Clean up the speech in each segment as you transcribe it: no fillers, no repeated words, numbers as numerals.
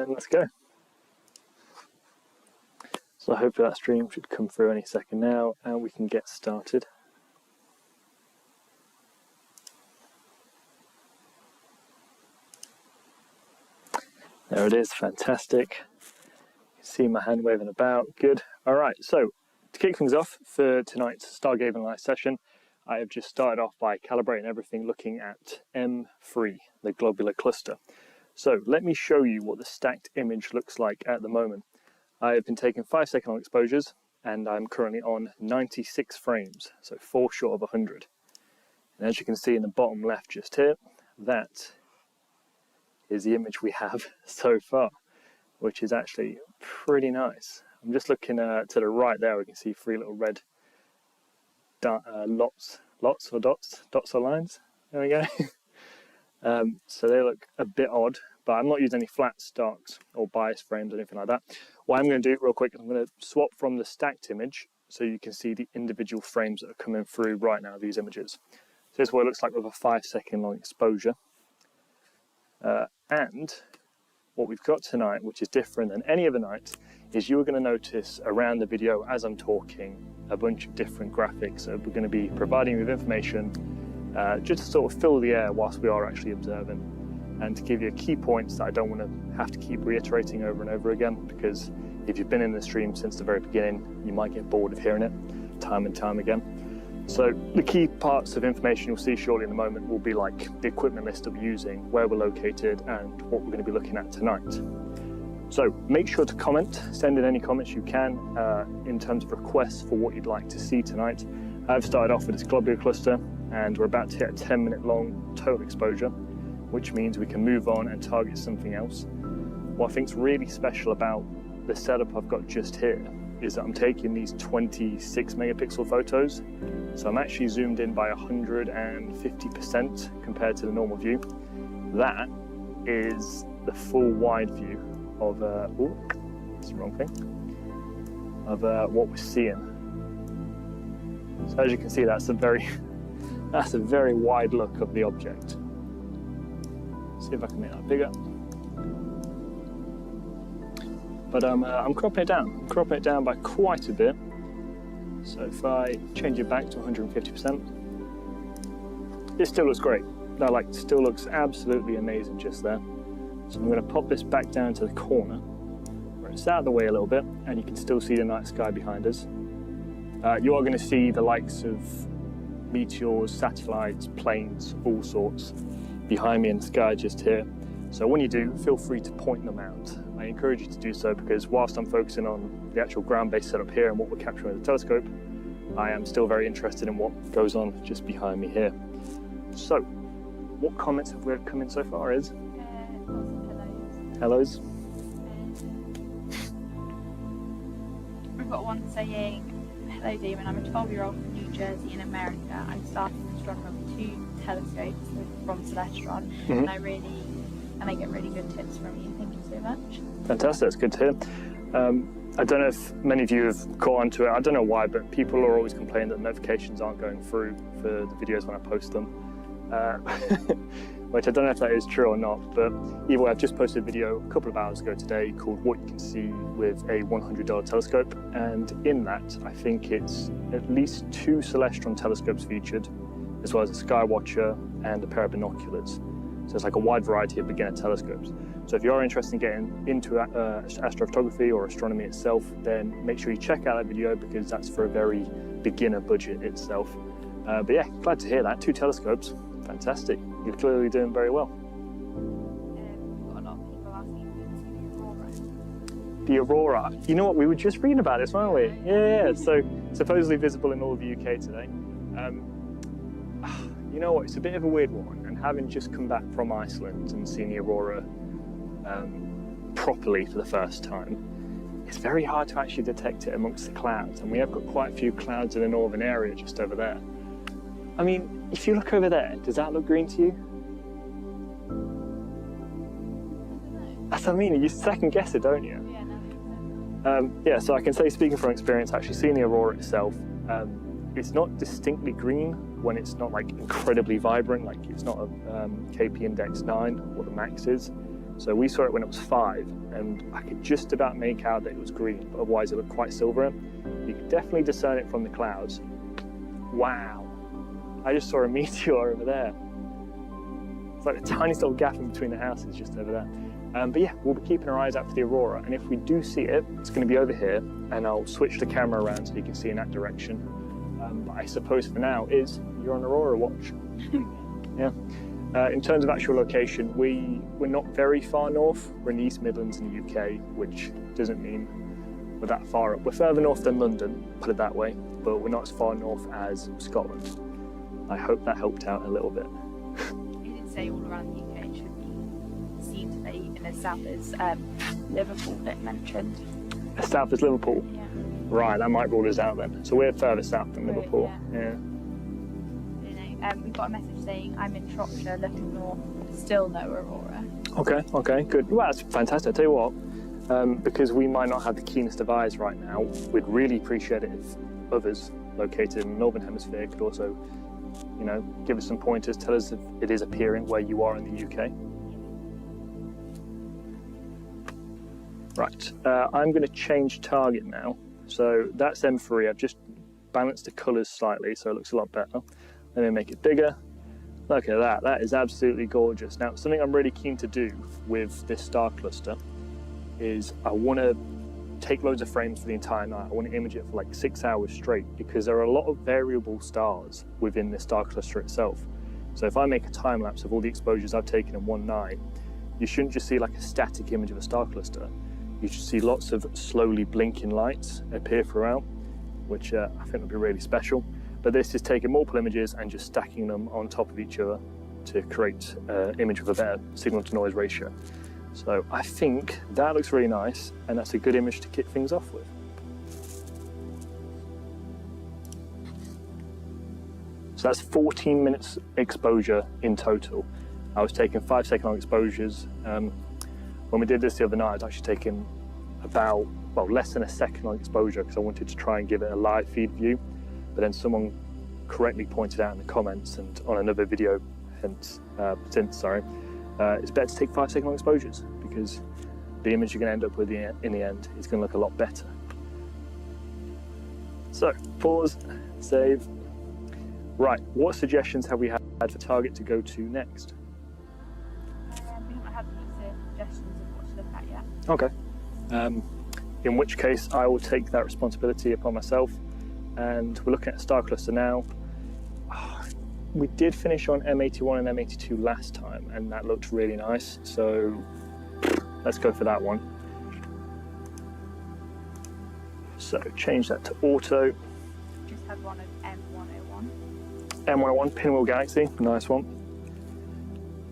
and let's go. So hopefully that stream should come through any second now and we can get started. There it is, fantastic. You can see my hand waving about, good. All right, so to kick things off for tonight's Stargazing live session, I have just started off by calibrating everything looking at M3, the globular cluster. So let me show you what the stacked image looks like at the moment. I have been taking 5-second long exposures and I'm currently on 96 frames, so 4 short of 100. And as you can see in the bottom left just here, that is the image we have so far, which is actually pretty nice. I'm just looking to the right there, we can see 3 little red dots or lines. There we go. So they look a bit odd, but I'm not using any flat stocks or bias frames or anything like that. What I'm going to do real quick is I'm going to swap from the stacked image so you can see the individual frames that are coming through right now, these images. So this is what it looks like with a 5-second long exposure. And what we've got tonight, which is different than any other night, is you are going to notice around the video as I'm talking a bunch of different graphics that we're going to be providing with information just to sort of fill the air whilst we are actually observing, and to give you key points that I don't want to have to keep reiterating over and over again, because if you've been in the stream since the very beginning, you might get bored of hearing it time and time again. So the key parts of information you'll see shortly in a moment will be like the equipment list that we're using, where we're located, and what we're going to be looking at tonight. So make sure to comment, send in any comments you can in terms of requests for what you'd like to see tonight. I've started off with this globular cluster and we're about to hit a 10-minute long total exposure, which means we can move on and target something else. What I think is really special about the setup I've got just here is that I'm taking these 26 megapixel photos. So I'm actually zoomed in by 150% compared to the normal view. That is the full wide view of, that's the wrong thing, of what we're seeing. So as you can see, that's a very wide look of the object. See if I can make that bigger. But I'm cropping it down by quite a bit. So if I change it back to 150%, it still looks great. That still looks absolutely amazing just there. So I'm going to pop this back down to the corner where it's out of the way a little bit, and you can still see the night sky behind us. You are going to see the likes of meteors, satellites, planes, all sorts behind me in the sky just here. So when you do, feel free to point them out. I encourage you to do so, because whilst I'm focusing on the actual ground-based setup here and what we're capturing with the telescope, I am still very interested in what goes on just behind me here. So, what comments have we come in so far is? Hellos. We've got one saying, "Hello Damon, I'm a 12-year-old from New Jersey in America. I'm starting astronomy with 2 telescopes from Celestron, and I get really good tips from you. Thank you so much." Fantastic, that's good to hear. I don't know if many of you have caught on to it. I don't know why, but people are always complaining that notifications aren't going through for the videos when I post them. Which I don't know if that is true or not, but either way, I've just posted a video a couple of hours ago today called "What You Can See with a $100 Telescope," and in that I think it's at least 2 Celestron telescopes featured, as well as a Skywatcher and a pair of binoculars. So it's like a wide variety of beginner telescopes. So if you are interested in getting into astrophotography or astronomy itself, then make sure you check out that video, because that's for a very beginner budget itself. But yeah, glad to hear that. 2 telescopes, fantastic. You're clearly doing very well. We've got a lot of people asking if you can see the Aurora. You know what, we were just reading about this, weren't we? Yeah, so supposedly visible in all of the UK today. You know what, it's a bit of a weird one, and having just come back from Iceland and seen the Aurora properly for the first time, it's very hard to actually detect it amongst the clouds, and we have got quite a few clouds in the northern area just over there. I mean, if you look over there, does that look green to you? That's what I mean, you second guess it, don't you? Yeah, no. Yeah, so I can say, speaking from experience, actually seeing the Aurora itself, it's not distinctly green when it's not like incredibly vibrant, like it's not a KP index 9, what the max is. So we saw it when it was 5, and I could just about make out that it was green, but otherwise it looked quite silver. You could definitely discern it from the clouds. Wow, I just saw a meteor over there. It's like the tiniest little gap in between the houses just over there. But yeah, we'll be keeping our eyes out for the Aurora, and if we do see it, it's going to be over here, and I'll switch the camera around so you can see in that direction. But I suppose for now you're on Aurora watch. Yeah. In terms of actual location, we're not very far north. We're in the East Midlands in the UK, which doesn't mean we're that far up. We're further north than London, put it that way, but we're not as far north as Scotland. I hope that helped out a little bit. You did say all around the UK it should be seen to be in as south as Liverpool that mentioned. As south as Liverpool? Yeah. Right, that might rule us out then. So we're further south than Liverpool. Yeah. We've got a message saying I'm in Shropshire, looking north, still no Aurora. Okay, good. Well, that's fantastic. I'll tell you what, because we might not have the keenest of eyes right now, we'd really appreciate it if others located in the Northern Hemisphere could also, you know, give us some pointers, tell us if it is appearing where you are in the UK. Right, I'm going to change target now. So that's M3. I've just balanced the colours slightly so it looks a lot better. Let me make it bigger. Look at that, that is absolutely gorgeous. Now, something I'm really keen to do with this star cluster is I want to take loads of frames for the entire night. I want to image it for like 6 hours straight because there are a lot of variable stars within this star cluster itself. So if I make a time lapse of all the exposures I've taken in one night, you shouldn't just see like a static image of a star cluster. You should see lots of slowly blinking lights appear throughout, which I think would be really special. But this is taking multiple images and just stacking them on top of each other to create an image with a better signal to noise ratio. So I think that looks really nice, and that's a good image to kick things off with. So that's 14 minutes exposure in total. I was taking 5-second long exposures. When we did this the other night, I was actually taking about, well, less than a second long exposure because I wanted to try and give it a live feed view. But then someone correctly pointed out in the comments and on another video it's better to take 5-second long exposures because the image you're going to end up with in the end is going to look a lot better. So, pause, save. Right, what suggestions have we had for target to go to next? We haven't had any suggestions of what to look at yet. Okay. In which case, I will take that responsibility upon myself. And we're looking at a star cluster now. We did finish on M81 and M82 last time, and that looked really nice. So let's go for that one. So change that to auto. Just had one of M101. M101, Pinwheel Galaxy, nice one.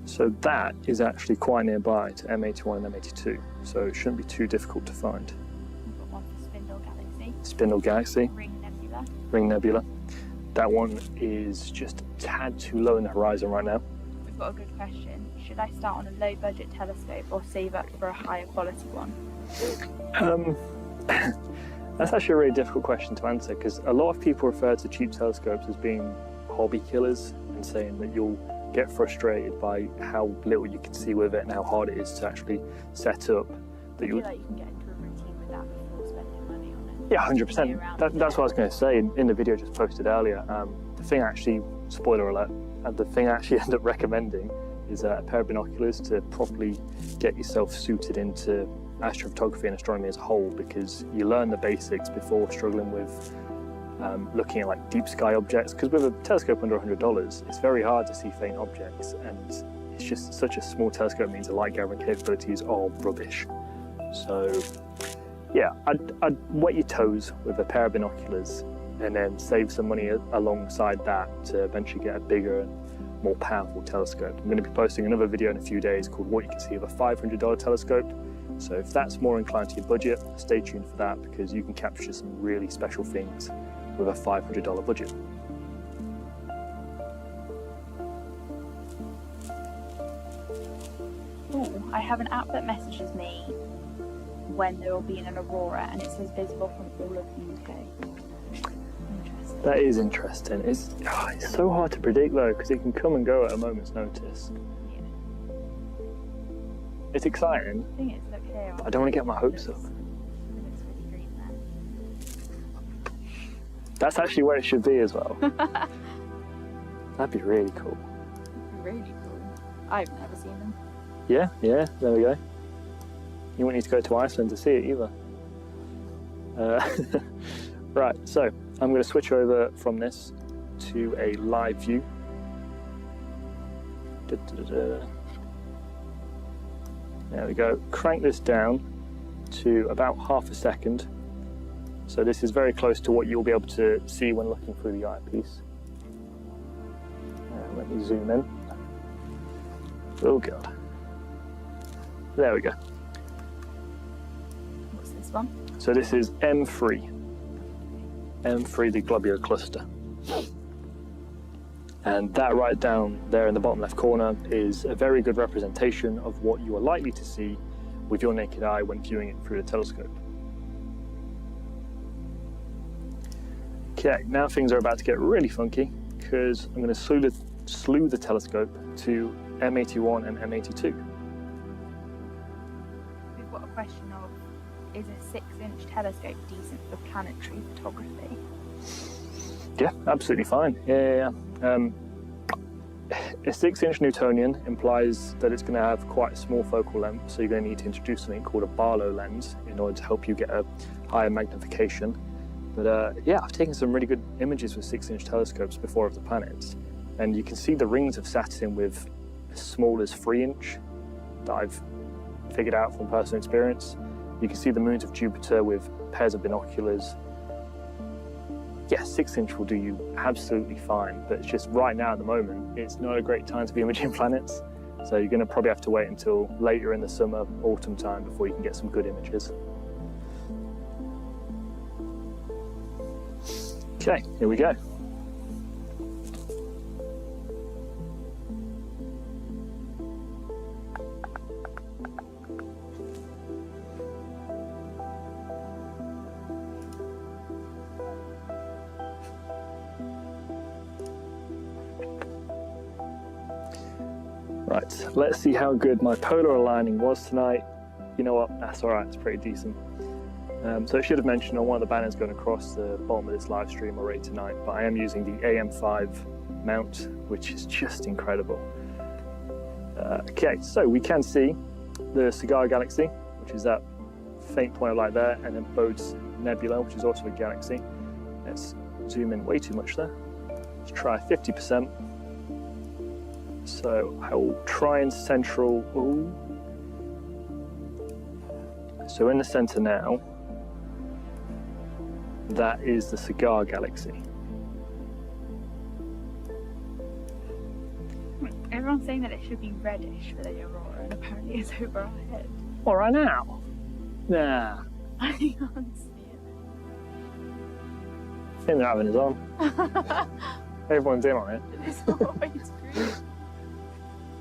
So that is actually quite nearby to M81 and M82, so it shouldn't be too difficult to find. We've got one for Spindle Galaxy. Spindle Galaxy. Ring Nebula. That one is just a tad too low in the horizon right now. We've got a good question. Should I start on a low budget telescope or save up for a higher quality one? That's actually a really difficult question to answer because a lot of people refer to cheap telescopes as being hobby killers and saying that you'll get frustrated by how little you can see with it and how hard it is to actually set up. I feel like you can get into a routine with that before spending money on it. Yeah, 100%. That's what I was going to say in the video just posted earlier. The thing actually, spoiler alert, the thing I actually end up recommending is a pair of binoculars to properly get yourself suited into astrophotography and astronomy as a whole, because you learn the basics before struggling with looking at like deep sky objects, because with a telescope under $100 it's very hard to see faint objects, and it's just such a small telescope means the light gathering capabilities are rubbish. So yeah, I'd wet your toes with a pair of binoculars and then save some money alongside that to eventually get a bigger and more powerful telescope. I'm going to be posting another video in a few days called what you can see with a $500 telescope. So if that's more inclined to your budget, stay tuned for that, because you can capture some really special things with a $500 budget. Ooh, I have an app that messages me when there will be an Aurora, and it says visible from all of the UK. Interesting. That is interesting. It's so hard to predict though, because it can come and go at a moment's notice. Yeah. It's exciting. The thing is, look here. I don't want to get my hopes up. It looks really green there. That's actually where it should be as well. That'd be really cool. Really cool. I've never seen them. Yeah, there we go. You won't need to go to Iceland to see it either. Right, so I'm going to switch over from this to a live view. There we go. Crank this down to about half a second. So this is very close to what you'll be able to see when looking through the eyepiece. Let me zoom in. Oh god. There we go. What's this one? So this is M3. M3, the globular cluster. And that right down there in the bottom left corner is a very good representation of what you are likely to see with your naked eye when viewing it through the telescope. Okay, now things are about to get really funky because I'm going to slew the telescope to M81 and M82. We've got a question of, is a 6-inch telescope decent for planetary photography? Yeah, absolutely fine. Yeah. A 6-inch Newtonian implies that it's going to have quite a small focal length, so you're going to need to introduce something called a Barlow lens in order to help you get a higher magnification. But yeah, I've taken some really good images with 6-inch telescopes before of the planets, and you can see the rings of Saturn with as small as 3-inch that I've figured out from personal experience. You can see the moons of Jupiter with pairs of binoculars. Yeah, 6-inch will do you absolutely fine, but it's just right now at the moment, it's not a great time to be imaging planets. So you're going to probably have to wait until later in the summer, autumn time before you can get some good images. Okay, here we go. Right, let's see how good my polar aligning was tonight. You know what, that's all right, it's pretty decent. So I should have mentioned on one of the banners going across the bottom of this live stream already tonight, but I am using the AM5 mount, which is just incredible. Okay, so we can see the Cigar Galaxy, which is that faint point of light there, and then Bode's Nebula, which is also a galaxy. Let's zoom in way too much there. Let's try 50%. So I will try and central. Ooh. So in the center now, that is the Cigar Galaxy. Everyone's saying that it should be reddish for the Aurora, and apparently it's over our head. What, right now? Nah. I can't see it. I think they're having us on. Everyone's in on it. It's always green.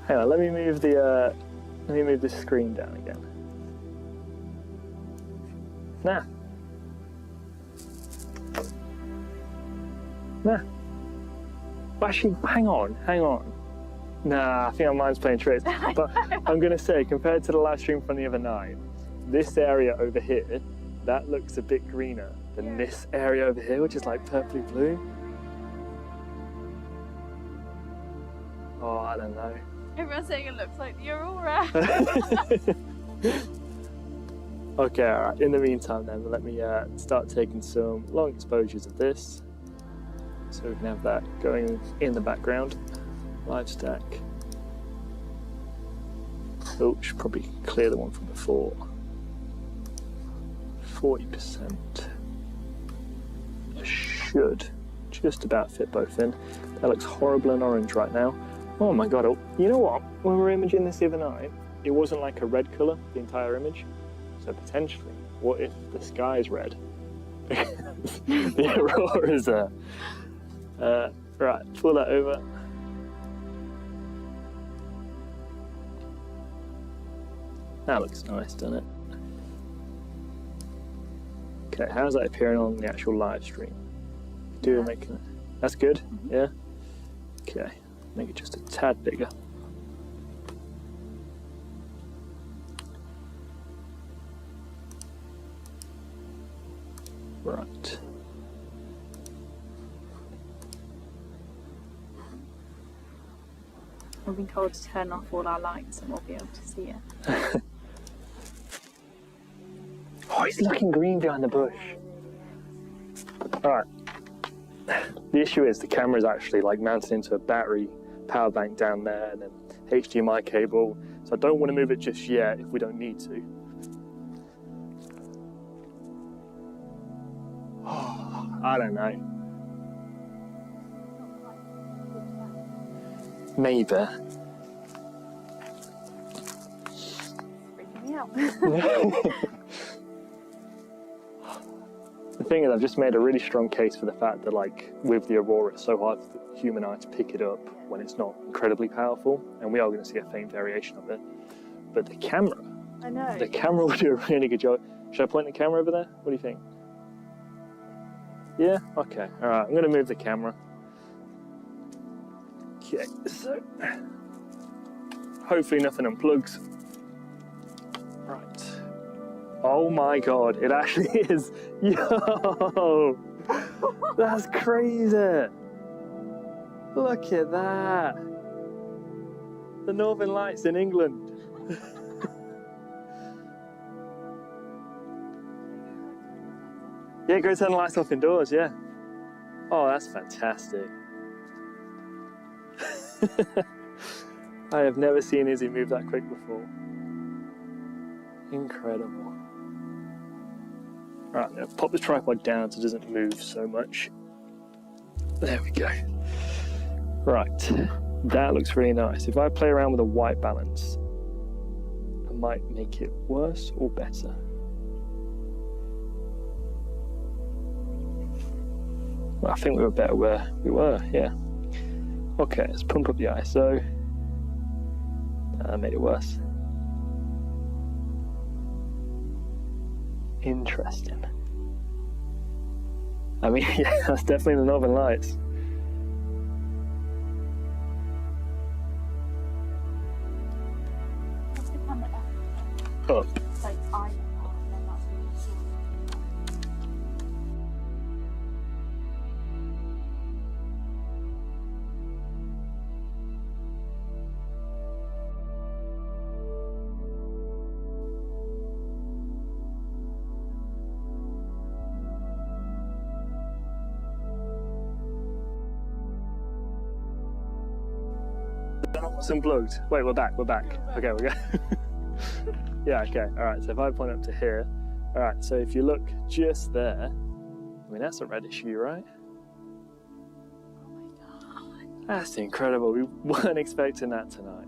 Hang on, let me move the screen down again. Nah. Actually, hang on. Nah, I think my mind's playing tricks. But I'm going to say, compared to the live stream from the other night, this area over here, that looks a bit greener than this area over here, which is like purpley blue. Oh, I don't know. Everyone's saying it looks like the Aurora. Okay, alright. In the meantime then, let me start taking some long exposures of this. So we can have that going in the background. Live stack. Oh, should probably clear the one from before. 40%. Should just about fit both in. That looks horrible in orange right now. Oh my god, you know what? When we were imaging this the other night, it wasn't like a red colour, the entire image. So potentially, what if the sky is red? The Aurora is there. Right, pull that over. That looks nice, doesn't it? Okay, how's that appearing on the actual live stream? That's good, Mm-hmm. yeah? Okay, make it just a tad bigger. Right. We've been told to turn off all our lights and we'll be able to see it. Oh, he's looking green behind the bush. Alright. The issue is the camera is actually like mounted into a battery power bank down there and then HDMI cable. So I don't want to move it just yet if we don't need to. Oh, I don't know. Maybe. Freaking me out. The thing is, I've just made a really strong case for the fact that, like, with the Aurora, it's so hard for the human eye to pick it up when it's not incredibly powerful, and we are going to see a faint variation of it. But the camera, I know. the camera will do a really good job. Should I point the camera over there? What do you think? Yeah? Okay. All right. I'm going to move the camera. Okay. So, hopefully nothing unplugs. Right. Oh my God, it actually is. Yo, that's crazy. Look at that. The Northern Lights in England. Yeah, go turn the lights off indoors, yeah. Oh, that's fantastic. I have never seen Izzy move that quick before. Incredible. Right, I'm going to pop the tripod down so it doesn't move so much. There we go. Right, that looks really nice. If I play around with a white balance, I might make it worse or better. Well, I think we were better where we were, yeah. Okay, let's pump up the ISO. That made it worse. Interesting. I mean, yeah, that's definitely the Northern Lights. What's the camera back? Up. It's like eye and then that's what you see. What's unplugged? Wait, we're back. Okay, we go. Yeah, okay, alright, so if I point up to here, alright, so if you look just there, I mean, that's a reddish hue, right? Oh my God. That's incredible. We weren't expecting that tonight.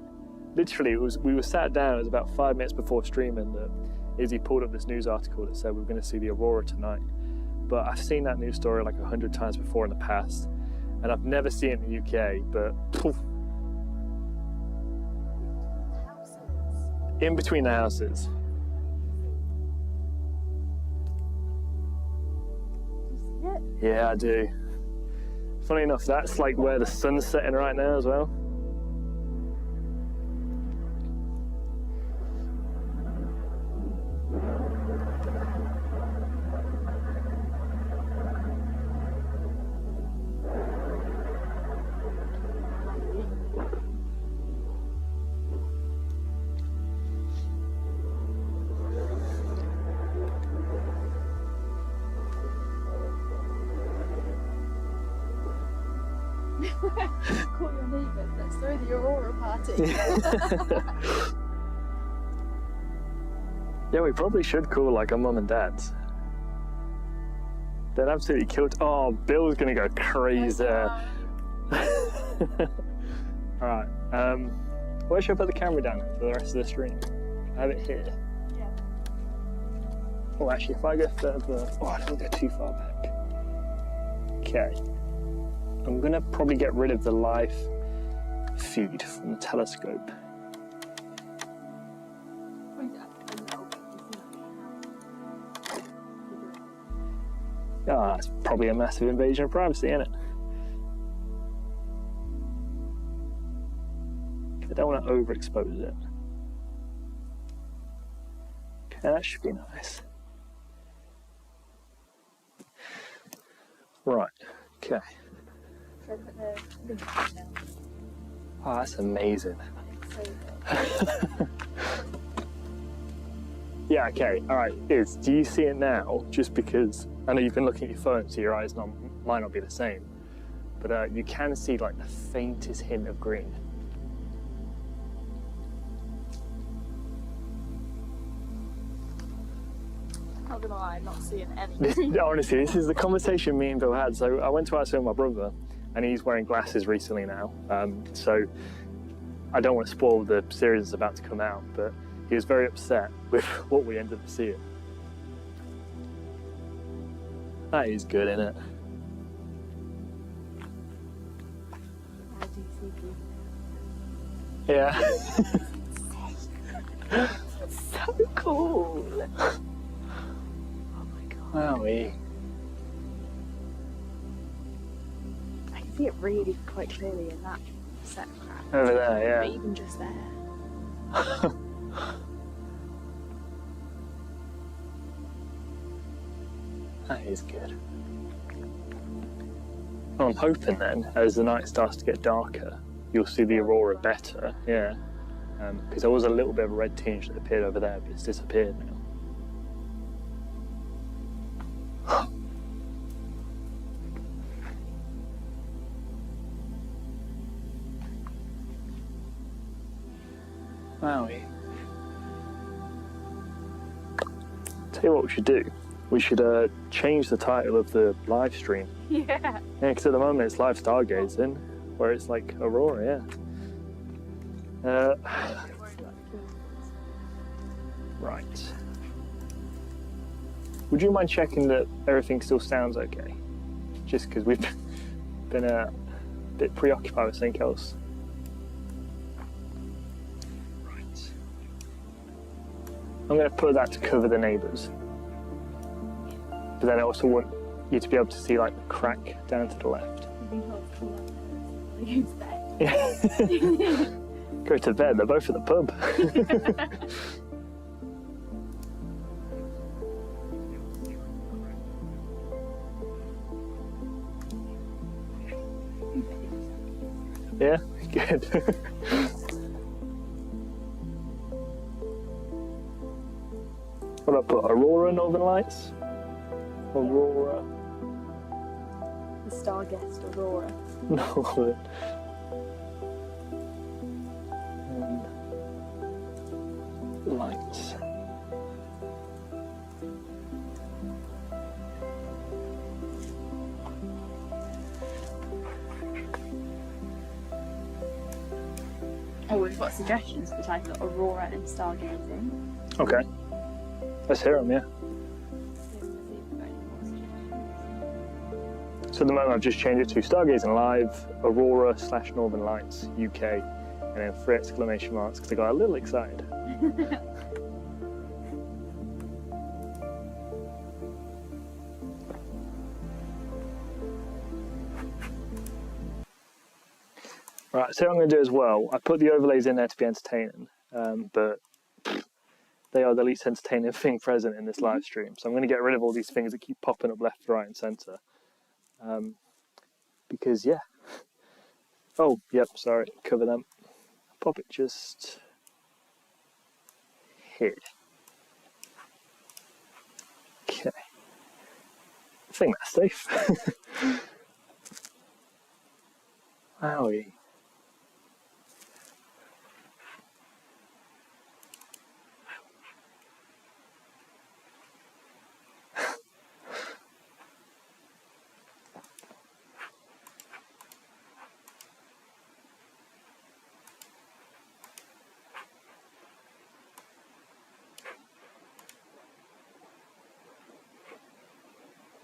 Literally, we were sat down, it was about 5 minutes before streaming that Izzy pulled up this news article that said we were going to see the Aurora tonight. But I've seen that news story like 100 times before in the past, and I've never seen it in the UK, but poof, in between the houses. Do you see it? Yeah, I do. Funny enough, that's like where the sun's setting right now as well. Call your neighbours, let's throw the Aurora party. Yeah, we probably should call like our mum and dad's. They'd absolutely killed. Oh, Bill's gonna go crazy. Alright, where should I put the camera down for the rest of the stream? I have it here. Yeah. Oh, actually, if I go further, oh, I don't go too far back. Okay. I'm gonna probably get rid of the live feed from the telescope. Ah, it's probably a massive invasion of privacy, isn't it? I don't want to overexpose it. Okay, that should be nice. Right, okay. Should I put the link in now? Oh, that's amazing. It's so good. Yeah, okay, alright. Do you see it now? Just because I know you've been looking at your phone, so your eyes might not be the same. But you can see like the faintest hint of green. Not gonna lie, I'm not seeing any. Honestly, this is the conversation me and Bill had. So I went to Iceland with my brother, and he's wearing glasses recently now. So I don't want to spoil the series that's about to come out, but he was very upset with what we ended up seeing. That is good, isn't it? I do see green. Yeah. So cool. Oh my god. Wowie. I can see it really quite clearly in that set of crap. Over there, yeah. But even just there. That is good. Well, I'm hoping then, as the night starts to get darker, you'll see the aurora better, yeah. Because there was a little bit of a red tinge that appeared over there, but it's disappeared now. Wowie. Tell you what we should do. We should change the title of the live stream. Yeah. Yeah, because at the moment it's live stargazing, where it's like Aurora, yeah. Right. Would you mind checking that everything still sounds okay? Just because we've been a bit preoccupied with something else. Right. I'm going to put that to cover the neighbours. But then I also want you to be able to see like the crack down to the left. Yeah. Go to bed, they're both at the pub. Yeah, good. What do I put? Aurora, Northern Lights? Aurora. The star guest Aurora. Northern. Lights. Oh, we've got suggestions for the title Aurora and Stargazing. Okay. Let's hear them, yeah. So at the moment I've just changed it to Stargazing Live, Aurora / Northern Lights UK, and then 3 exclamation marks because I got a little excited. Right, so what I'm going to do as well, I put the overlays in there to be entertaining, but they are the least entertaining thing present in this live stream. So I'm going to get rid of all these things that keep popping up left, right and centre. Because, yeah. Oh, yep, sorry, cover them. Pop it just here. Okay. I think that's safe. Wowie.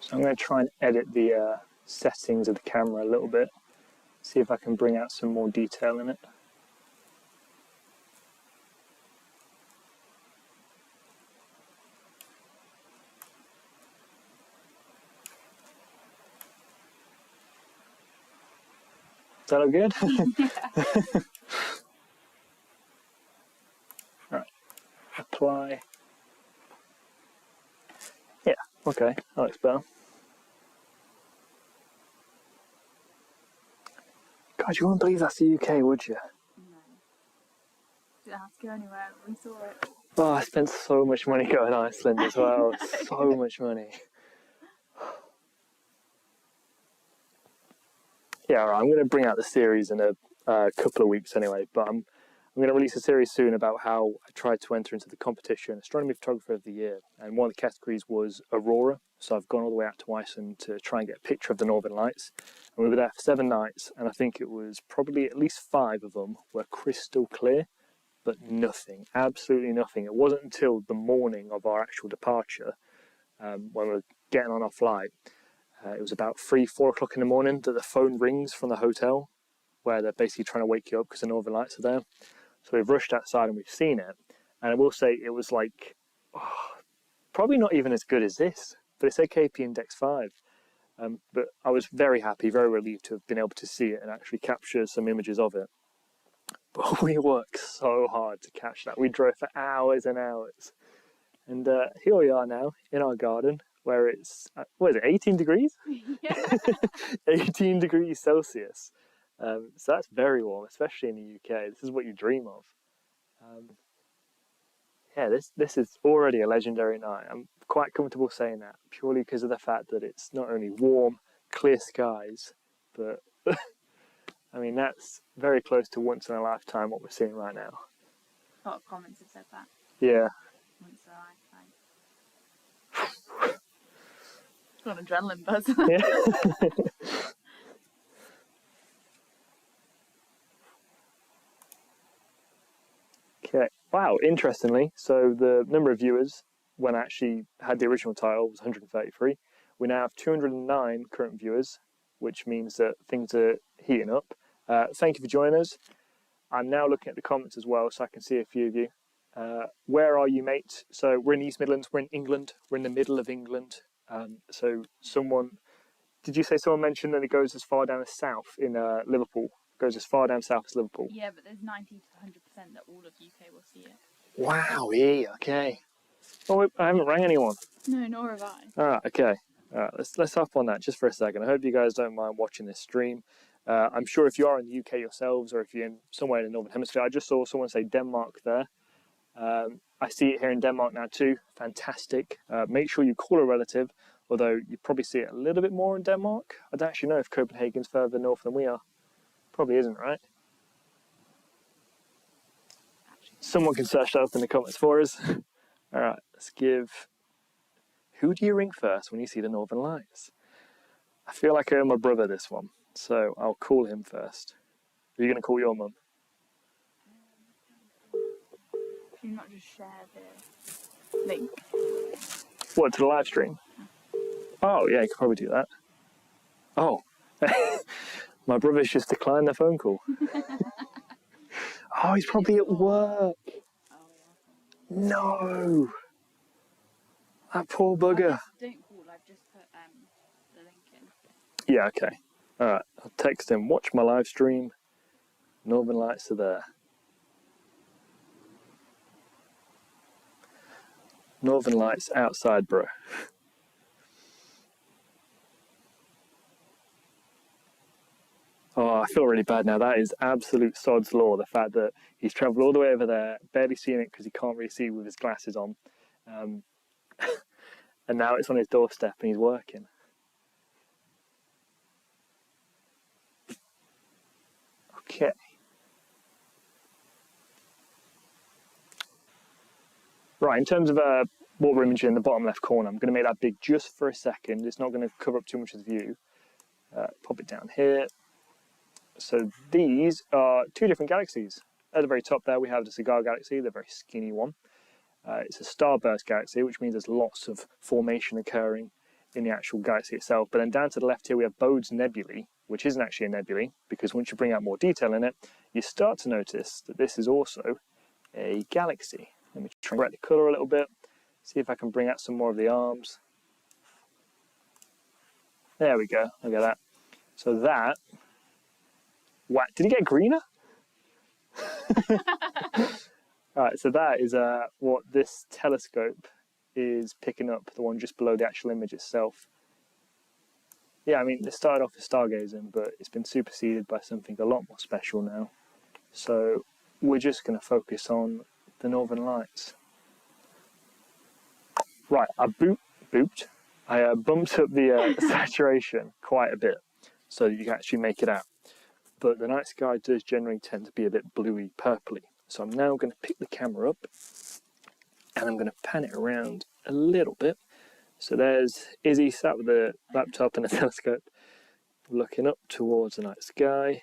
So I'm going to try and edit the settings of the camera a little bit, see if I can bring out some more detail in it. Is that all good? Yeah. Right, apply. Yeah, okay, that looks better. God, you wouldn't believe that's the UK, would you? No. Didn't have to go anywhere. We saw it. Oh, I spent so much money going to Iceland as well. So much money. Yeah, all right, I'm going to bring out the series in a couple of weeks anyway, but I'm going to release a series soon about how I tried to enter into the competition, Astronomy Photographer of the Year, and one of the categories was Aurora, so I've gone all the way out to Iceland to try and get a picture of the Northern Lights, and we were there for 7 nights, and I think it was probably at least 5 of them were crystal clear, but nothing, absolutely nothing. It wasn't until the morning of our actual departure, when we were getting on our flight, it was about 3-4 o'clock in the morning that the phone rings from the hotel, where they're basically trying to wake you up because the Northern Lights are there. So we've rushed outside and we've seen it. And I will say it was like, probably not even as good as this, but it's AKP Index 5. But I was very happy, very relieved to have been able to see it and actually capture some images of it. But we worked so hard to catch that. We drove for hours and hours. And here we are now in our garden, where it's, what is it, 18 degrees? Yeah. 18 degrees Celsius. So that's very warm, especially in the UK. This is what you dream of. Yeah, this is already a legendary night. I'm quite comfortable saying that, purely because of the fact that it's not only warm, clear skies, but I mean, that's very close to once in a lifetime what we're seeing right now. A lot of comments have said that. Yeah. Once in a lifetime. Got an adrenaline buzz. Yeah. Okay. Wow, interestingly, so the number of viewers when I actually had the original title was 133. We now have 209 current viewers, which means that things are heating up. Thank you for joining us. I'm now looking at the comments as well, so I can see a few of you. Where are you, mate? So we're in the East Midlands, we're in England, we're in the middle of England. So someone, did you say someone mentioned that it goes as far down as south in Liverpool? Goes as far down south as Liverpool. Yeah, but there's 90 to 100% that all of UK will see it. Wow, yeah, okay. Oh, I haven't rang anyone. No, nor have I. All right, okay. All right, let's hop on that just for a second. I hope you guys don't mind watching this stream. I'm sure if you are in the UK yourselves, or if you're in somewhere in the Northern Hemisphere, I just saw someone say Denmark there. I see it here in Denmark now too. Fantastic. Make sure you call a relative, although you probably see it a little bit more in Denmark. I don't actually know if Copenhagen's further north than we are. Probably isn't, right? Someone can search that up in the comments for us. All right, let's give... Who do you ring first when you see the Northern Lights? I feel like I owe my brother this one, so I'll call him first. Are you going to call your mum? Can you not just share the link? What, to the live stream? Oh, yeah, you could probably do that. Oh. My brother's just declined the phone call. Oh, he's probably at work. No. That poor bugger. Don't call, I've just put the link in. Yeah, okay. All right, I'll text him, watch my live stream. Northern Lights are there. Northern Lights outside, bro. Oh, I feel really bad now. That is absolute sod's law, the fact that he's travelled all the way over there, barely seeing it because he can't really see with his glasses on. And now it's on his doorstep and he's working. Okay. Right, in terms of what we're imaging in the bottom left corner, I'm going to make that big just for a second. It's not going to cover up too much of the view. Pop it down here. So these are 2 different galaxies. At the very top there we have the Cigar Galaxy, the very skinny one. It's a starburst galaxy, which means there's lots of formation occurring in the actual galaxy itself. But then down to the left here we have Bode's Nebulae, which isn't actually a nebulae, because once you bring out more detail in it, you start to notice that this is also a galaxy. Let me try and correct the colour a little bit, see if I can bring out some more of the arms. There we go, look at that. So that... Wow, did he get greener? Alright, so that is what this telescope is picking up, the one just below the actual image itself. yeah, I mean, it started off as stargazing, but it's been superseded by something a lot more special now. So we're just going to focus on the Northern Lights. Right, I bumped up the saturation quite a bit so that you can actually make it out. But the night sky does generally tend to be a bit bluey purpley. So I'm now going to pick the camera up and I'm going to pan it around a little bit. So there's Izzy sat with the laptop and a telescope looking up towards the night sky.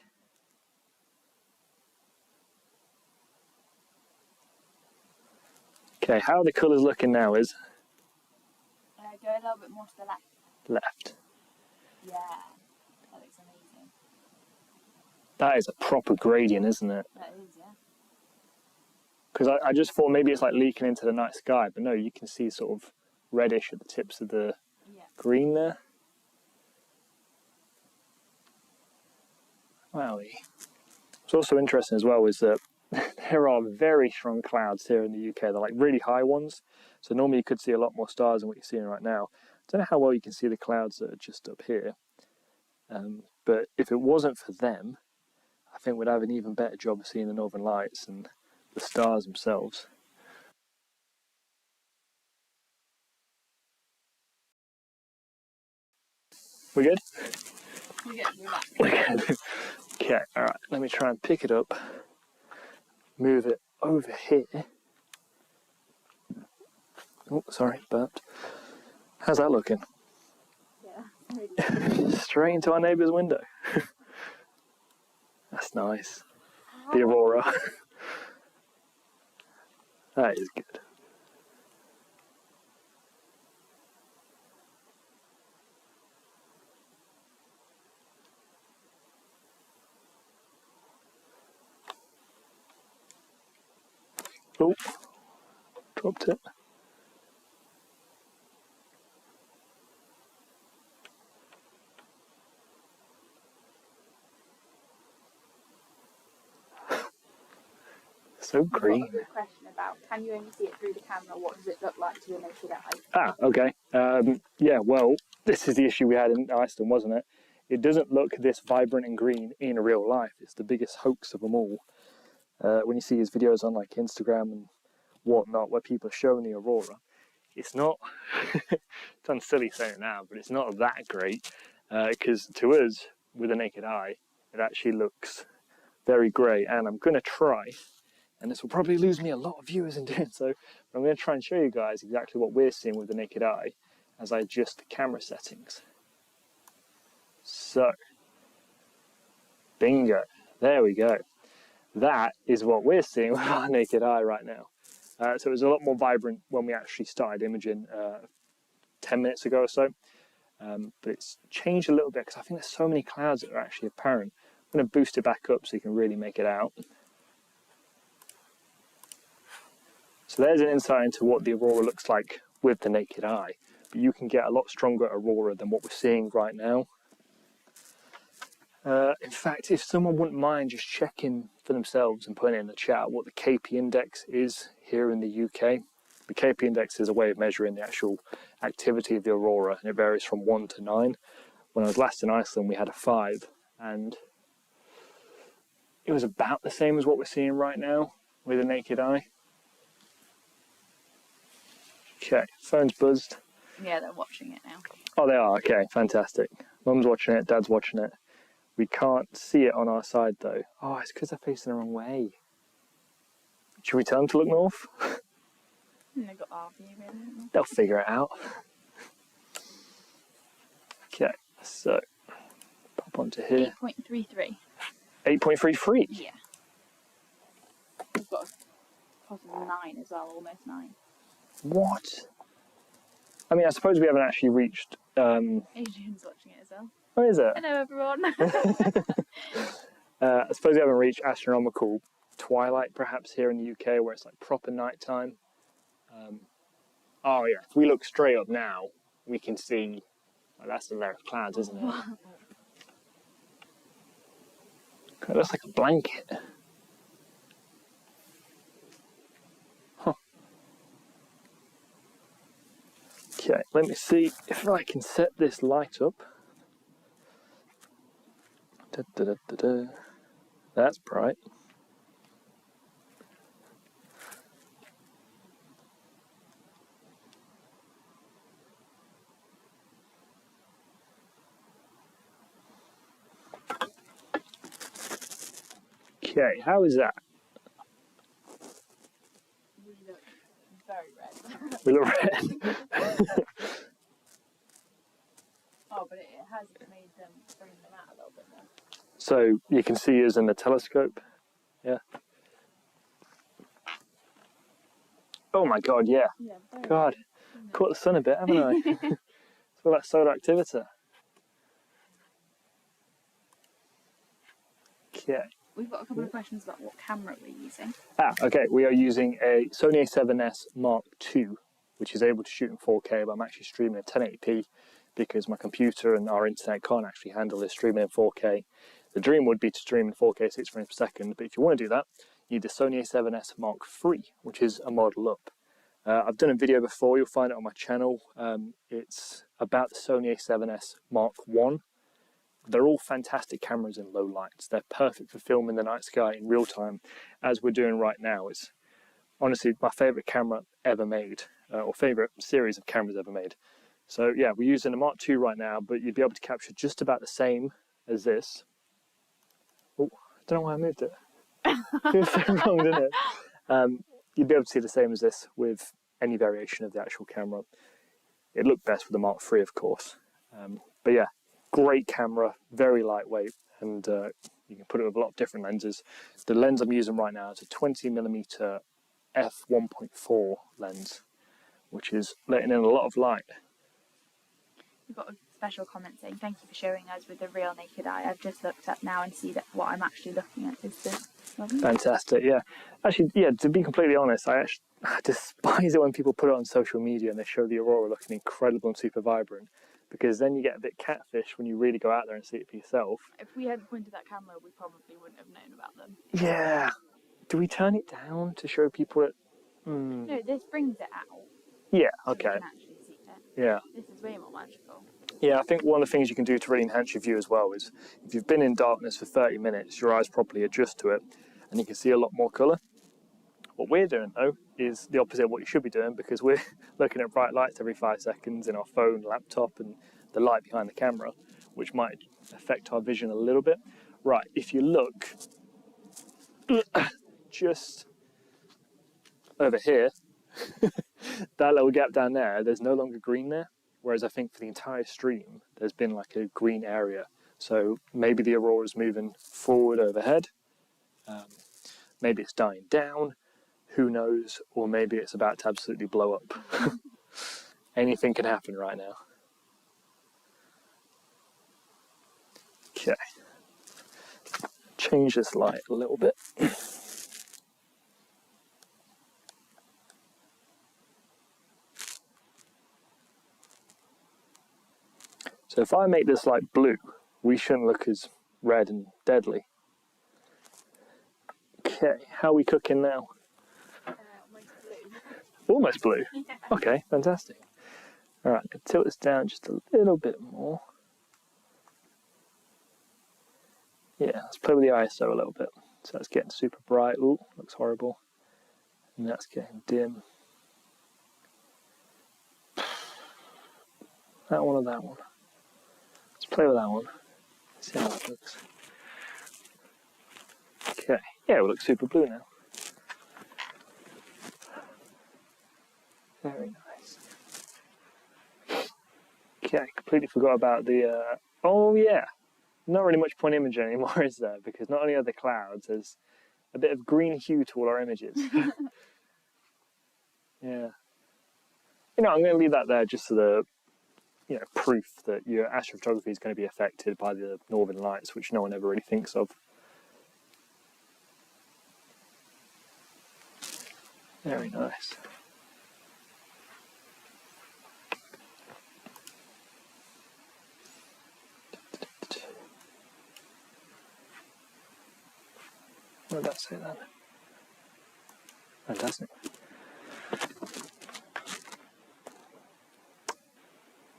Okay, how are the colours looking now, Iz? Go a little bit more to the left. Left. Yeah, that looks amazing. That is a proper gradient, isn't it? That is, yeah. Because I just thought maybe it's like leaking into the night sky, but no, you can see sort of reddish at the tips of the green there. Wowie. What's also interesting as well is that there are very strong clouds here in the UK. They're like really high ones. So normally you could see a lot more stars than what you're seeing right now. I don't know how well you can see the clouds that are just up here. But if it wasn't for them, I think we'd have an even better job of seeing the Northern Lights and the stars themselves. We good? We're good. Okay, alright, let me try and pick it up, move it over here. Oh, sorry, burped. How's that looking? Yeah, really. Straight into our neighbour's window. That's nice. The Aurora. That is good. Oh, dropped it. So green. I've got a good question about, can you only see it through the camera? What does it look like to the naked eye? Ah, okay. Yeah, well, this is the issue we had in Iceland, wasn't it? It doesn't look this vibrant and green in real life. It's the biggest hoax of them all. When you see his videos on like Instagram and whatnot, where people are showing the Aurora, it's not, it sounds silly saying it now, but it's not that great, because to us, with the naked eye, it actually looks very grey. And I'm going to try, and this will probably lose me a lot of viewers in doing so, but I'm going to try and show you guys exactly what we're seeing with the naked eye as I adjust the camera settings. So, bingo, there we go. That is what we're seeing with our naked eye right now. So it was a lot more vibrant when we actually started imaging 10 minutes ago or so. But it's changed a little bit because I think there's so many clouds that are actually apparent. I'm going to boost it back up so you can really make it out. So there's an insight into what the Aurora looks like with the naked eye. But you can get a lot stronger Aurora than what we're seeing right now. In fact, if someone wouldn't mind just checking for themselves and putting it in the chat what the KP index is here in the UK. The KP index is a way of measuring the actual activity of the Aurora, and it varies from 1 to 9. When I was last in Iceland, we had a 5, and it was about the same as what we're seeing right now with the naked eye. Okay, phone's buzzed. Yeah, they're watching it now. Oh, they are? Okay, fantastic. Mum's watching it, Dad's watching it. We can't see it on our side though. Oh, it's because they're facing the wrong way. Should we tell them to look north? They've got our view, really. They'll figure it out. Okay, so pop onto here. 8.33. 8.33? Yeah. We've got a possible 9 as well, almost 9. What? I mean, I suppose we haven't actually reached... Adrian's watching it as well. Oh, is it? Hello, everyone. I suppose we haven't reached astronomical twilight, perhaps, here in the UK, where it's like proper nighttime. Oh, yeah. If we look straight up now, we can see... Oh, that's the layer of clouds, isn't it? It looks like a blanket. Huh. Okay, let me see if I can set this light up. Da, da, da, da, da. That's bright. Okay, how is that? We look very red. We look red. Oh, but it has made them bring them out a little bit more. So you can see us in the telescope. Yeah. Oh my God, yeah. Yeah, very God, red. caught the sun a bit, haven't I? It's all that solar activity. Okay. We've got a couple of questions about what camera we're using. Okay, we are using a Sony A7S Mark II, which is able to shoot in 4K, but I'm actually streaming in 1080p because my computer and our internet can't actually handle this streaming in 4K. The dream would be to stream in 4K 60 frames per second, but if you want to do that, you need the Sony A7S Mark III, which is a model up. I've done a video before, you'll find it on my channel. It's about the Sony A7S Mark I. They're all fantastic cameras in low lights. They're perfect for filming the night sky in real time, as we're doing right now. It's honestly my favourite camera ever made, or favourite series of cameras ever made. So yeah, we're using a Mark II right now, but you'd be able to capture just about the same as this. Oh, I don't know why I moved it. Feels so wrong, didn't it? You'd be able to see the same as this with any variation of the actual camera. It looked best with the Mark III, of course. But yeah, great camera, very lightweight, and you can put it with a lot of different lenses. The lens I'm using right now is a 20mm f1.4 lens, which is letting in a lot of light. We've got a special comment saying, thank you for showing us with the real naked eye. I've just looked up now and see that what I'm actually looking at is this. Fantastic, yeah. Actually, yeah, to be completely honest, I despise it when people put it on social media and they show the Aurora looking incredible and super vibrant, because then you get a bit catfish when you really go out there and see it for yourself. If we hadn't pointed that camera, we probably wouldn't have known about them. Yeah. Do we turn it down to show people it? No, this brings it out. Yeah, So okay. we can actually see it. Yeah. This is way more magical. Yeah, I think one of the things you can do to really enhance your view as well is if you've been in darkness for 30 minutes, your eyes properly adjust to it and you can see a lot more colour. What we're doing though is the opposite of what you should be doing, because we're looking at bright lights every 5 seconds in our phone, laptop and the light behind the camera, which might affect our vision a little bit. Right, if you look just over here, that little gap down there, there's no longer green there. Whereas I think for the entire stream, there's been like a green area. So maybe the Aurora's moving forward overhead. Maybe it's dying down. Who knows? Or maybe it's about to absolutely blow up. Anything can happen right now. Okay. Change this light a little bit. So if I make this light blue, we shouldn't look as red and deadly. Okay, how are we cooking now? Almost blue. Almost blue? Yeah. Okay, fantastic. Alright, tilt this down just a little bit more. Yeah, let's play with the ISO a little bit. So that's getting super bright. Ooh, looks horrible. And that's getting dim. That one or that one? Let's play with that one. See how that looks. Okay, yeah, it will look super blue now. Very nice. Okay, completely forgot about the, oh yeah, not really much point imaging anymore, is there? Because not only are the clouds, there's a bit of green hue to all our images. Yeah. You know, I'm going to leave that there just for the, you know, proof that your astrophotography is going to be affected by the northern lights, which no one ever really thinks of. Very nice. What did that say then? Fantastic.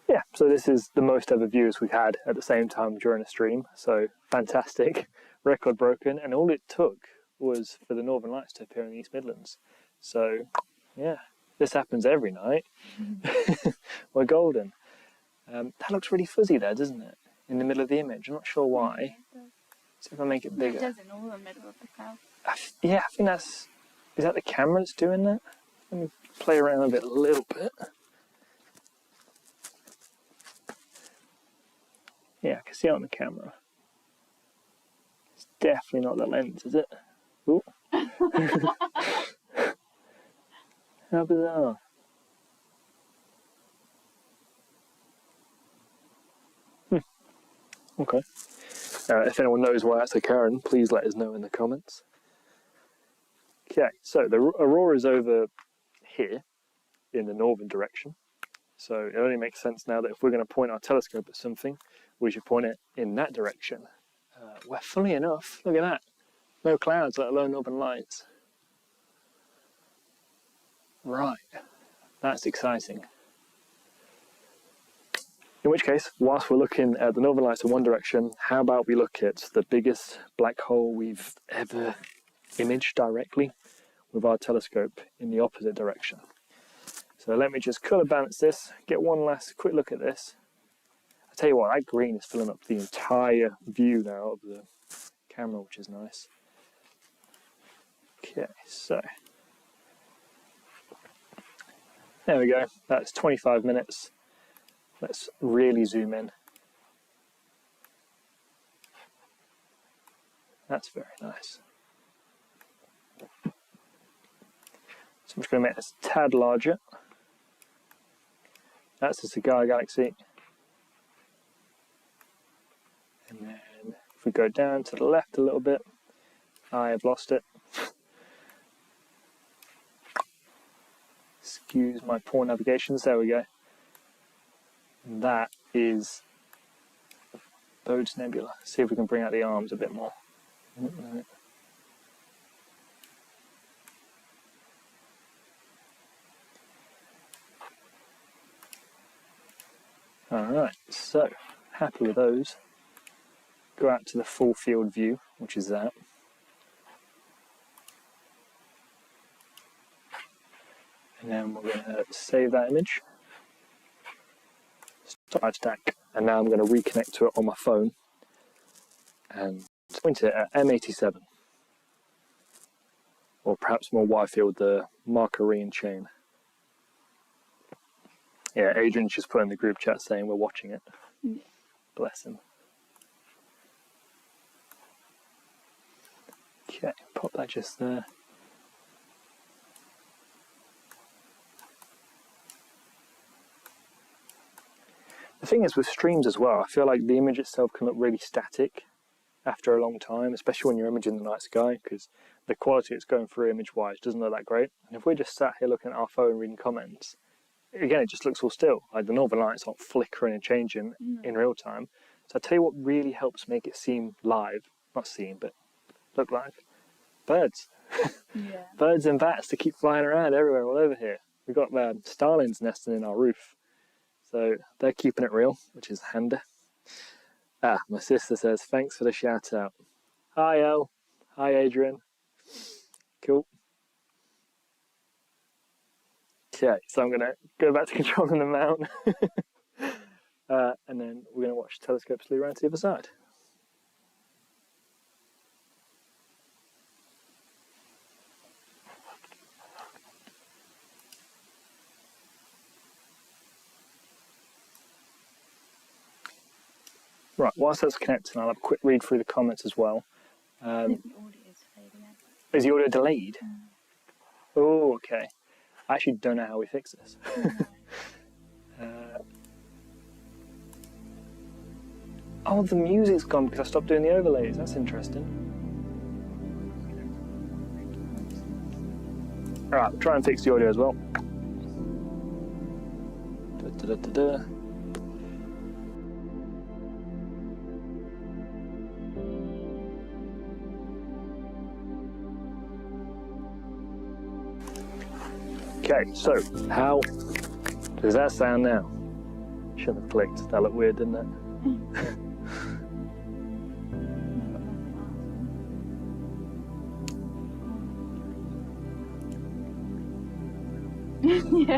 Yeah, So this is the most ever views we've had at the same time during a stream. So fantastic, record broken, and all it took was for the Northern Lights to appear in the East Midlands. So yeah, this happens every night. We're golden. That looks really fuzzy there, doesn't it? In the middle of the image. I'm not sure why. See if I make it bigger. It does in all the middle of the cloud. Yeah, I think that's... Is that the camera that's doing that? Let me play around with it a little bit. Yeah, I can see it on the camera. It's definitely not the lens, is it? Ooh. How bizarre. Okay. If anyone knows why that's occurring, please let us know in the comments. Okay, so the Aurora is over here in the northern direction. So it only makes sense now that if we're going to point our telescope at something, we should point it in that direction. Well, funny enough, look at that. No clouds, let alone northern lights. Right, that's exciting. In which case, whilst we're looking at the northern lights in one direction, how about we look at the biggest black hole we've ever imaged directly with our telescope in the opposite direction. So let me just colour balance this, get one last quick look at this. I tell you what, that green is filling up the entire view now of the camera, which is nice. Okay, so there we go, that's 25 minutes. Let's really zoom in. That's very nice. So I'm just going to make this a tad larger. That's the cigar galaxy. And then if we go down to the left a little bit, I have lost it. Excuse my poor navigations, there we go. And that is Bode's Nebula. See if we can bring out the arms a bit more. Alright, so happy with those. Go out to the full field view, which is that. And then we're going to save that image. Start stack, and now I'm going to reconnect to it on my phone and point it at M87, or perhaps more wide field, the Markarian chain. Yeah, Adrian's just put in the group chat saying we're watching it. Yeah. Bless him. Okay, pop that just there. The thing is with streams as well, I feel like the image itself can look really static after a long time, especially when you're imaging the night sky, because the quality it's going through image-wise doesn't look that great. And if we're just sat here looking at our phone reading comments, again, it just looks all still. Like the northern lights aren't flickering and changing in real time. So I tell you what really helps make it seem live, not seem, but look live. Birds. Yeah. Birds and bats to keep flying around everywhere all over here. We've got starlings nesting in our roof. So they're keeping it real, which is handy. Ah, my sister says, thanks for the shout out. Hi, Elle. Hi, Adrian. Cool. Okay, so I'm going to go back to controlling the mount. And then we're going to watch the telescope slew around to the other side. Right, whilst that's connecting, I'll have a quick read through the comments as well. The audio is fading out. Is the audio delayed? Oh, okay. I actually don't know how we fix this. Oh, the music's gone because I stopped doing the overlays. That's interesting. Alright, we'll try and fix the audio as well. Okay, so how does that sound now? Shouldn't have clicked. That looked weird, didn't it?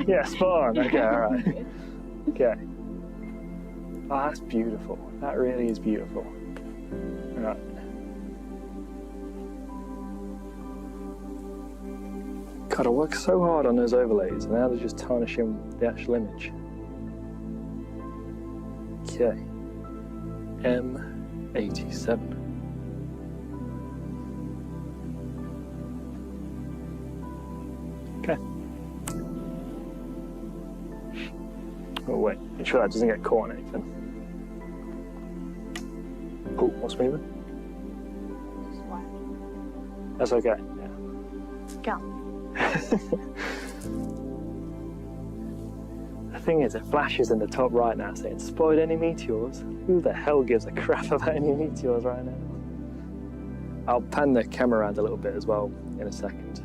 Yeah, spot on. Okay, all right. Okay. Oh, that's beautiful. That really is beautiful. All right. God, I worked so hard on those overlays, and now they're just tarnishing the actual image. Okay. M87. Okay. Oh wait, make sure that doesn't get caught on anything. Oh, what's moving? That's okay. Yeah. Go. The thing is, it flashes in the top right now saying, "Spotted any meteors?" Who the hell gives a crap about any meteors right now? I'll pan the camera around a little bit as well in a second,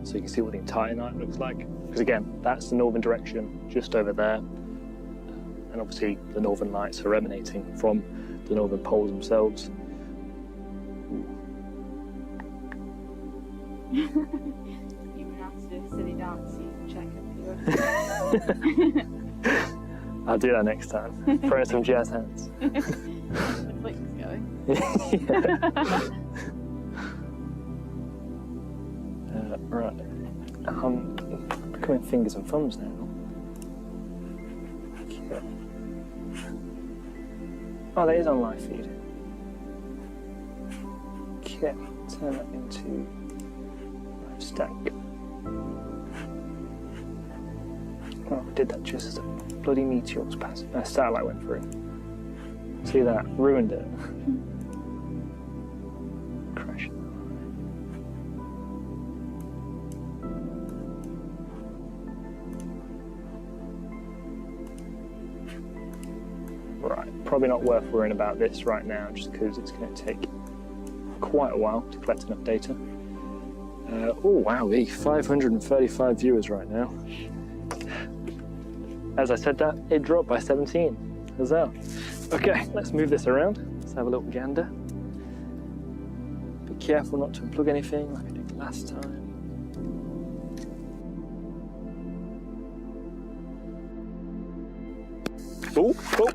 so you can see what the entire night looks like. Because again, that's the northern direction just over there, and obviously the northern lights are emanating from the northern poles themselves. You can have to do a silly dance so you can check it. I'll do that next time. Throw some jazz hands. The click's going. Right. Becoming fingers and thumbs now. Okay. Oh, that is on live feed. Okay, turn that into live stack. Oh, I did that just as a bloody meteors passed. A satellite went through. See that? Ruined it. Crashed. Right, probably not worth worrying about this right now, just because it's going to take quite a while to collect enough data. Oh wow, 535 viewers right now. As I said that, it dropped by 17. Huzzah. Okay, let's move this around. Let's have a little gander. Be careful not to unplug anything like I did last time. Oh, oh.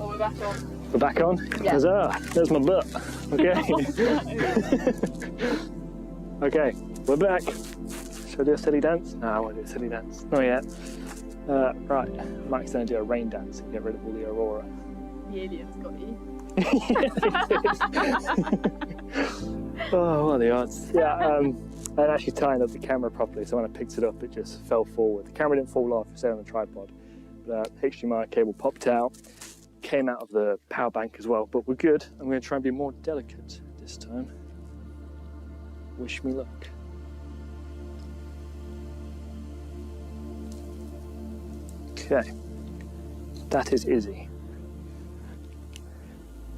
Oh, we're back on. We're back on? Yeah. Huzzah! There's my butt. Okay. Okay, we're back. Should I do a silly dance? No, I won't do a silly dance. Not yet. Right, Mike's going to do a rain dance and get rid of all the Aurora. The aliens got you. Oh, what are the odds? Yeah, I actually tightened up the camera properly, so when I picked it up, it just fell forward. The camera didn't fall off, it stayed on the tripod. But HDMI cable popped out, came out of the power bank as well, but we're good. I'm going to try and be more delicate this time. Wish me luck. Okay, that is Izzy.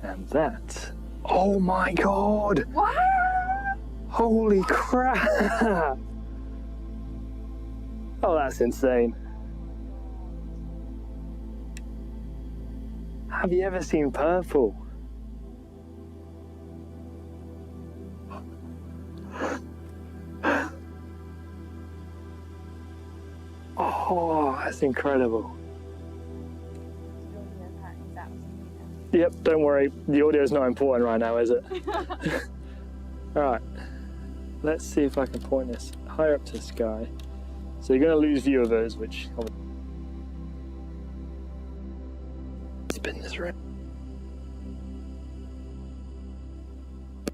And that, oh my God! What? Holy crap! Oh, that's insane. Have you ever seen purple? Oh, that's incredible. Yep, don't worry. The audio's not important right now, is it? Alright, let's see if I can point this higher up to the sky. So you're going to lose view of us, which... Spin this around.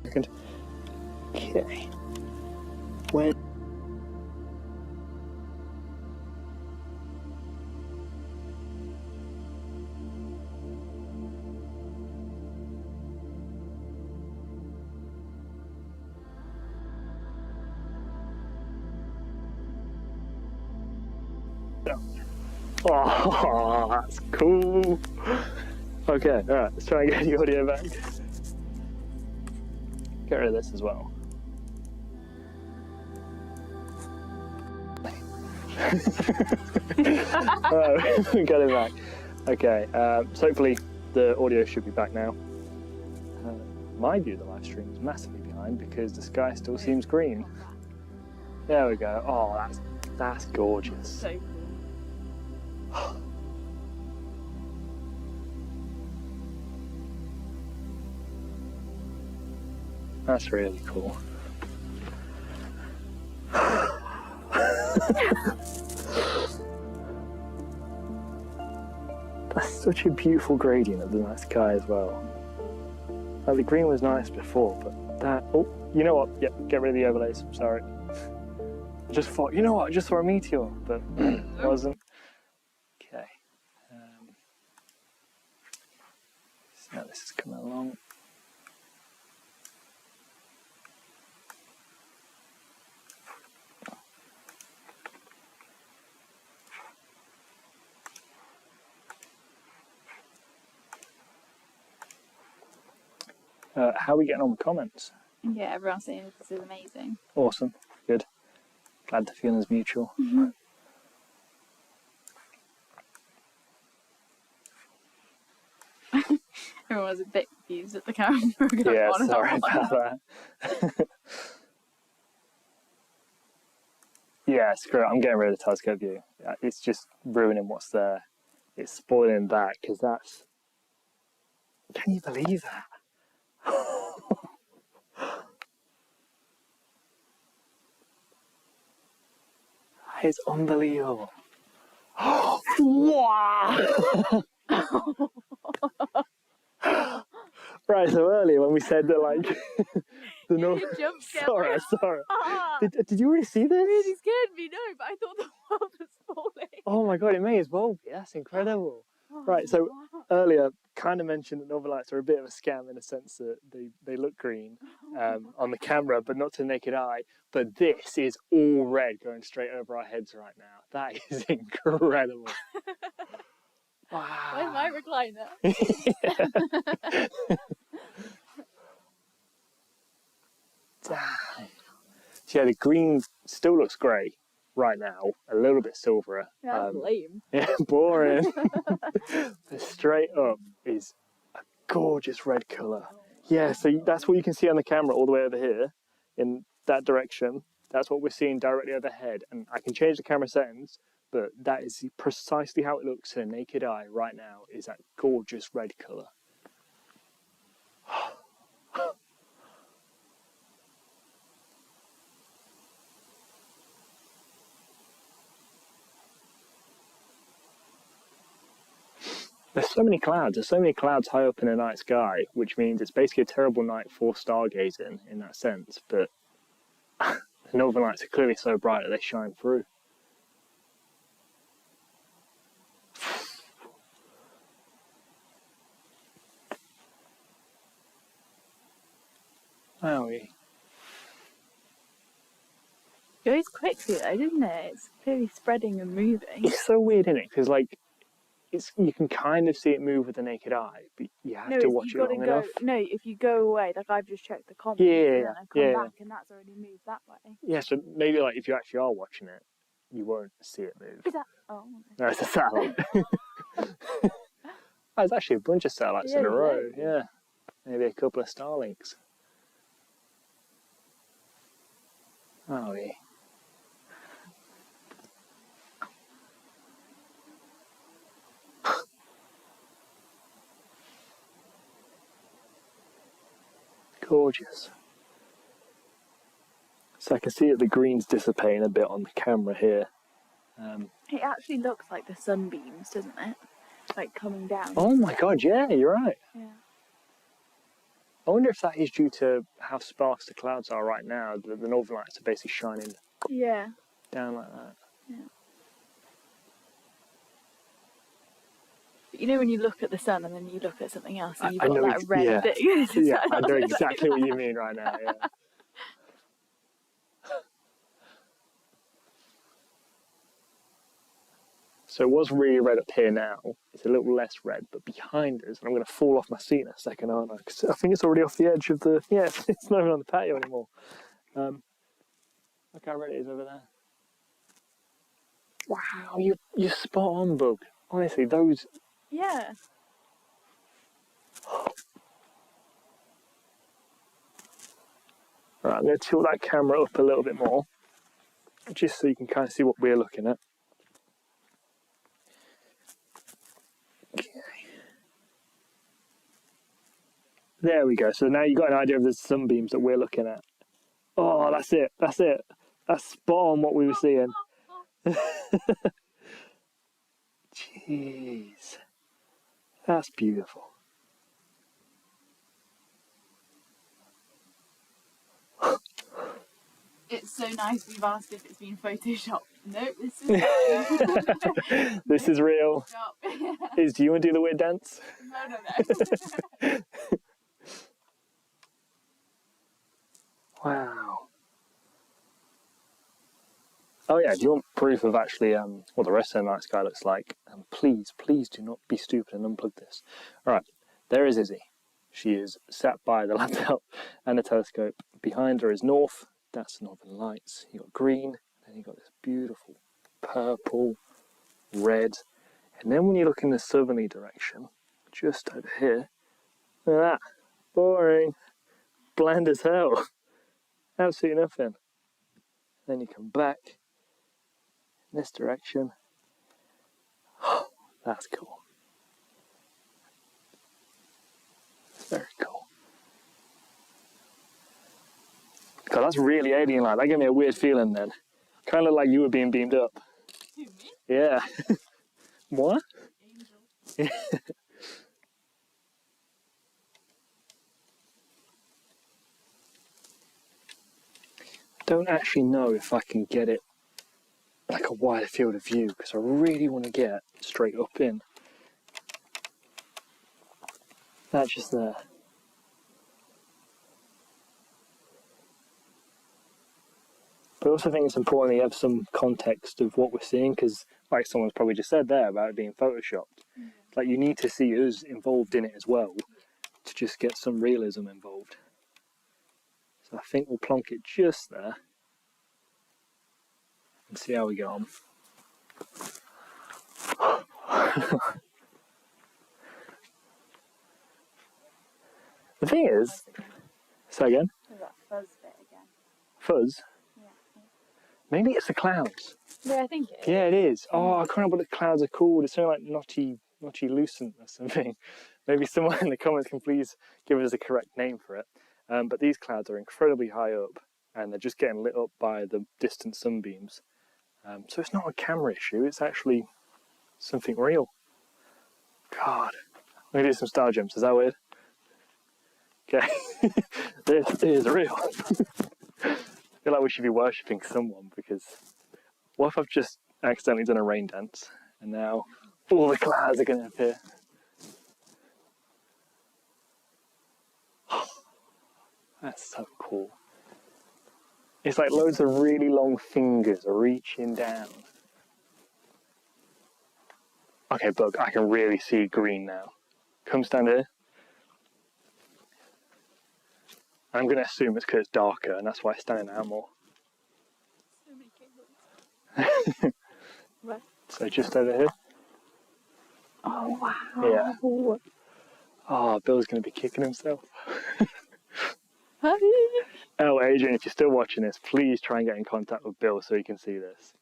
Okay. When... Oh, that's cool. Okay, alright, let's try and get the audio back. Get rid of this as well. Alright, we got it back. Okay, so hopefully the audio should be back now. My view of the live stream is massively behind because the sky still seems green. There we go. Oh, that's gorgeous. So cool. That's really cool. That's such a beautiful gradient of the night sky as well. Like the green was nice before, but that... Oh, you know what? Yep, get rid of the overlays. Sorry. I just thought, you know what? I just saw a meteor, but it wasn't. Okay. So now this is coming along. How are we getting on with comments? Yeah, everyone's saying this is amazing. Awesome. Good. Glad the feeling's mutual. Mm-hmm. Everyone was a bit confused at the camera. Yeah, sorry about that. Yeah, screw it. I'm getting rid of the telescope view. It's just ruining what's there. It's spoiling that, because that's... Can you believe that? It's unbelievable. Wow! Right, so earlier when we said that, like, the north... Sorry. Did you really see this? It really scared me, no, but I thought the world was falling. Oh my god, it may as well be. That's incredible. Oh, right, so wow. earlier kind of mentioned that Northern Lights are a bit of a scam in the sense that they look green on the camera, but not to the naked eye. But this is all red going straight over our heads right now. That is incredible. Wow. Where's my recliner? Damn. So yeah, the green still looks grey right now, a little bit silverer. That's lame. Yeah, boring. The straight up is a gorgeous red colour. Yeah, so that's what you can see on the camera all the way over here in that direction. That's what we're seeing directly overhead. And I can change the camera settings, but that is precisely how it looks to the naked eye right now, is that gorgeous red colour. There's so many clouds. There's so many clouds high up in the night sky, which means it's basically a terrible night for stargazing in that sense. But the northern lights are clearly so bright that they shine through. Wowie. It goes quickly though, doesn't it? It's clearly spreading and moving. It's so weird, isn't it? Because like, you can kind of see it move with the naked eye, but you have to watch it long enough. No, if you go away, like I've just checked the comments, and then I come back and that's already moved that way. Yeah, so maybe like if you actually are watching it, you won't see it move. Is that? Oh. No, it's a satellite. Oh, there's actually a bunch of satellites in a row. Yeah, maybe a couple of Starlinks. Oh, yeah. Gorgeous. So I can see that the green's dissipating a bit on the camera here. It actually looks like the sunbeams, doesn't it? Like coming down. Oh my god, yeah, you're right. Yeah. I wonder if that is due to how sparse the clouds are right now. The northern lights are basically shining down like that. Yeah. But you know when you look at the sun and then you look at something else and you've got that red thing? Yeah, I know exactly what you mean right now, yeah. So it was really red up here now. It's a little less red, but behind us, and I'm going to fall off my seat in a second, aren't I? 'Cause I think it's already off the edge of the... Yeah, it's not even on the patio anymore. Look how red it is over there. Wow, you're spot on, Bug. Honestly, those... Yeah. Right, I'm going to tilt that camera up a little bit more, just so you can kind of see what we're looking at. Okay. There we go. So now you've got an idea of the sunbeams that we're looking at. Oh, that's it. That's it. That's spot on what we were seeing. Jeez. That's beautiful. It's so nice we've asked if it's been photoshopped. Nope, this is real. This is real. Do you want to do the weird dance? No. Wow. Oh yeah, do you want proof of actually what the rest of the night sky looks like? Please do not be stupid and unplug this. Alright, there is Izzy. She is sat by the laptop and the telescope. Behind her is north, that's the northern lights. You've got green, then you've got this beautiful purple, red. And then when you look in the southerly direction, just over here, look at that. Boring. Bland as hell. Absolutely nothing. Then you come back in this direction. Oh, that's cool. Very cool. God, that's really alien-like. That gave me a weird feeling then. Kind of like you were being beamed up. Who, me? Yeah. What? Angel. Don't actually know if I can get it like a wider field of view because I really want to get straight up in. That's just there. But I also think it's important that you have some context of what we're seeing because, like someone's probably just said there about it being photoshopped, like you need to see us involved in it as well to just get some realism involved. So I think we'll plonk it just there and see how we get on. The thing is, say again? There's that fuzz bit again. Fuzz? Yeah. Maybe it's the clouds. Yeah, I think it is. Yeah, it is. Oh, I can't remember what the clouds are called. It's something like notchy lucent or something. Maybe someone in the comments can please give us a correct name for it. But these clouds are incredibly high up and they're just getting lit up by the distant sunbeams. So it's not a camera issue, it's actually something real. God. I'm going to do some star jumps, is that weird? Okay. This is real. I feel like we should be worshipping someone because what if I've just accidentally done a rain dance and now all the clouds are going to appear? That's so cool. It's like loads of really long fingers reaching down. Okay, Bug, I can really see green now. Come stand here. I'm going to assume it's because it's darker and that's why it's standing out more. So many cables. What? So just over here. Oh, wow. Yeah. Oh, Bill's going to be kicking himself. Oh, Adrian, if you're still watching this, please try and get in contact with Bill so you can see this.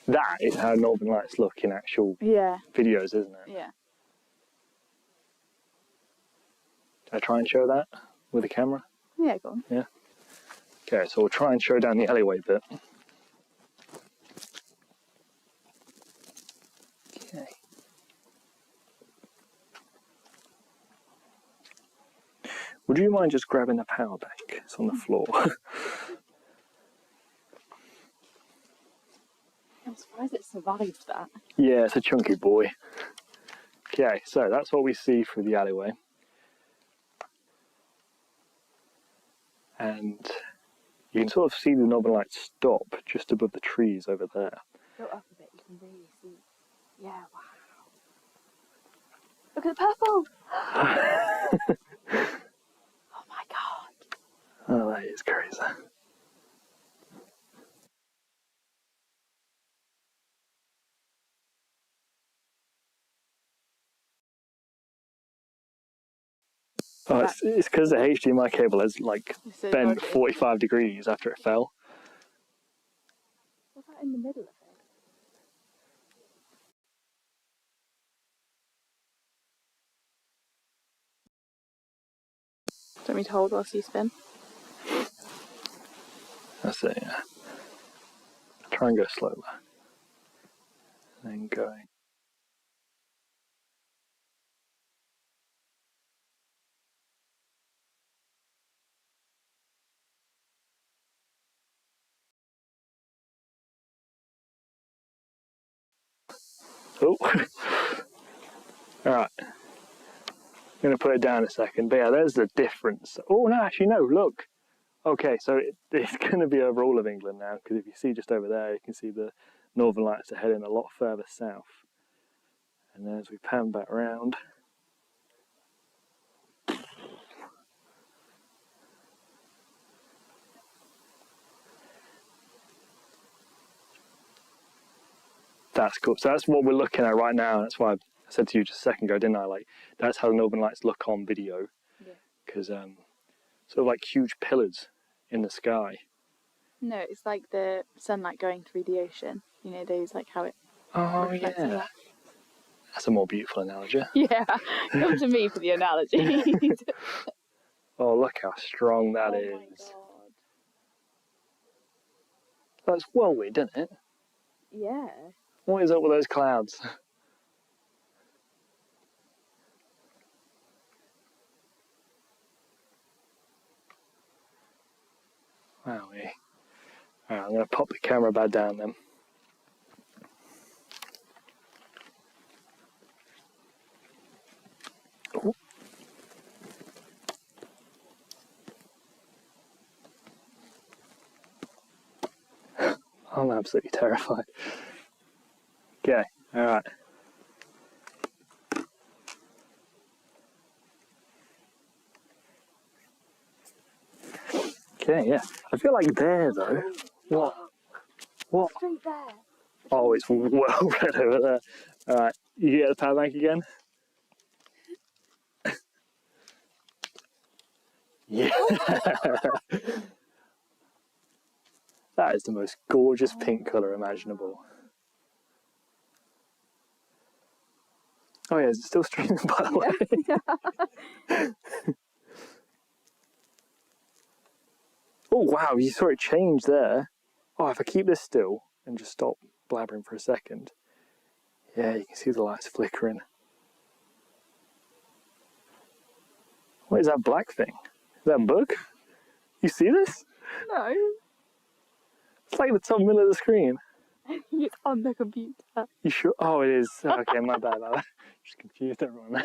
That is how Northern Lights look in actual videos, isn't it? Yeah. Did I try and show that with the camera? Yeah, go on. Yeah. Okay, so we'll try and show down the alleyway bit. Okay. Would you mind just grabbing the power bank? It's on the floor. I'm surprised it survived that. Yeah, it's a chunky boy. Okay, so that's what we see through the alleyway. And you can sort of see the Northern Lights stop just above the trees over there. Go up a bit, you can really see. Yeah, wow. Look at the purple! Oh my god. Oh, that is crazy. Oh, it's because the HDMI cable has like bent 45 degrees after it fell. What's that in the middle of it? Do you want me to hold whilst you spin? That's it, yeah. Try and go slower. And then going. Oh! Alright. I'm going to put it down a second. But yeah, there's the difference. Oh, no, actually, no, look. Okay, so it's going to be over all of England now, because if you see just over there, you can see the Northern Lights are heading a lot further south. And then as we pan back round, that's cool. So that's what we're looking at right now. That's why I said to you just a second ago, didn't I? Like, that's how the Northern Lights look on video. Yeah. Because sort of like huge pillars in the sky. No, it's like the sunlight going through the ocean. You know, those, like how it reflects Yeah. that. That's a more beautiful analogy. Yeah, come to me for the analogy. Oh, look how strong that is. My god. That's whirlwind, isn't it? Yeah. What is up with those clouds? Wowee. Alright, I'm going to pop the camera back down then. Ooh. I'm absolutely terrified. Okay, alright. Okay, yeah. I feel like there though. What? What? Straight there. Oh, it's well red over there. Alright, you get the power bank again? Yeah! That is the most gorgeous pink colour imaginable. Oh yeah, is it still streaming by the way? Oh wow, you saw it change there. Oh, if I keep this still and just stop blabbering for a second. Yeah, you can see the lights flickering. What is that black thing? Is that a bug? You see this? No. It's like the top middle of the screen. It's on the computer. You sure? Oh, it is. Okay, my bad. I just confused everyone.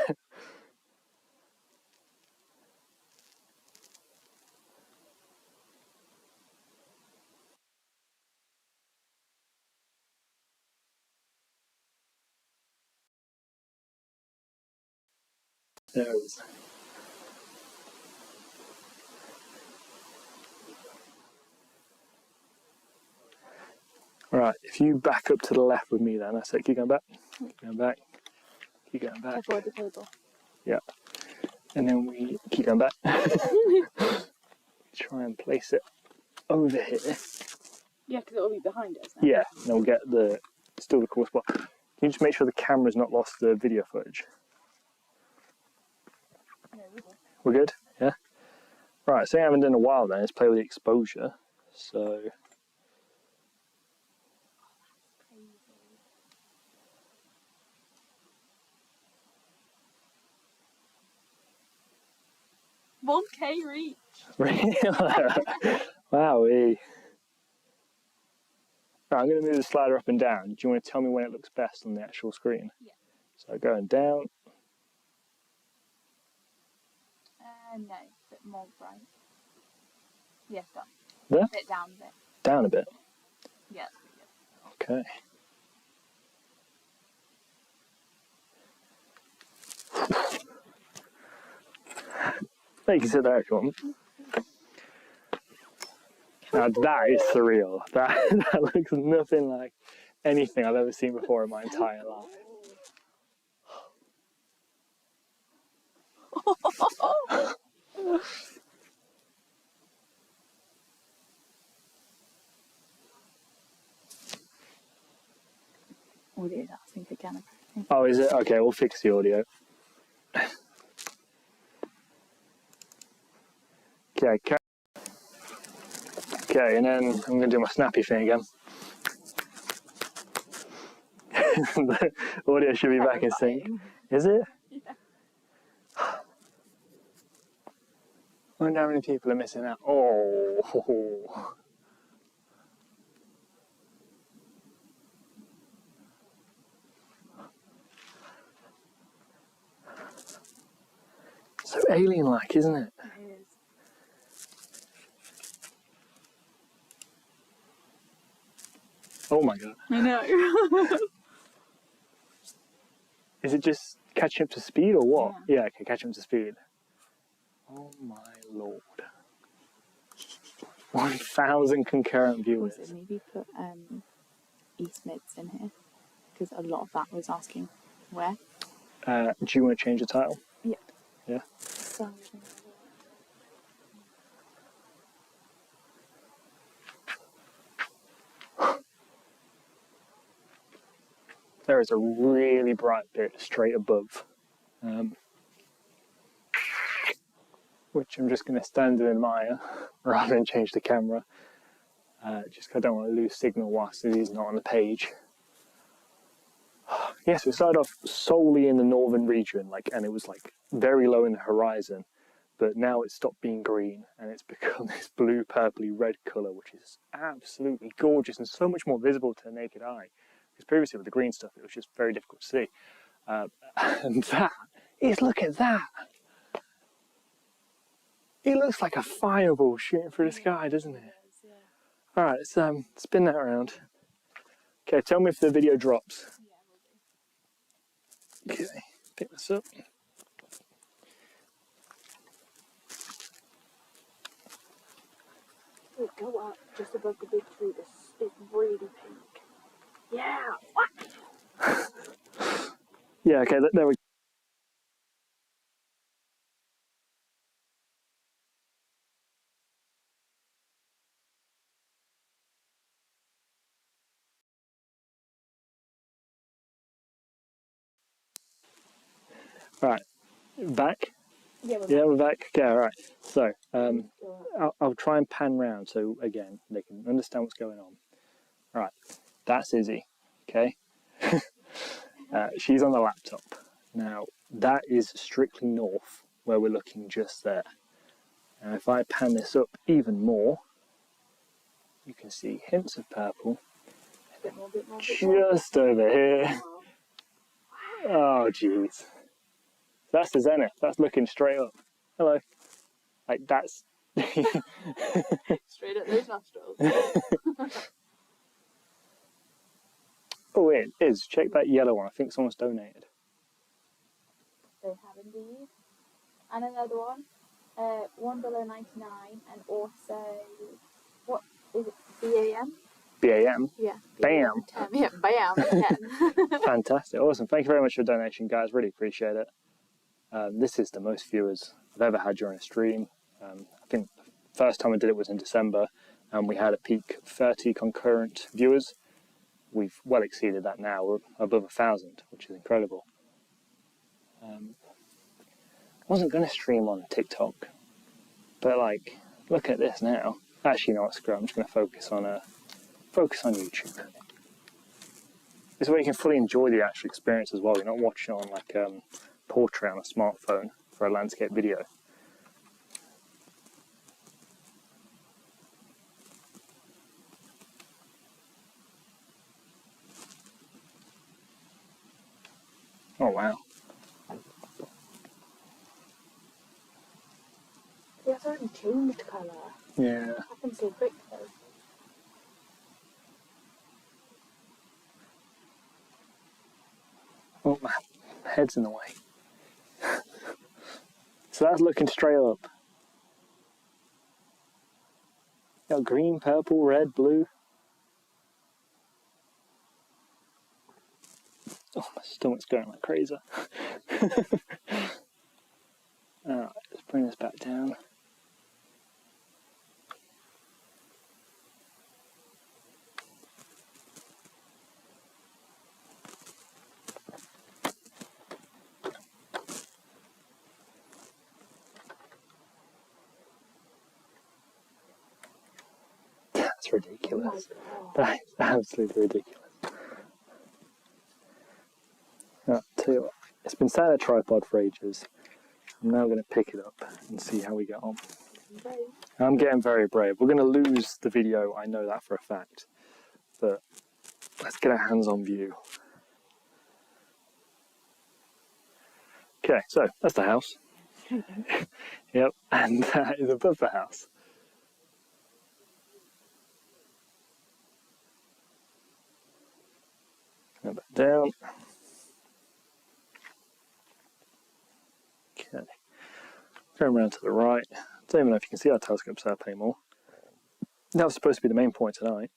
There it is. Right, if you back up to the left with me then, that's it, keep going back, keep going back, keep going back. Avoid the table. Yeah. And then we keep going back. Try and place it over here. Yeah, because it'll be behind us now. Yeah, and then we'll get still the cool spot. Can you just make sure the camera's not lost the video footage? No, we will. We're good? Yeah? Right, something I haven't done in a while then is play with the exposure. So... $1K reach. Really? Wowee. Right, I'm going to move the slider up and down. Do you want to tell me when it looks best on the actual screen? Yeah. So going down. No, a bit more bright. Yeah, done. There? A bit down a bit. Down a bit? Yeah, that's pretty good. Okay. You can sit there if you want. Now that is surreal. That looks nothing like anything I've ever seen before in my entire life. Audio's asking for calibration. Oh, is it? Okay, we'll fix the audio. Okay, okay, and then I'm going to do my snappy thing again. The audio should be back in sync. Is it? Yeah. I wonder how many people are missing out. Oh. So alien-like, isn't it? It is. Oh my god. I know. Is it just catching up to speed or what? Yeah. Yeah, okay, catching up to speed. Oh my lord. 1,000 concurrent viewers. Also, maybe put East Mids in here, because a lot of that was asking where. Do you want to change the title? Yeah. Yeah. So, There is a really bright bit straight above, which I'm just going to stand and admire rather than change the camera, just because I don't want to lose signal whilst it is not on the page. Yes, we started off solely in the northern region, and it was very low in the horizon, but now it's stopped being green and it's become this blue, purpley, red colour, which is absolutely gorgeous and so much more visible to the naked eye. Because previously with the green stuff, it was just very difficult to see. And that is, look at that! It looks like a fireball shooting through the sky, doesn't it? yeah. Alright, let's spin that around. Okay, tell me if the video drops. Okay, pick this up. We'll go up just above the big tree. This is really pink. Yeah. What? Yeah, okay, there we go. Right, back? Yeah, We're back. Okay, alright. So, I'll try and pan round so, again, they can understand what's going on. Right, that's Izzy, okay? She's on the laptop. Now, that is strictly north, where we're looking just there. Now, if I pan this up even more, you can see hints of purple. bit more. Just over here. Oh, jeez. That's the zenith. That's looking straight up. Hello. That's... Straight at those nostrils. Oh, it is. Check that yellow one. I think someone's donated. They have indeed. And another one, $1.99, and also, what is it, BAM? BAM? Yeah. BAM. Yeah, BAM. Fantastic, awesome. Thank you very much for your donation, guys. Really appreciate it. This is the most viewers I've ever had during a stream. I think the first time I did it was in December, and we had a peak 30 concurrent viewers. We've well exceeded that now. We're above 1,000, which is incredible. I wasn't going to stream on TikTok, but like, look at this now. Actually, you know what, screw it. I'm just going to focus on YouTube. This way you can fully enjoy the actual experience as well. You're not watching on like portrait on a smartphone for a landscape video. Oh wow. Yeah, it's already changed colour. Yeah. It happens so quick though. Oh, my head's in the way. So that's looking straight up. Got green, purple, red, blue. Oh, my stomach's going like crazy. Alright, let's bring this back down. That's ridiculous. Oh That is absolutely ridiculous. Right, tell you what, it's been sat on a tripod for ages. I'm now going to pick it up and see how we get on. my I'm getting very brave. We're going to lose the video, I know that for a fact. But let's get our hands on view. Okay, so that's the house. Yep, and that is above the house. Go back down. Okay, going around to the right. Don't even know if you can see our telescope set up anymore. That was supposed to be the main point tonight.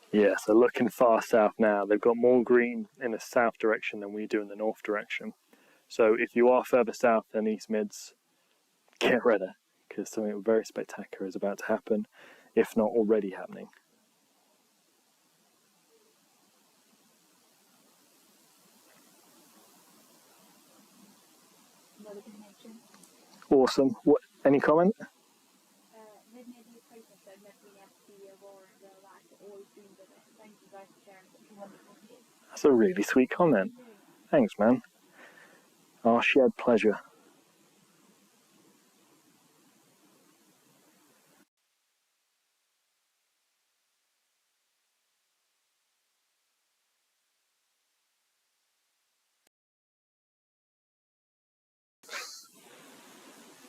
Yeah, so looking far south now, they've got more green in the south direction than we do in the north direction. So if you are further south than East Mids, get ready, because something very spectacular is about to happen, if not already happening. Awesome. What? Any comment? Never near the equator, so I've never really had to see the Aurora and all that. I've always dreamed of it. Thank you guys for sharing such a wonderful news. That's a really sweet comment. Thanks, man. Our shared pleasure.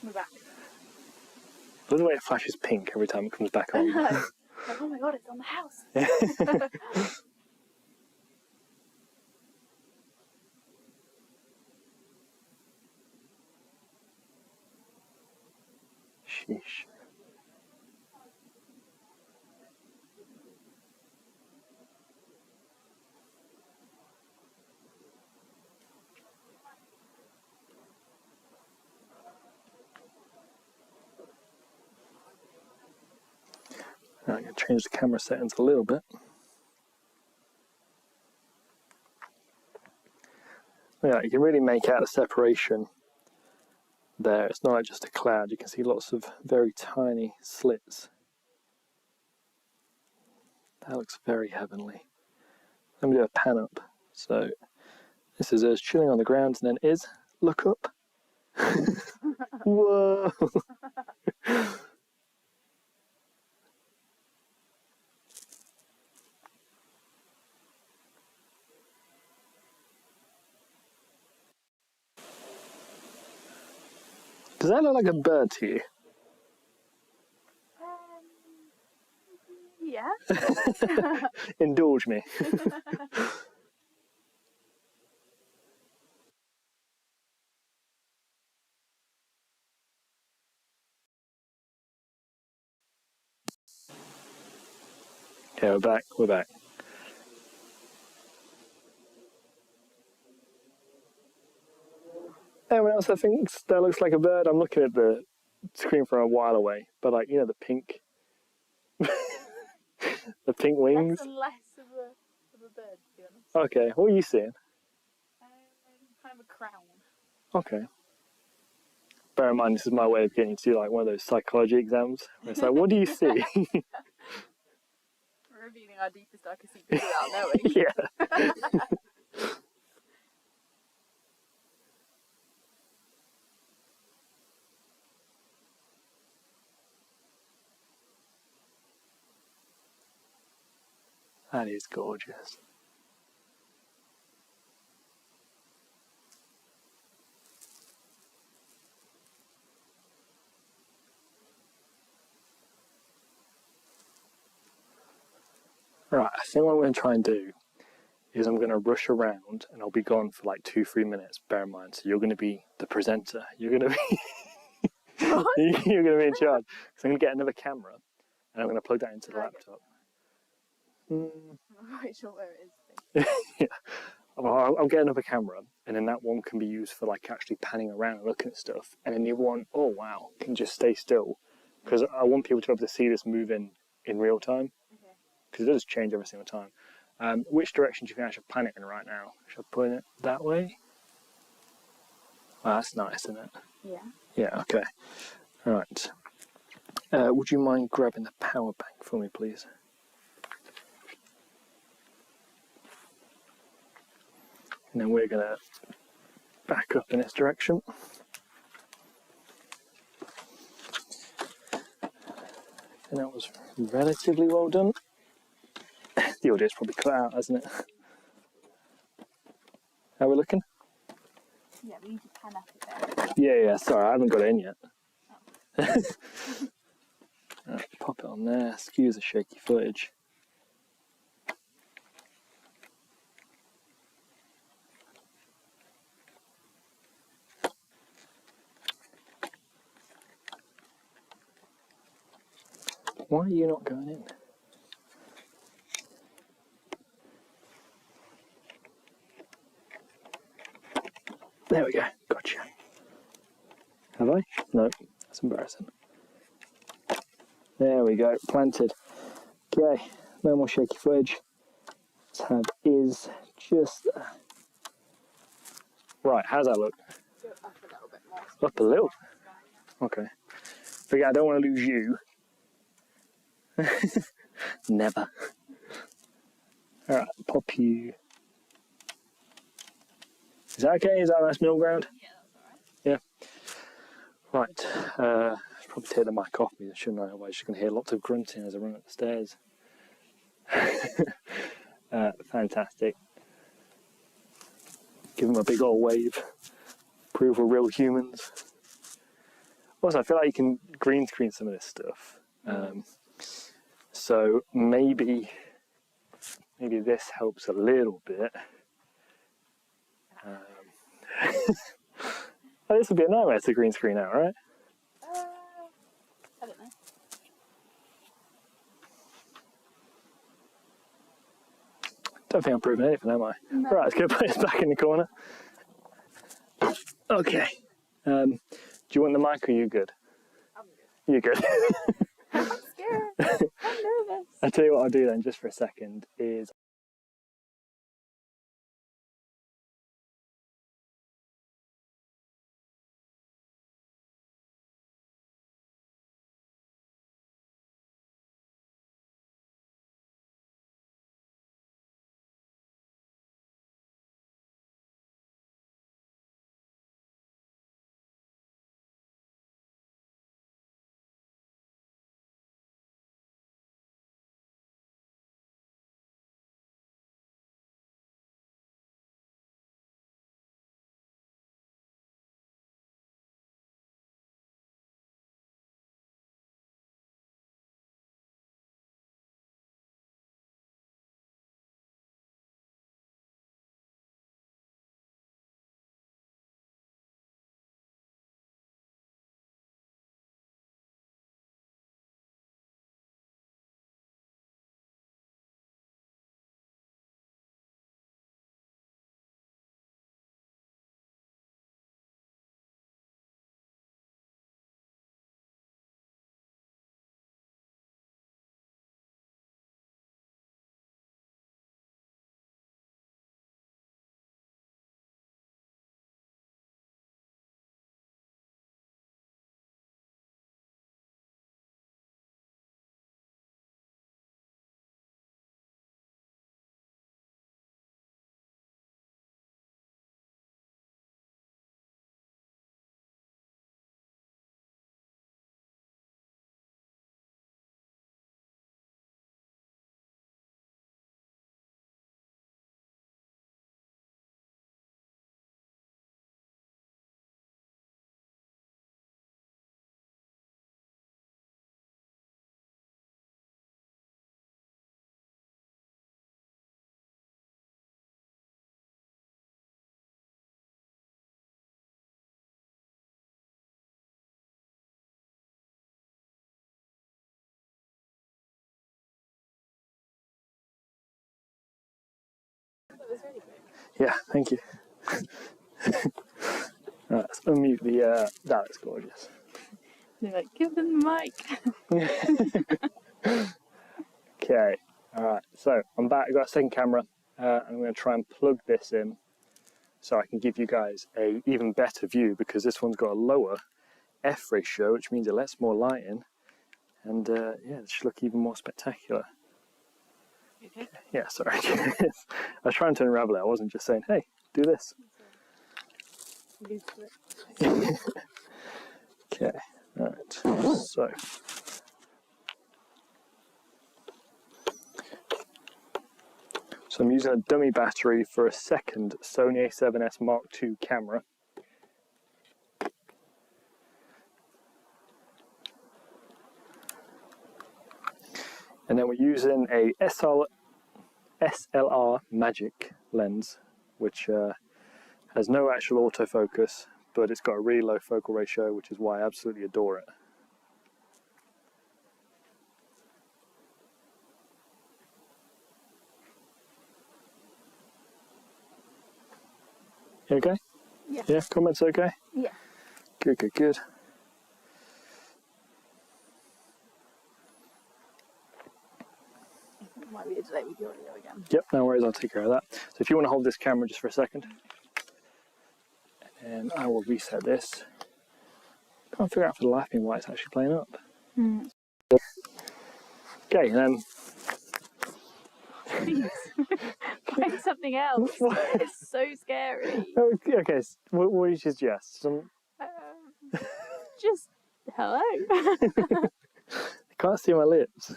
We're back. Look at the way it flashes pink every time it comes back on. Like, oh my god, it's on the house. Sheesh. Now I'm going to change the camera settings a little bit. Yeah, you can really make out the separation there. It's not like just a cloud. You can see lots of very tiny slits. That looks very heavenly. Let me do a pan up. So this is us chilling on the ground, and then is look up. Whoa! Does that look like a bird to you? Yeah. Indulge me. Okay, we're back. We're back. Anyone else that thinks that looks like a bird? I'm looking at the screen from a while away, but like, you know, the pink, the pink wings. Less and less of a bird, to be honest. Okay, what are you seeing? Kind of a crown. Okay. Bear in mind, this is my way of getting you to do like one of those psychology exams. It's like, what do you see? We're revealing our deepest, darkest secrets without knowing. Yeah. That is gorgeous. Right, I think what I'm going to try and do is I'm going to rush around and I'll be gone for like 2-3 minutes, bear in mind. So you're going to be the presenter. You're going to be you're going to be in charge. So I'm going to get another camera and I'm going to plug that into the laptop. I'm not quite sure where it is. Yeah. Well, I'll get another camera and then that one can be used for like actually panning around and looking at stuff. And then the other one, oh wow, can just stay still. Because I want people to be able to see this moving in real time. Because it does change every single time. Which direction do you think I should pan it in right now? Should I point it that way? Oh, that's nice, isn't it? Yeah. Yeah, okay. All right. Would you mind grabbing the power bank for me, please? And then we're going to back up in this direction. And that was relatively well done. The audio's probably cut out, hasn't it? How are we looking? Yeah, we need to pan up a bit. Yeah, sorry, I haven't got it in yet. Oh. Right, pop it on there, excuse the shaky footage. Why are you not going in? There we go, gotcha. Have I? No, that's embarrassing. There we go, planted. Okay, no more shaky footage. Let's have is just... Right, how's that look? Go up a little bit more. Up a little? Okay. But yeah, I don't want to lose you. Never. Alright, pop you. Is that okay? Is that a nice middle ground? Yeah, that's alright. Yeah. Right. Probably take the mic off me, shouldn't I? Otherwise, you're going to hear lots of grunting as I run up the stairs. Fantastic. Give them a big old wave. Prove we're real humans. Also, I feel like you can green screen some of this stuff. So maybe this helps a little bit. Oh, this would be a nightmare to green screen out, right? I don't know. Don't think I'm proving anything, am I? No. Right, let's go put this back in the corner. Okay. Do you want the mic or are you good? I'm good. You're good. I'm scared. I'm nervous. I'll tell you what I'll do then, just for a second, is Yeah, thank you. Right, let's unmute the, that looks gorgeous. They're like, give them the mic. Okay, alright, so I'm back, I've got a second camera, and I'm going to try and plug this in so I can give you guys a even better view, because this one's got a lower F ratio, which means it lets more light in, and yeah, it should look even more spectacular. Okay. Yeah, sorry. I was trying to unravel it, I wasn't just saying, hey, do this. Okay, alright, so I'm using a dummy battery for a second Sony A7S Mark II camera. And then we're using a SLR Magic lens, which has no actual autofocus, but it's got a really low focal ratio, which is why I absolutely adore it. You okay? Yeah. Yeah, comments okay? Yeah. Good, good, good. Might be a delay with the audio again. Yep, no worries, I'll take care of that. So if you want to hold this camera just for a second, and I will reset this. Can't figure out for the life of me why it's actually playing up. Okay, Please. Find something else. It's so scary. okay, so what do you suggest? Just hello. I can't see my lips.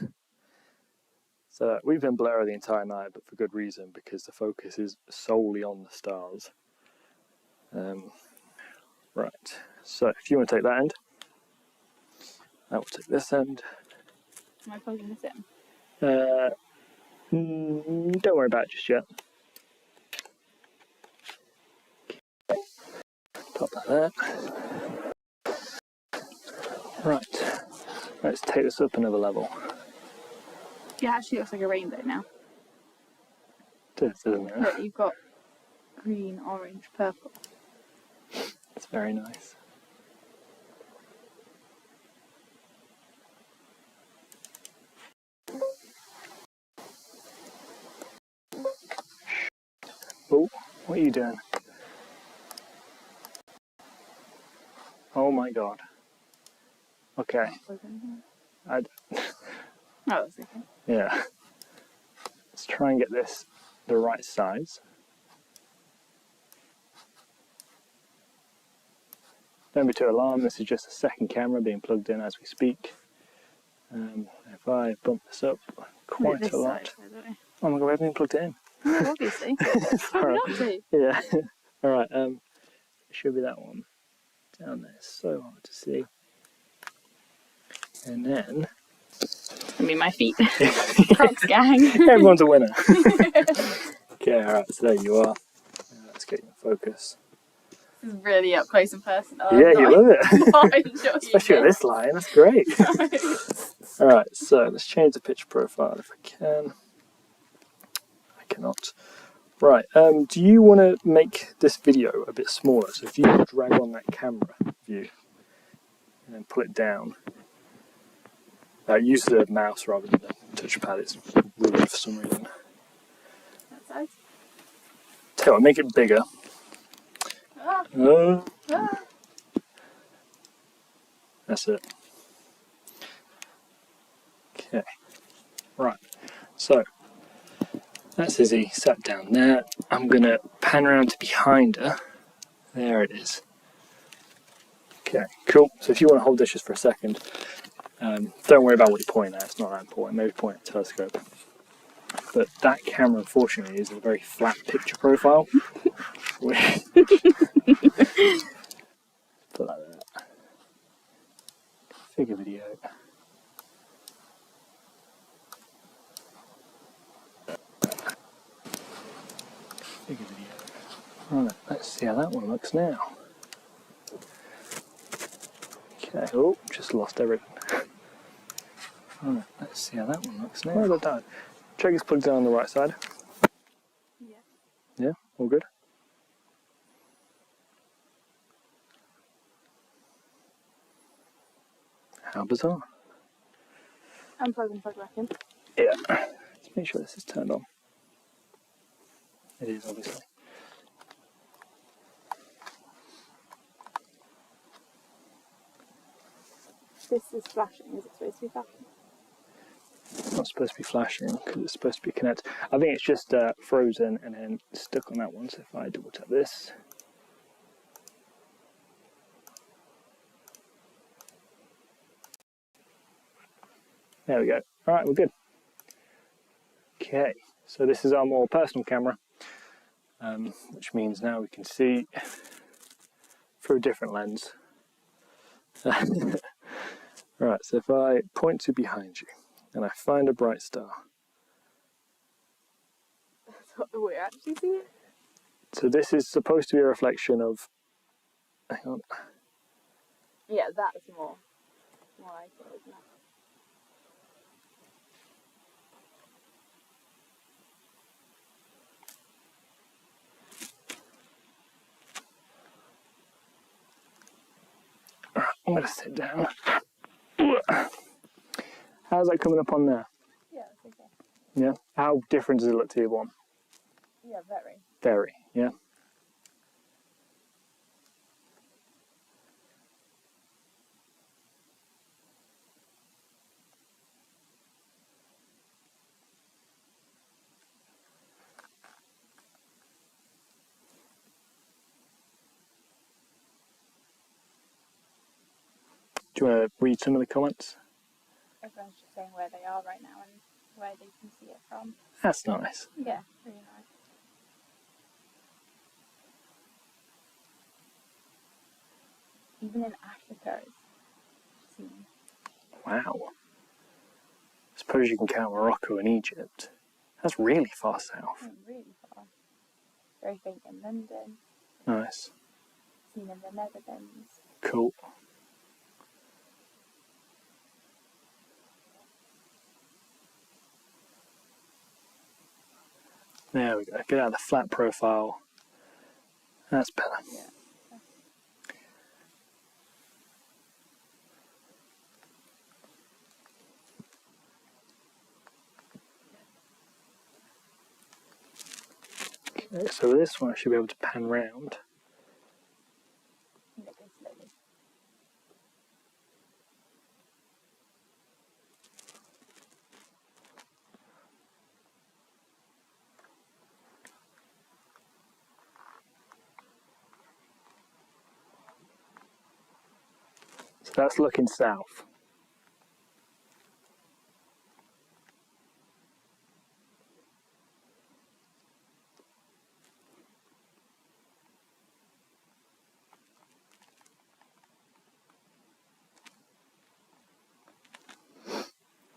So we've been blurry the entire night, but for good reason, because the focus is solely on the stars. Right, so if you want to take that end, I will take this end. Am I plugging this in? Don't worry about it just yet. Pop that there. Right, let's take this up another level. It actually looks like a rainbow now. Doesn't it? Look, you've got green, orange, purple. It's very nice. Oh, what are you doing? Oh my god. Okay. Oh, that's okay. Yeah. Let's try and get this the right size. Don't be too alarmed, this is just a second camera being plugged in as we speak. If I bump this up quite a lot. Side, by the way. Oh my god, we haven't even plugged it in. Yeah, obviously. Probably not to. Yeah. Alright, it should be that one. Down there, it's so hard to see. And then... I mean, my feet. Crocs gang. Everyone's a winner. Okay, alright, so there you are. Let's get you in focus. This is really up close and personal. Yeah, you love it. Not enjoying Especially at this line, that's great. Alright, so let's change the picture profile if I can. I cannot. Right, do you want to make this video a bit smaller? So if you drag on that camera view and then pull it down. Use the mouse rather than the touchpad, it's rude for some reason. That size? Tell you what, make it bigger. That's it. Okay, right, so that's Izzy sat down there. I'm going to pan around to behind her. There it is. Okay, cool. So if you want to hold this just for a second, don't worry about what you're pointing at, it's not that important. Maybe point at a telescope. But that camera, unfortunately, is a very flat picture profile. Put like that. Figure video. Figure video. Right, let's see how that one looks now. Okay, oh, just lost everything. Right, let's see how that one looks now. Oh, check it's plugged in on the right side. Yeah. Yeah, All good? How bizarre. Unplug and plug back in. Yeah. Let's make sure this is turned on. It is, obviously. This is flashing. Is it supposed to be flashing? It's not supposed to be flashing because it's supposed to be connected. I think it's just frozen and then stuck on that one. So if I double tap this. There we go. All right, we're good. Okay, so this is our more personal camera, which means now we can see through a different lens. Right, so if I point to behind you and I find a bright star. That's what we're actually seeing. So this is supposed to be a reflection of, hang on. Yeah, that's more like it, isn't it? All right, I'm going to sit down. How's that coming up on there? Yeah, it's okay. Yeah. How different does it look to your one? Yeah, very. Very, yeah. Do you want to read some of the comments? Everyone's just saying where they are right now and where they can see it from. That's nice. Yeah, really nice. Even in Africa, it's seen. Wow. I suppose you can count Morocco and Egypt. That's really far south. Really far. Very faint in London. Nice. Seen in the Netherlands. Cool. There we go. Get out of the flat profile. That's better. Yeah. Okay, so with this one I should be able to pan round. Go slowly. So that's looking south.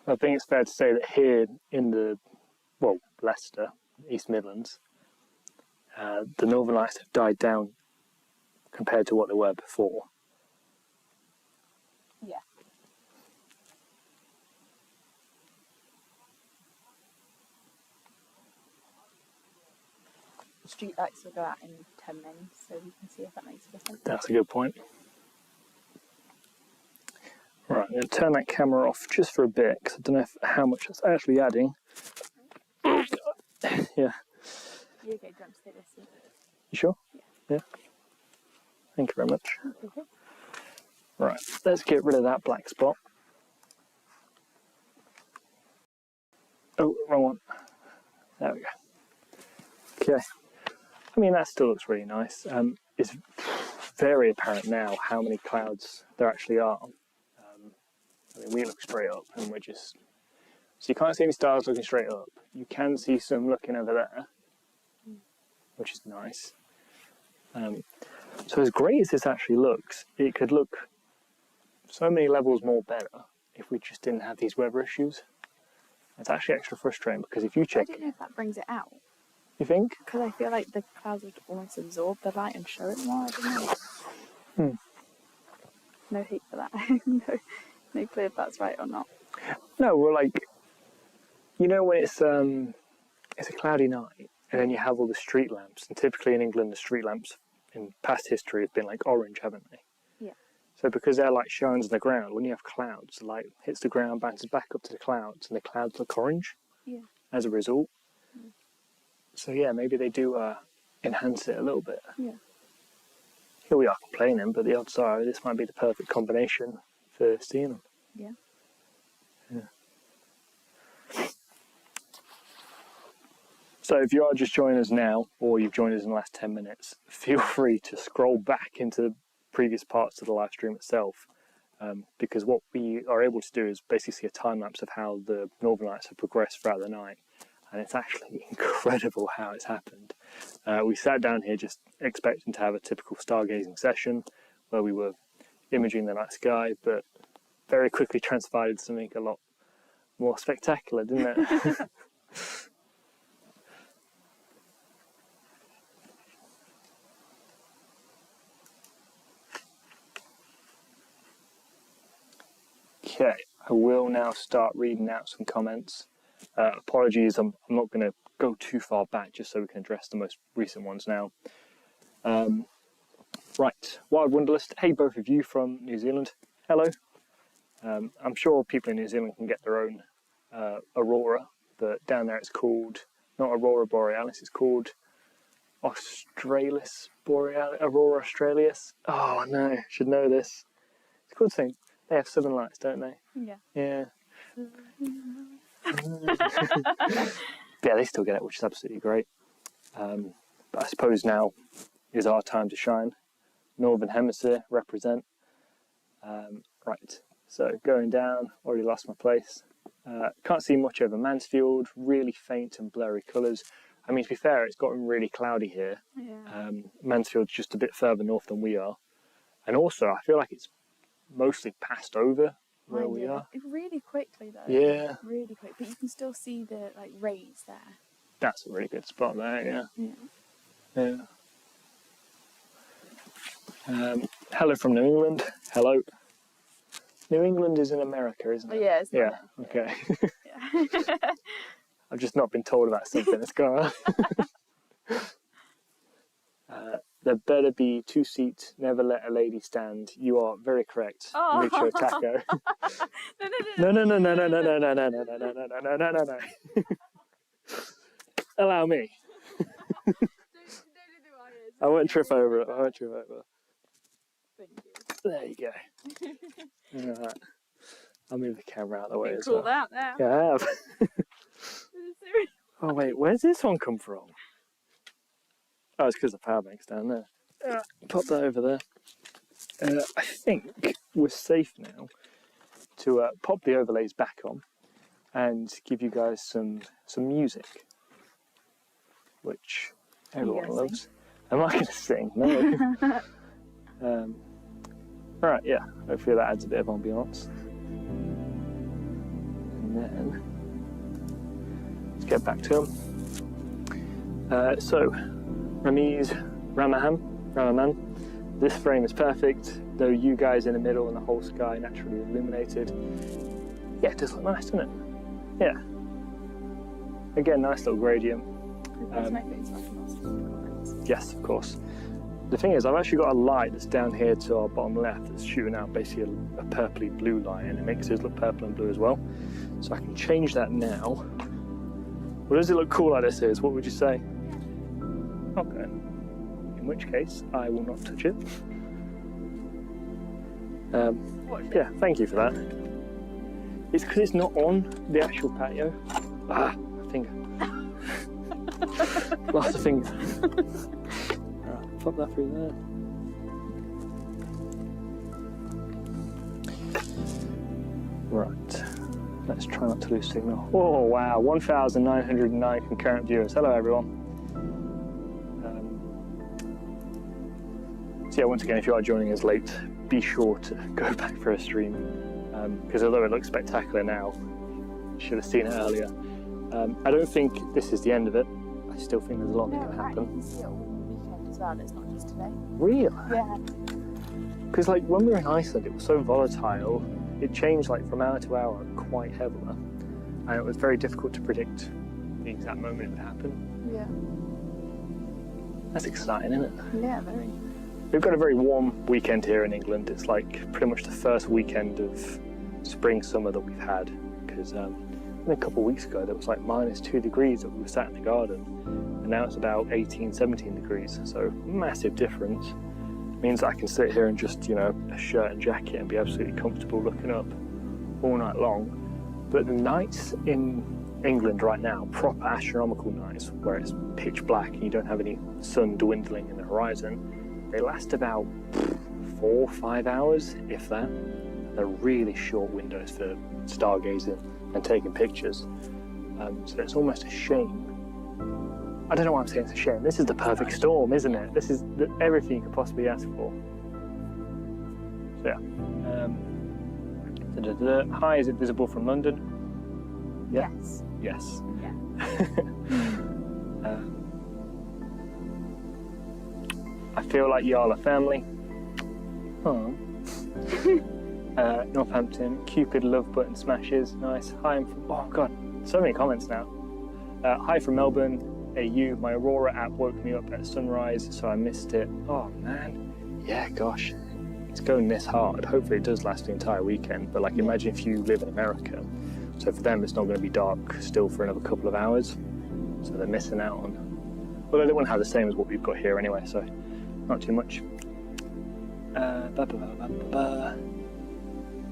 I think it's fair to say that here in the, well, Leicester, East Midlands, the Northern Lights have died down compared to what they were before. Yeah. Street lights will go out in 10 minutes, so we can see if that makes a difference. That's a good point. Right, I'm going to turn that camera off just for a bit, because I don't know how much it's actually adding. Yeah. You okay, jump to this seat? You sure? Yeah. Yeah. Thank you very much. Okay. Right, let's get rid of that black spot. Oh, wrong one. There we go. Okay. I mean, that still looks really nice. It's very apparent now how many clouds there actually are. I mean, we look straight up and we're just... So you can't see any stars looking straight up. You can see some looking over there, which is nice. So as great as this actually looks, it could look so many levels more better if we just didn't have these weather issues. It's actually extra frustrating because if you check... I don't know if that brings it out. You think? Because I feel like the clouds would almost absorb the light and show it more. I don't know. No hate for that. no clue if that's right or not. No, we're like, you know, when it's a cloudy night and then you have all the street lamps. And typically in England, the street lamps in past history have been like orange, haven't they? Yeah. So because their light shines on the ground, when you have clouds, the light hits the ground, bounces back up to the clouds, and the clouds look orange. Yeah. As a result. So yeah, maybe they do enhance it a little bit. Yeah. Here we are complaining, but the odds are this might be the perfect combination for seeing them. Yeah. Yeah. So if you are just joining us now, or you've joined us in the last 10 minutes, feel free to scroll back into the previous parts of the live stream itself, because what we are able to do is basically see a time lapse of how the Northern Lights have progressed throughout the night. And it's actually incredible how it's happened. We sat down here just expecting to have a typical stargazing session where we were imaging the night sky, but very quickly transpired into something a lot more spectacular, didn't it? Okay, I will now start reading out some comments. Apologies, I'm not going to go too far back just so we can address the most recent ones now. Right, Wild Wonderlist, hey both of you from New Zealand, hello. I'm sure people in New Zealand can get their own Aurora, but down there it's called, not Aurora borealis, it's called Australis borealis, Aurora australis. Oh no, I should know this. It's called something, they have southern lights, don't they? Yeah. Yeah. Yeah, they still get it, which is absolutely great. But I suppose now is our time to shine. Northern Hemisphere represent. Right, so going down, already lost my place. Can't see much over Mansfield, really faint and blurry colours. I mean, to be fair, it's gotten really cloudy here. Yeah. Mansfield's just a bit further north than we are. And also, I feel like it's mostly passed over where we are. Really quickly though. Yeah. Really quick, but you can still see the like rays there. That's a really good spot there, yeah. Yeah. Yeah. Hello from New England. Hello. New England is in America, isn't it? Yeah, it's not yeah. it. Okay. Yeah. I've just not been told about something that's going on. There better be 2 seats, never let a lady stand. You are very correct, Micho Taco. No. Allow me. I won't trip over it. Thank you. There you go. Alright. I'll move the camera out of the way as Call well. that now. Yeah, I have. Oh wait, where's this one come from? Oh, it's because the power bank's down there. Pop that over there. I think we're safe now to pop the overlays back on and give you guys some music, which everyone loves. Sing? Am I going to sing? No. Right, yeah. Hopefully that adds a bit of ambience. And then let's get back to them. So, Ramaman. This frame is perfect, though you guys in the middle and the whole sky naturally illuminated. Yeah, it does look nice, doesn't it? Yeah. Again, nice little gradient. Yes, of course. The thing is, I've actually got a light that's down here to our bottom left that's shooting out basically a purpley blue light, and it makes it look purple and blue as well. So I can change that now. Well, does it look cool like this is? What would you say? Okay. In which case, I will not touch it. Yeah, thank you for that. It's because it's not on the actual patio. Ah, my finger. Lost a finger. Alright, pop that through there. Right, let's try not to lose signal. Oh wow, 1,909 concurrent viewers. Hello everyone. So yeah, once again, if you are joining us late, be sure to go back for a stream, because although it looks spectacular now, you should have seen it earlier. I don't think this is the end of it. I still think there's a lot that can happen. You can see it all weekend as well, it's not just today. Really? Yeah. Because like when we were in Iceland, it was so volatile. It changed like from hour to hour quite heavily, and it was very difficult to predict the exact moment it would happen. Yeah. That's exciting, isn't it? Yeah, very. We've got a very warm weekend here in England. It's like pretty much the first weekend of spring, summer that we've had, because a couple of weeks ago there was like -2 degrees that we were sat in the garden, and now it's about 18, 17 degrees, so massive difference. It means that I can sit here in just, you know, a shirt and jacket and be absolutely comfortable looking up all night long. But the nights in England right now, proper astronomical nights, where it's pitch black and you don't have any sun dwindling in the horizon, they last about 4 or 5 hours, if that. They're really short windows for stargazing and taking pictures. So it's almost a shame. I don't know why I'm saying it's a shame. This is the perfect storm, isn't it? This is everything you could possibly ask for. So yeah. Hi, is it visible from London? Yeah? Yes. Yes. Yeah. I feel like y'all are family. Oh. Northampton, Cupid love button smashes. Nice. Hi, I'm from, oh god, so many comments now. Hi from Melbourne, AU. My Aurora app woke me up at sunrise, so I missed it. Oh man. Yeah, gosh. It's going this hard. Hopefully it does last the entire weekend, but like imagine if you live in America. So for them it's not going to be dark still for another couple of hours. So they're missing out on. Well, they won't have the same as what we've got here anyway, so not too much.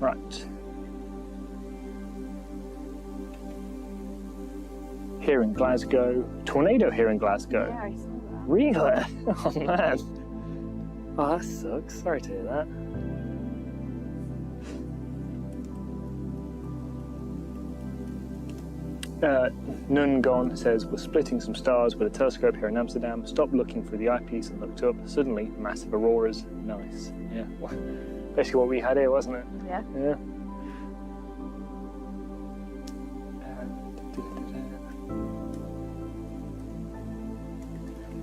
Right. Here in Glasgow. Tornado here in Glasgow. Yeah, I saw that. Really? Oh man. Oh, that sucks. Sorry to hear that. None Gone says, we're splitting some stars with a telescope here in Amsterdam. Stopped looking through the eyepiece and looked up. Suddenly, massive auroras. Nice. Yeah. Basically what we had here, wasn't it? Yeah. Yeah.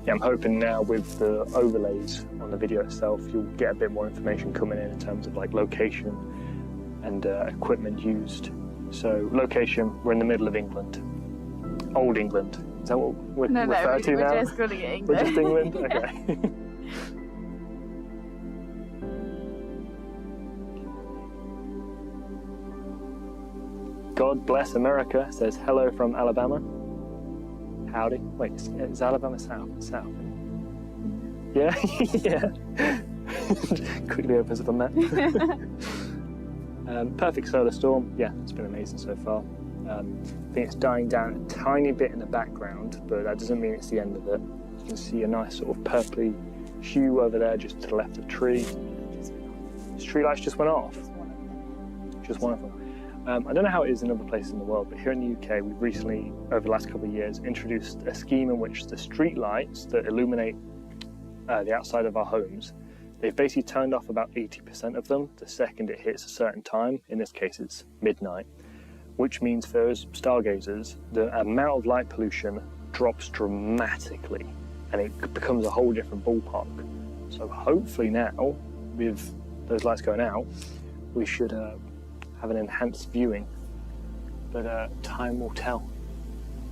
Yeah, I'm hoping now with the overlays on the video itself, you'll get a bit more information coming in terms of like location and equipment used. So location, we're in the middle of England. Old England. Is that what we're referred to now? We're just calling it England. We're just England? Yeah. Okay. God bless America says hello from Alabama. Howdy. Wait, is Alabama south? South. Yeah? Yeah. Quickly opens up a map. Perfect solar storm. Yeah, it's been amazing so far. I think it's dying down a tiny bit in the background, but that doesn't mean it's the end of it. You can see a nice sort of purpley hue over there just to the left of the tree. Street lights just went off. Just one of them. I don't know how it is in other places in the world, but here in the UK, we've recently, over the last couple of years, introduced a scheme in which the street lights that illuminate the outside of our homes, they've basically turned off about 80% of them the second it hits a certain time. In this case, it's midnight, which means for us stargazers, the amount of light pollution drops dramatically, and it becomes a whole different ballpark. So hopefully now, with those lights going out, we should have an enhanced viewing, but time will tell.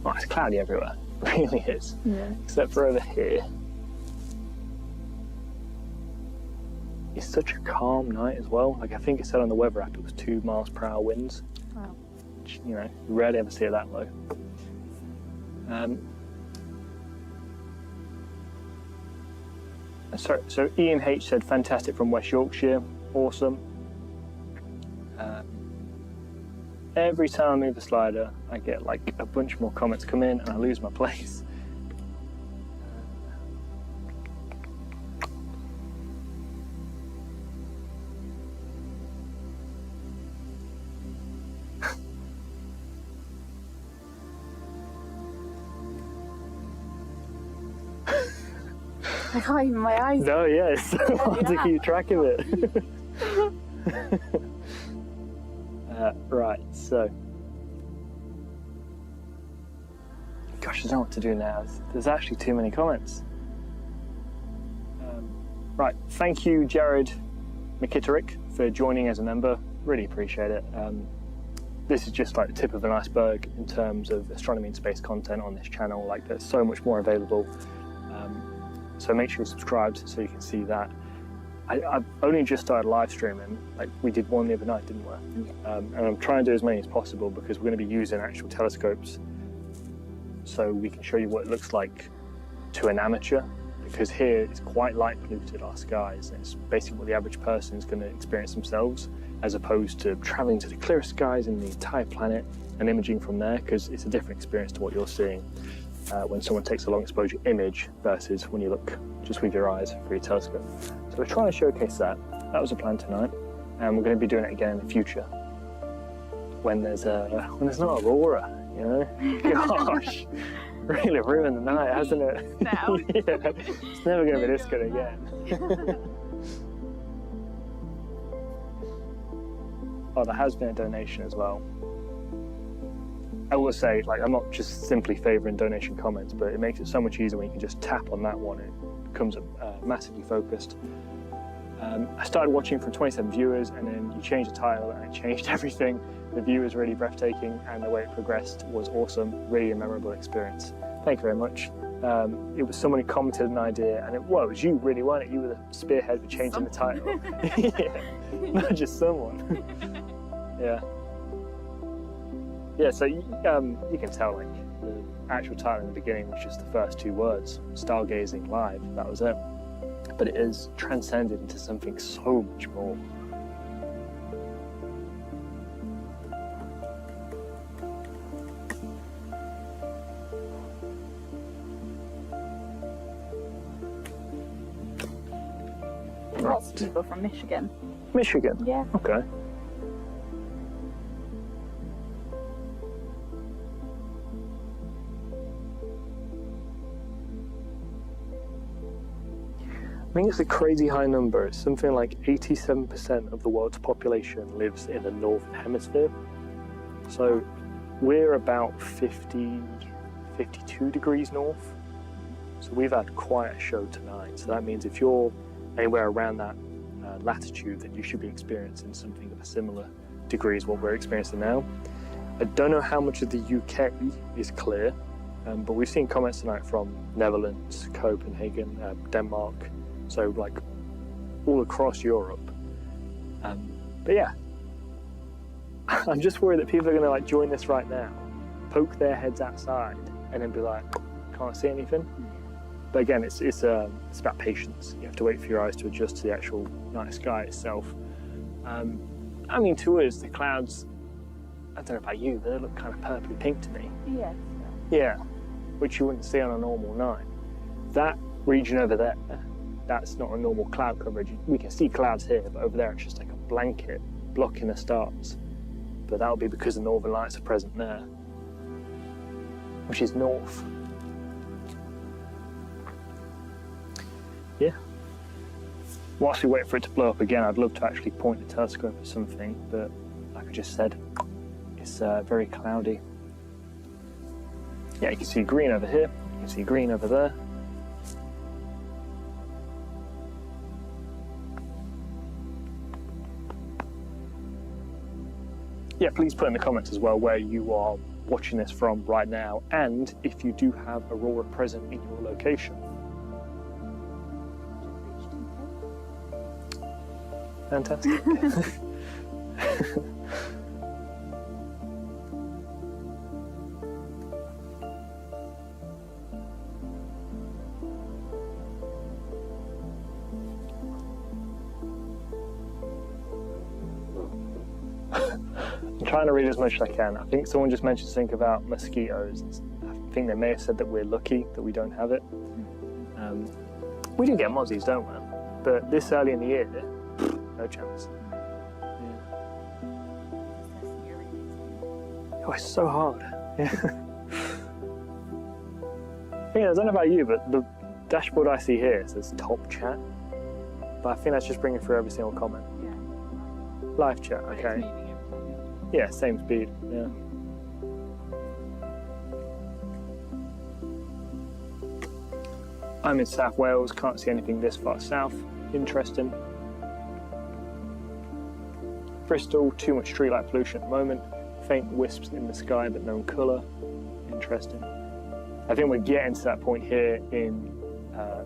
Oh, it's cloudy everywhere, it really is. Yeah. Except for over here. It's such a calm night as well. Like I think it said on the weather app it was 2 miles per hour winds. Wow. Which, you know, you rarely ever see it that low. So Ian H said, fantastic from West Yorkshire, awesome. Every time I move the slider, I get like a bunch more comments come in and I lose my place. I can't even, my eyes. No, yeah, it's so hard to keep track of it. Right, so. Gosh, I don't know what to do now. There's actually too many comments. Right, thank you, Jared McKitterick, for joining as a member. Really appreciate it. This is just like the tip of an iceberg in terms of astronomy and space content on this channel. Like, there's so much more available. So make sure you're subscribed so you can see that. I've only just started live streaming. Like, we did one the other night, didn't we? Yeah. And I'm trying to do as many as possible because we're going to be using actual telescopes so we can show you what it looks like to an amateur, because here it's quite light polluted, our skies, and it's basically what the average person is going to experience themselves, as opposed to traveling to the clearest skies in the entire planet and imaging from there, because it's a different experience to what you're seeing when someone takes a long exposure image versus when you look just with your eyes through your telescope. So we're trying to showcase that. That was the plan tonight, and we're going to be doing it again in the future when there's not Aurora, you know? Gosh, really ruined the night, hasn't it? No. Yeah, it's never going to be this good again. Oh, there has been a donation as well. I will say, like, I'm not just simply favouring donation comments, but it makes it so much easier when you can just tap on that one. It becomes massively focused. I started watching from 27 viewers, and then you changed the title and it changed everything. The view was really breathtaking, and the way it progressed was awesome. Really a memorable experience. Thank you very much. It was someone who commented an idea, and it was you, really, weren't it? You were the spearhead for changing the title. Yeah, not just someone. Yeah. Yeah, so you can tell, like, the actual title in the beginning was just the first two words, Stargazing Live, that was it. But it is transcended into something so much more. Lots of people from Michigan. Michigan? Yeah. Okay. I think it's a crazy high number. It's something like 87% of the world's population lives in the northern hemisphere. So we're about 50, 52 degrees north. So we've had quite a show tonight. So that means if you're anywhere around that latitude, then you should be experiencing something of a similar degree as what we're experiencing now. I don't know how much of the UK is clear, but we've seen comments tonight from Netherlands, Copenhagen, Denmark, so like all across Europe. But yeah, I'm just worried that people are going to like join this right now, poke their heads outside, and then be like, can't see anything. But again, it's about patience. You have to wait for your eyes to adjust to the actual night sky itself. I mean, to us, the clouds, I don't know about you, but they look kind of purpley pink to me. Yes. Yeah, which you wouldn't see on a normal night. That region over there, that's not a normal cloud coverage. We can see clouds here, but over there it's just like a blanket blocking the stars. But that'll be because the northern lights are present there, which is north. Yeah. Whilst we wait for it to blow up again, I'd love to actually point the telescope at something, but like I just said, it's very cloudy. Yeah, you can see green over here, you can see green over there. Yeah, please put in the comments as well where you are watching this from right now, and if you do have Aurora present in your location. Fantastic. I'm trying to read as much as I can. I think someone just mentioned something about mosquitoes. I think they may have said that we're lucky that we don't have it. We do get mozzies, don't we? But this early in the year, no chance. Yeah. Oh, it's so hard. Yeah. I don't know about you, but the dashboard I see here says top chat. But I think that's just bringing through every single comment. Yeah. Live chat, okay. Yeah, same speed, yeah. I'm in South Wales, can't see anything this far south. Interesting. Bristol, too much streetlight pollution at the moment. Faint wisps in the sky but no colour. Interesting. I think we're getting to that point here in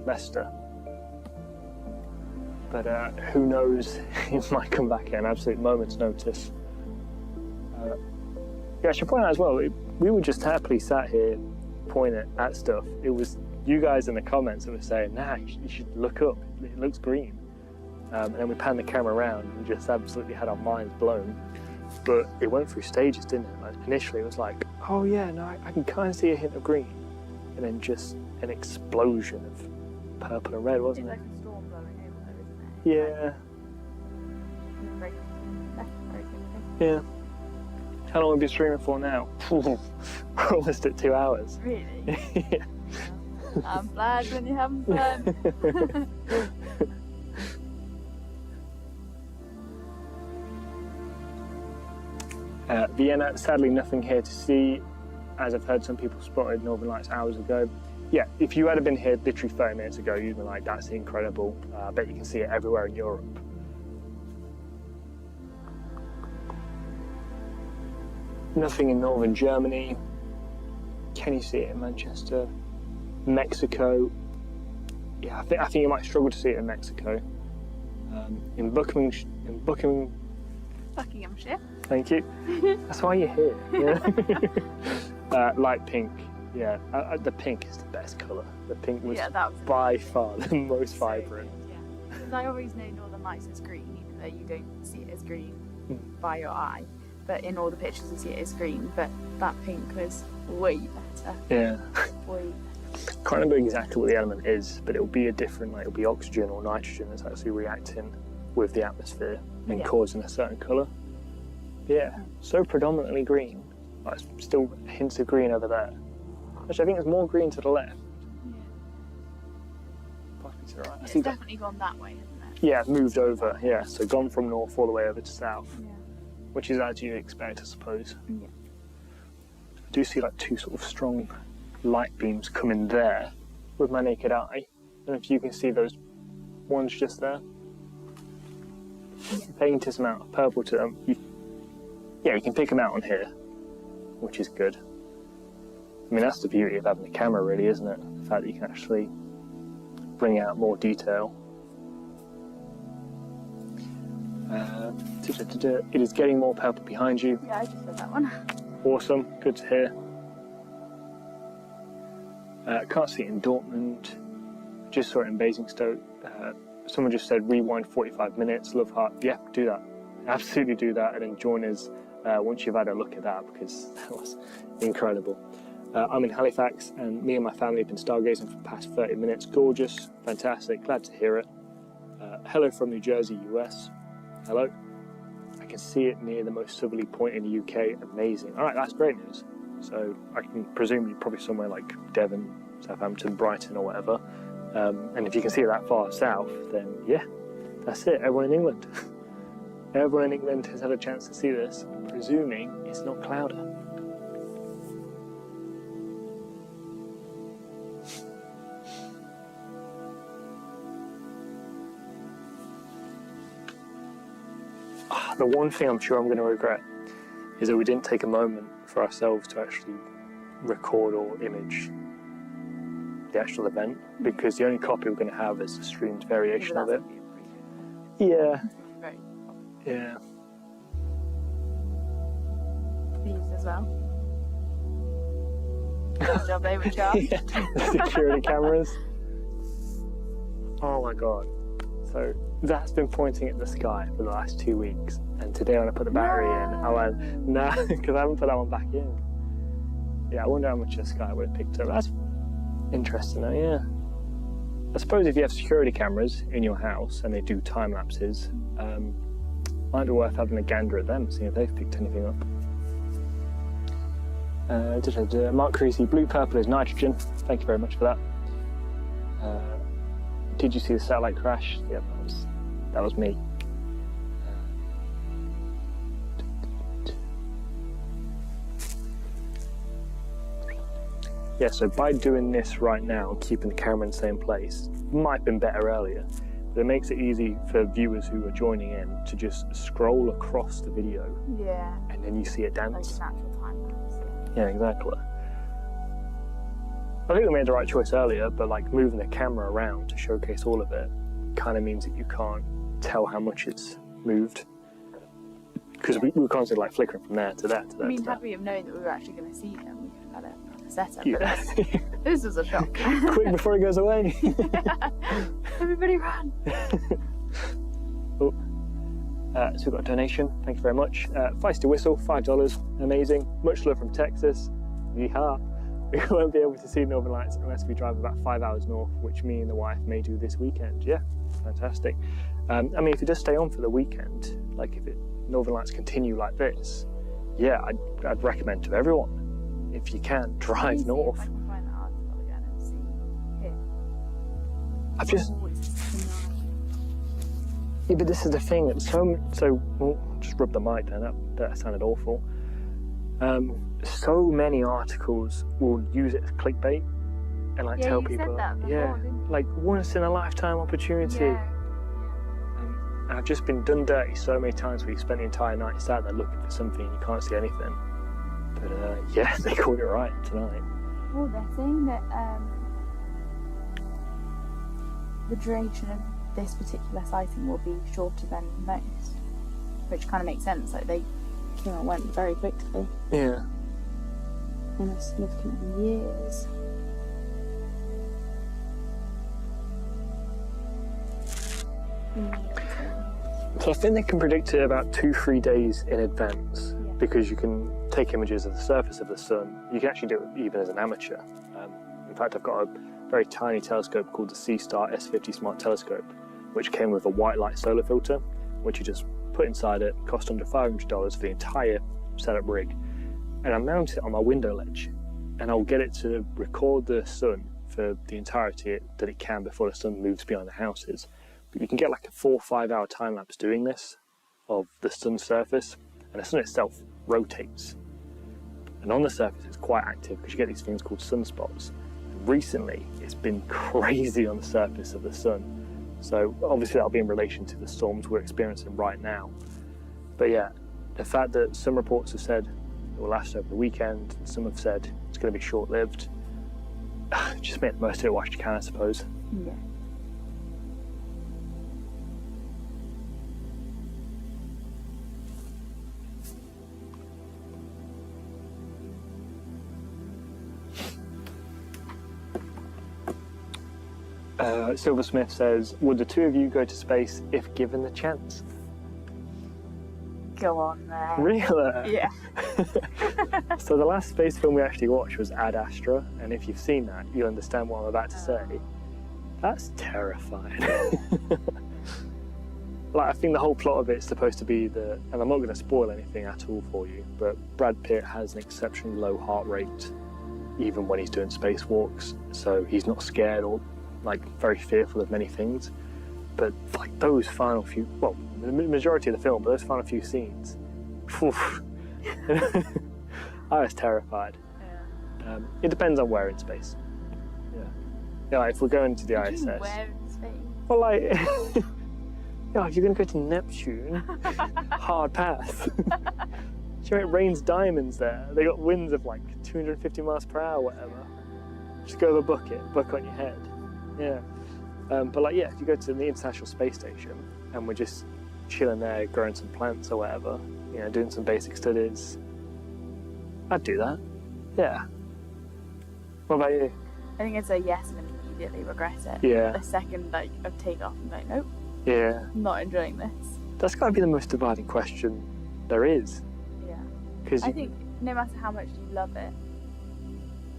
Leicester. But who knows, it might come back at an absolute moment's notice. Yeah, I should point out as well, we were just happily sat here pointing at stuff. It was you guys in the comments that were saying, nah, you should look up, it looks green. And then we panned the camera around and just absolutely had our minds blown. But it went through stages, didn't it? Like initially it was like, oh yeah, no, I can kind of see a hint of green. And then just an explosion of purple and red, wasn't it? It's like a storm blowing over there, isn't it? Yeah. Very quickly. Yeah. How long have we been streaming for now? We're almost at 2 hours. Really? Yeah. I'm glad when you're having fun. Vienna, sadly nothing here to see, as I've heard some people spotted Northern Lights hours ago. Yeah, if you had been here literally 30 minutes ago, you'd be like, that's incredible. I bet you can see it everywhere in Europe. Nothing in northern Germany. Can you see it in Manchester? Mexico. Yeah, I think you might struggle to see it in Mexico. In Buckinghamshire. Thank you. That's why you're here. Yeah? Light pink. Yeah, the pink is the best colour. The pink was, by far the most vibrant. Yeah, because I always know Northern Lights is green, even though you don't see it as green by your eye. But in all the pictures you see it as green, but that pink was way better. Yeah. Way better. Can't remember exactly what the element is, but it'll be a different, like it'll be oxygen or nitrogen that's actually reacting with the atmosphere and causing a certain colour. Yeah, so predominantly green. Like, still hints of green over there. Actually, I think there's more green to the left. Yeah. Possibly to the right. It's definitely gone that way, hasn't it? Yeah, moved over, yeah. So gone from north all the way over to south. Yeah. Which is as you'd expect, I suppose. Yeah. I do see like two sort of strong light beams coming there with my naked eye. I don't know if you can see those ones just there. Faintest amount of purple to them. Yeah, you can pick them out on here, which is good. I mean, that's the beauty of having a camera, really, isn't it? The fact that you can actually bring out more detail. It is getting more purple behind you. Yeah, I just said that one. Awesome, good to hear. Can't see it in Dortmund. Just saw it in Basingstoke. Someone just said rewind 45 minutes, love heart. Yeah, do that. Absolutely do that, and then join us once you've had a look at that, because that was incredible. I'm in Halifax, and me and my family have been stargazing for the past 30 minutes. Gorgeous, fantastic, glad to hear it. Hello from New Jersey, US. Hello. I can see it near the most southerly point in the UK. Amazing. All right, that's great news. So I can presumably probably somewhere like Devon, Southampton, Brighton, or whatever. And if you can see it that far south, then yeah, that's it. Everyone in England. Everyone in England has had a chance to see this, presuming it's not cloudy. The one thing I'm sure I'm going to regret is that we didn't take a moment for ourselves to actually record or image the actual event, because the only copy we're going to have is the streamed variation of it. Yeah. Very Yeah. These as well. Good job, they were charged. Security cameras. Oh my god. So that's been pointing at the sky for the last 2 weeks, and today when I put the battery in, I went, nah, because I haven't put that one back in. Yeah, I wonder how much the sky would have picked up. That's interesting though, yeah. I suppose if you have security cameras in your house and they do time lapses, might be worth having a gander at them, seeing if they've picked anything up. Mark Creasy, blue purple is nitrogen. Thank you very much for that. Did you see the satellite crash? Yep, that was me. Yeah, so by doing this right now, keeping the camera in the same place, might have been better earlier, but it makes it easy for viewers who are joining in to just scroll across the video. Yeah. And then you see it dance. Like a natural time lapse. Yeah, exactly. I think we made the right choice earlier, but like moving the camera around to showcase all of it kind of means that you can't tell how much it's moved. Because we were constantly like flickering from there to there to there. I mean, had we have known that we were actually going to see them, we could have had a setup. Yeah. But this was a shock. Quick before he goes away. Everybody run. Oh. So we've got a donation, thank you very much. Feisty Whistle, $5, amazing. Much love from Texas. Yeehaw. We won't be able to see Northern Lights unless we drive about 5 hours north, which me and the wife may do this weekend. Yeah, fantastic. I mean, if it does stay on for the weekend, like if Northern Lights continue like this, yeah, I'd recommend to everyone, if you can, drive north. If I can find that article again and see here. I've just... Yeah, but this is the thing, just rub the mic down, that sounded awful. So many articles will use it as clickbait and like tell people, said that before, like once in a lifetime opportunity. Yeah. And I've just been done dirty so many times where you spend the entire night sat there looking for something and you can't see anything. But yeah, they called it right tonight. Well, they're saying that the duration of this particular sighting will be shorter than most, which kind of makes sense. Like they came and went very quickly. Yeah. In a significant years. So I think they can predict it about 2-3 days in advance, because you can take images of the surface of the sun. You can actually do it even as an amateur. In fact, I've got a very tiny telescope called the C-Star S50 Smart Telescope, which came with a white light solar filter, which you just put inside it, cost under $500 for the entire setup rig. And I mount it on my window ledge, and I'll get it to record the sun for the entirety that it can before the sun moves behind the houses. But you can get like a 4 or 5 hour time lapse doing this of the sun's surface, and the sun itself rotates. And on the surface it's quite active because you get these things called sunspots. Recently it's been crazy on the surface of the sun. So obviously that'll be in relation to the storms we're experiencing right now. But yeah, the fact that some reports have said it will last over the weekend, and some have said it's going to be short-lived, just make the most of it whilst you can, I suppose. Yeah. Silversmith says, would the two of you go to space if given the chance? Go on there. Really? Yeah. So the last space film we actually watched was Ad Astra, and if you've seen that, you'll understand what I'm about to say. That's terrifying. Like, I think the whole plot of it is supposed to be and I'm not going to spoil anything at all for you, but Brad Pitt has an exceptionally low heart rate even when he's doing spacewalks, so he's not scared or like very fearful of many things. But like those final few, well, the majority of the film, but those final few scenes, I was terrified. Yeah. It depends on where in space. Yeah, like if we're going to the ISS. Where in space? Well, like, yeah, if you're going to go to Neptune, hard pass. Sure, it rains diamonds there. They got winds of like 250 miles per hour, whatever. Just go over buck on your head. Yeah. But like, yeah, if you go to the International Space Station and we're just chilling there, growing some plants or whatever, you know, doing some basic studies, I'd do that. Yeah. What about you? I think it's a yes and immediately regret it. Yeah. The second of take off, I'm like, nope. Yeah. I'm not enjoying this. That's got to be the most dividing question there is. Yeah. 'Cause I think no matter how much you love it,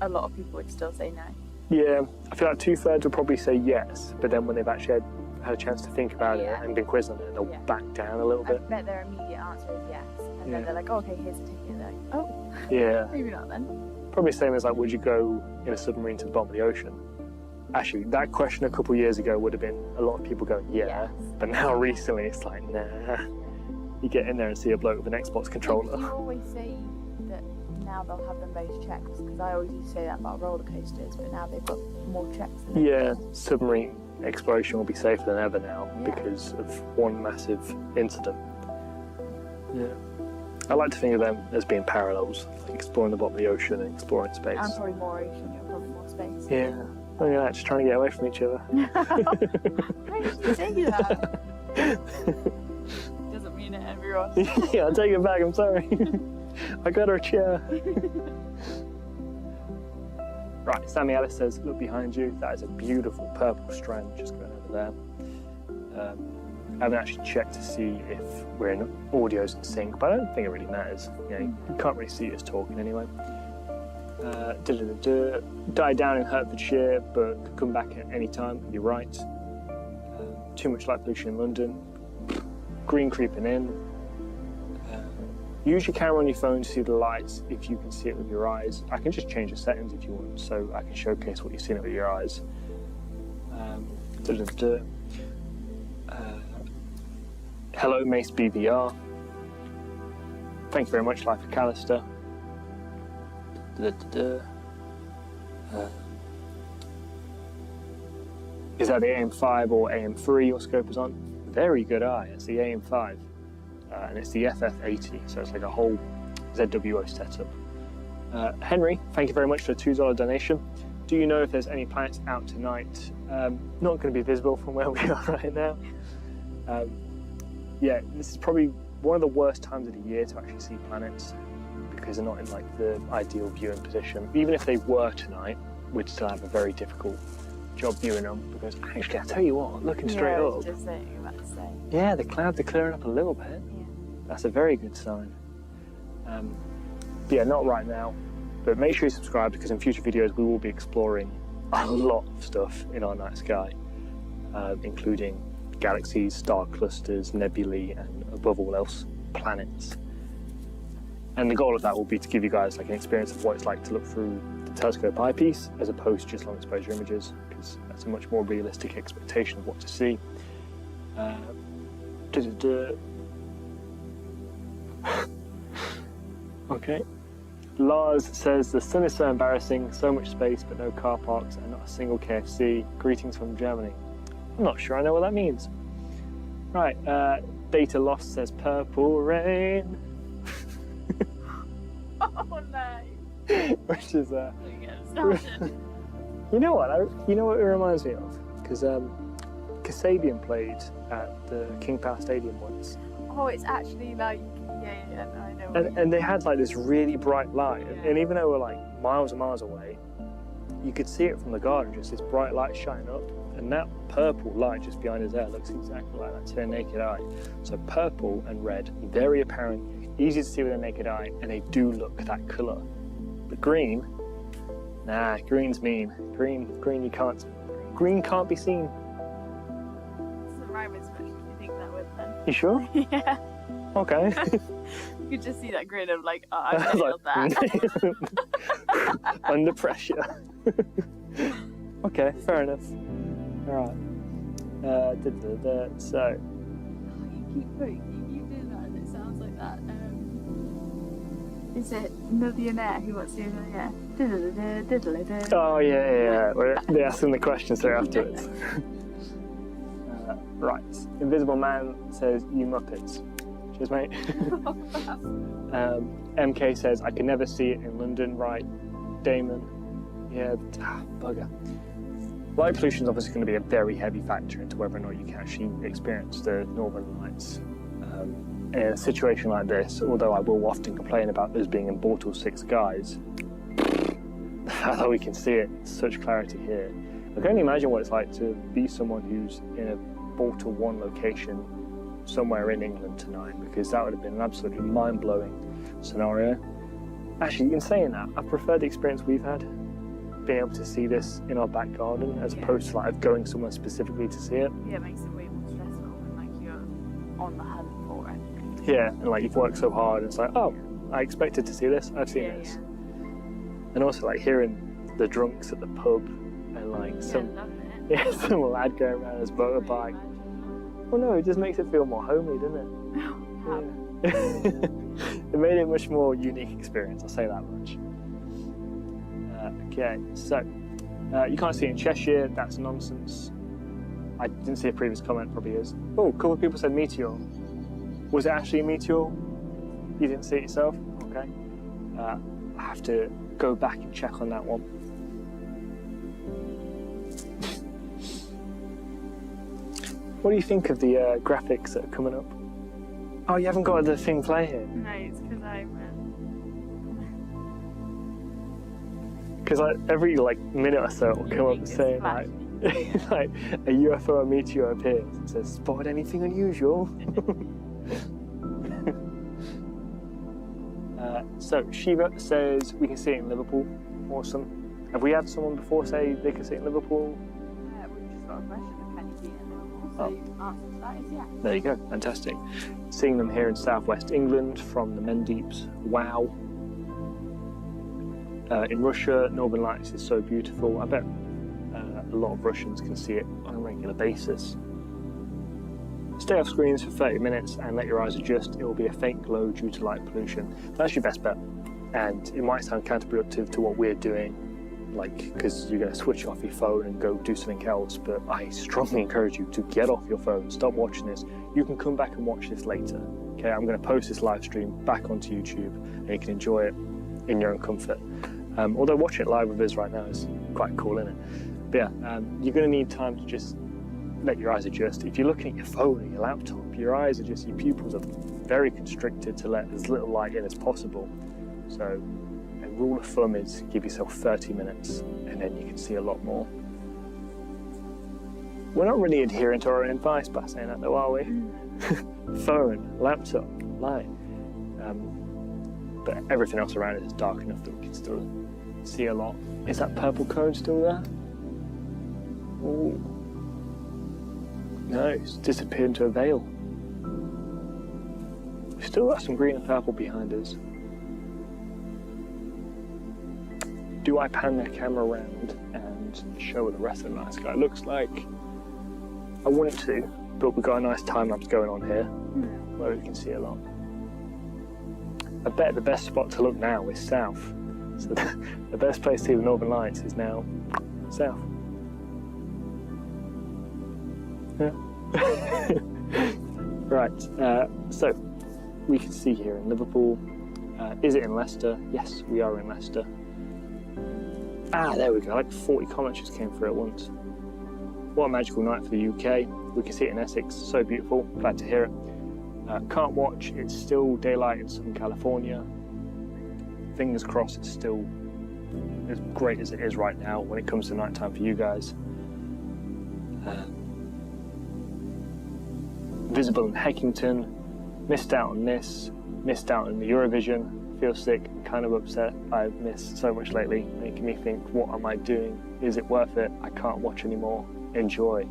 a lot of people would still say no. Yeah, I feel like 2/3 will probably say yes, but then when they've actually had a chance to think about it and been quizzed on it, they'll back down a little bit. I bet their immediate answer is yes, and then they're like, oh, okay, here's a ticket. They're like, oh, yeah, maybe not then. Probably the same as like, would you go in a submarine to the bottom of the ocean? Actually, that question a couple of years ago would have been a lot of people going, yeah, but now recently it's like, nah. You get in there and see a bloke with an Xbox controller. You always say that now they'll have the most checks, because I always used to say that about roller coasters, but now they've got more checks than yeah, submarine exploration will be safer than ever now because of one massive incident. Yeah. I like to think of them as being parallels, like exploring the bottom of the ocean and exploring space. And probably more ocean, you're probably more space. space. Yeah. Oh yeah, just trying to get away from each other. Why did you say that? Doesn't mean it, everyone. Yeah, I'll take it back, I'm sorry. I got her a chair. Right, Sammy Ellis says, look behind you. That is a beautiful purple strand just going over there. I haven't actually checked to see if we're in audio's in sync, but I don't think it really matters. You know, you can't really see us talking anyway. Died down in Hertfordshire, but could come back at any time. You're right. Too much light pollution in London. Green creeping in. Use your camera on your phone to see the lights if you can see it with your eyes. I can just change the settings if you want, so I can showcase what you've seen it with your eyes. Hello, Mace BVR. Thank you very much, Life of Callister. Is that the AM5 or AM3 your scope is on? Very good eye. It's the AM5. And it's the FF80, so it's like a whole ZWO setup. Henry, thank you very much for the $2 donation. Do you know if there's any planets out tonight? Not going to be visible from where we are right now. Yeah, this is probably one of the worst times of the year to actually see planets because they're not in like the ideal viewing position. Even if they were tonight, we'd still have a very difficult job viewing them because actually, I'll tell you what, looking straight up. Just saying, about to say. Yeah, the clouds are clearing up a little bit. Yeah. That's a very good sign. Yeah, not right now, but make sure you subscribe because in future videos we will be exploring a lot of stuff in our night sky, including galaxies, star clusters, nebulae, and above all else, planets. And the goal of that will be to give you guys like an experience of what it's like to look through the telescope eyepiece as opposed to just long exposure images, because that's a much more realistic expectation of what to see. Okay. Lars says, the sun is so embarrassing, so much space but no car parks and not a single KFC. Greetings from Germany. I'm not sure I know what that means. Right, Data Lost says purple rain. Oh no. Which is You you know what it reminds me of? Because Kasabian played at the King Power Stadium once. Oh, it's actually like, yeah, I know. And they had like this really bright light, and even though we're like miles and miles away, you could see it from the garden, just this bright light shining up, and that purple light just behind us there looks exactly like that to the naked eye. So purple and red, very apparent, easy to see with the naked eye, and they do look that colour. But green, nah, green's mean. Green can't be seen. Doesn't rhyme as much as you think that would then. You sure? Yeah. Okay. You could just see that grin of like, oh, I nailed that. Under pressure. Okay, fair enough. Alright. So. You keep doing that and it sounds like that. Is it Millionaire who wants to do Millionaire? Oh, yeah. They're asking the questions there afterwards. Right. Invisible Man says, you Muppets. Cheers, mate. MK says, I can never see it in London. Right. Damon. Yeah, bugger. Light pollution is obviously going to be a very heavy factor into whether or not you can actually experience the northern lights. In a situation like this, although I will often complain about this being in Bortle 6 skies, although we can see it in such clarity here, I can only imagine what it's like to be someone who's in a Bortle 1 location somewhere in England tonight, because that would have been an absolutely mind-blowing scenario. Actually, in saying that, I prefer the experience we've had, being able to see this in our back garden as opposed to like going somewhere specifically to see it. Yeah, it makes it way more stressful when like you're on the hunt for it. Yeah, and like you've worked so hard, and it's like, oh, I expected to see this, I've seen this. Yeah. And also like hearing the drunks at the pub and like some lad going around his motorbike. Well, no, it just makes it feel more homely, doesn't it? It made it a much more unique experience, I'll say that much. Okay, so you can't see it in Cheshire, that's nonsense. I didn't see a previous comment, probably is. Oh, a couple of people said meteor. Was it actually a meteor? You didn't see it yourself? Okay. I have to go back and check on that one. What do you think of the graphics that are coming up? Oh, you haven't got the thing play here? No, it's because Because every minute or so it'll come up saying like a UFO or meteor appears and says, "Spotted anything unusual?" So Shiva says we can see it in Liverpool. Awesome. Have we had someone before say they can see it in Liverpool? We've just got a question of can you see it in Liverpool? So the answer to that is yeah. There you go, fantastic. Seeing them here in southwest England from the Mendeeps, wow. In Russia, Northern Lights is so beautiful. I bet a lot of Russians can see it on a regular basis. Stay off screens for 30 minutes and let your eyes adjust. It will be a faint glow due to light pollution. That's your best bet. And it might sound counterproductive to what we're doing, because you're going to switch off your phone and go do something else, but I strongly encourage you to get off your phone, stop watching this. You can come back and watch this later. Okay, I'm going to post this live stream back onto YouTube and you can enjoy it in your own comfort. Although watching it live with us right now is quite cool, isn't it? But yeah, you're going to need time to just let your eyes adjust. If you're looking at your phone or your laptop, your eyes are just, your pupils are very constricted to let as little light in as possible. So a rule of thumb is give yourself 30 minutes and then you can see a lot more. We're not really adhering to our own advice by saying that though, are we? Phone, laptop, light. But everything else around it is dark enough that we can still see a lot. Is that purple cone still there? Ooh. No, it's disappeared into a veil. We've still got some green and purple behind us. Do I pan the camera around and show what the rest of the night sky looks like? I wanted to, but we've got a nice time lapse going on here where we can see a lot. I bet the best spot to look now is south. So the best place to see the Northern Lights is now south. Yeah. Right, so we can see here in Liverpool. Is it in Leicester? Yes, we are in Leicester. Ah, there we go, 40 comments just came through at once. What a magical night for the UK. We can see it in Essex, so beautiful, glad to hear it. Can't watch, it's still daylight in Southern California. Fingers crossed it's still as great as it is right now when it comes to nighttime for you guys. Visible in Heckington, missed out on this, missed out on the Eurovision, feel sick, kind of upset. I've missed so much lately, making me think, what am I doing? Is it worth it? I can't watch anymore. Enjoy.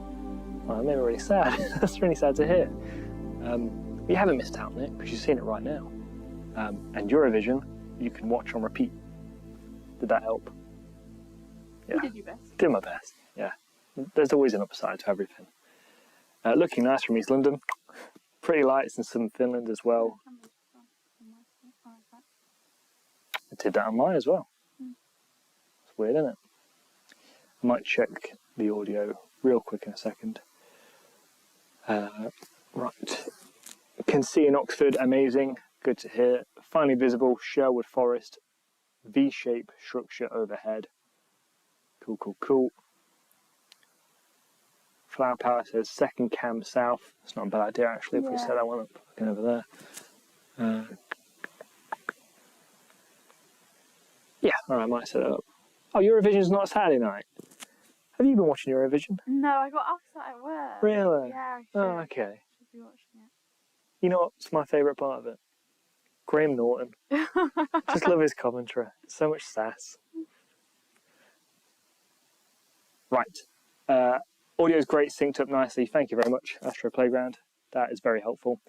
Well, that made me really sad. That's really sad to hear. You haven't missed out on it because you've seen it right now. And Eurovision, you can watch on repeat. Did that help? Yeah. You did your best. Did my best, yeah. There's always an upside to everything. Looking nice from East London. Pretty lights in southern Finland as well. I did that on mine as well. It's weird, isn't it? I might check the audio real quick in a second. Right. Can see in Oxford, amazing. Good to hear. Finally visible, Sherwood Forest. V-shape structure overhead. Cool, cool, cool. Flower Power says second cam south. It's not a bad idea actually if we set that one up looking over there. Yeah, alright, I might set it up. Oh, Eurovision's not Saturday night. Have you been watching Eurovision? No, I got asked that at work. Really? Yeah, I should. Oh, okay. Should be watching it. You know what's my favourite part of it? Graham Norton. Just love his commentary. So much sass. Right. Audio is great, synced up nicely. Thank you very much, Astro Playground. That is very helpful.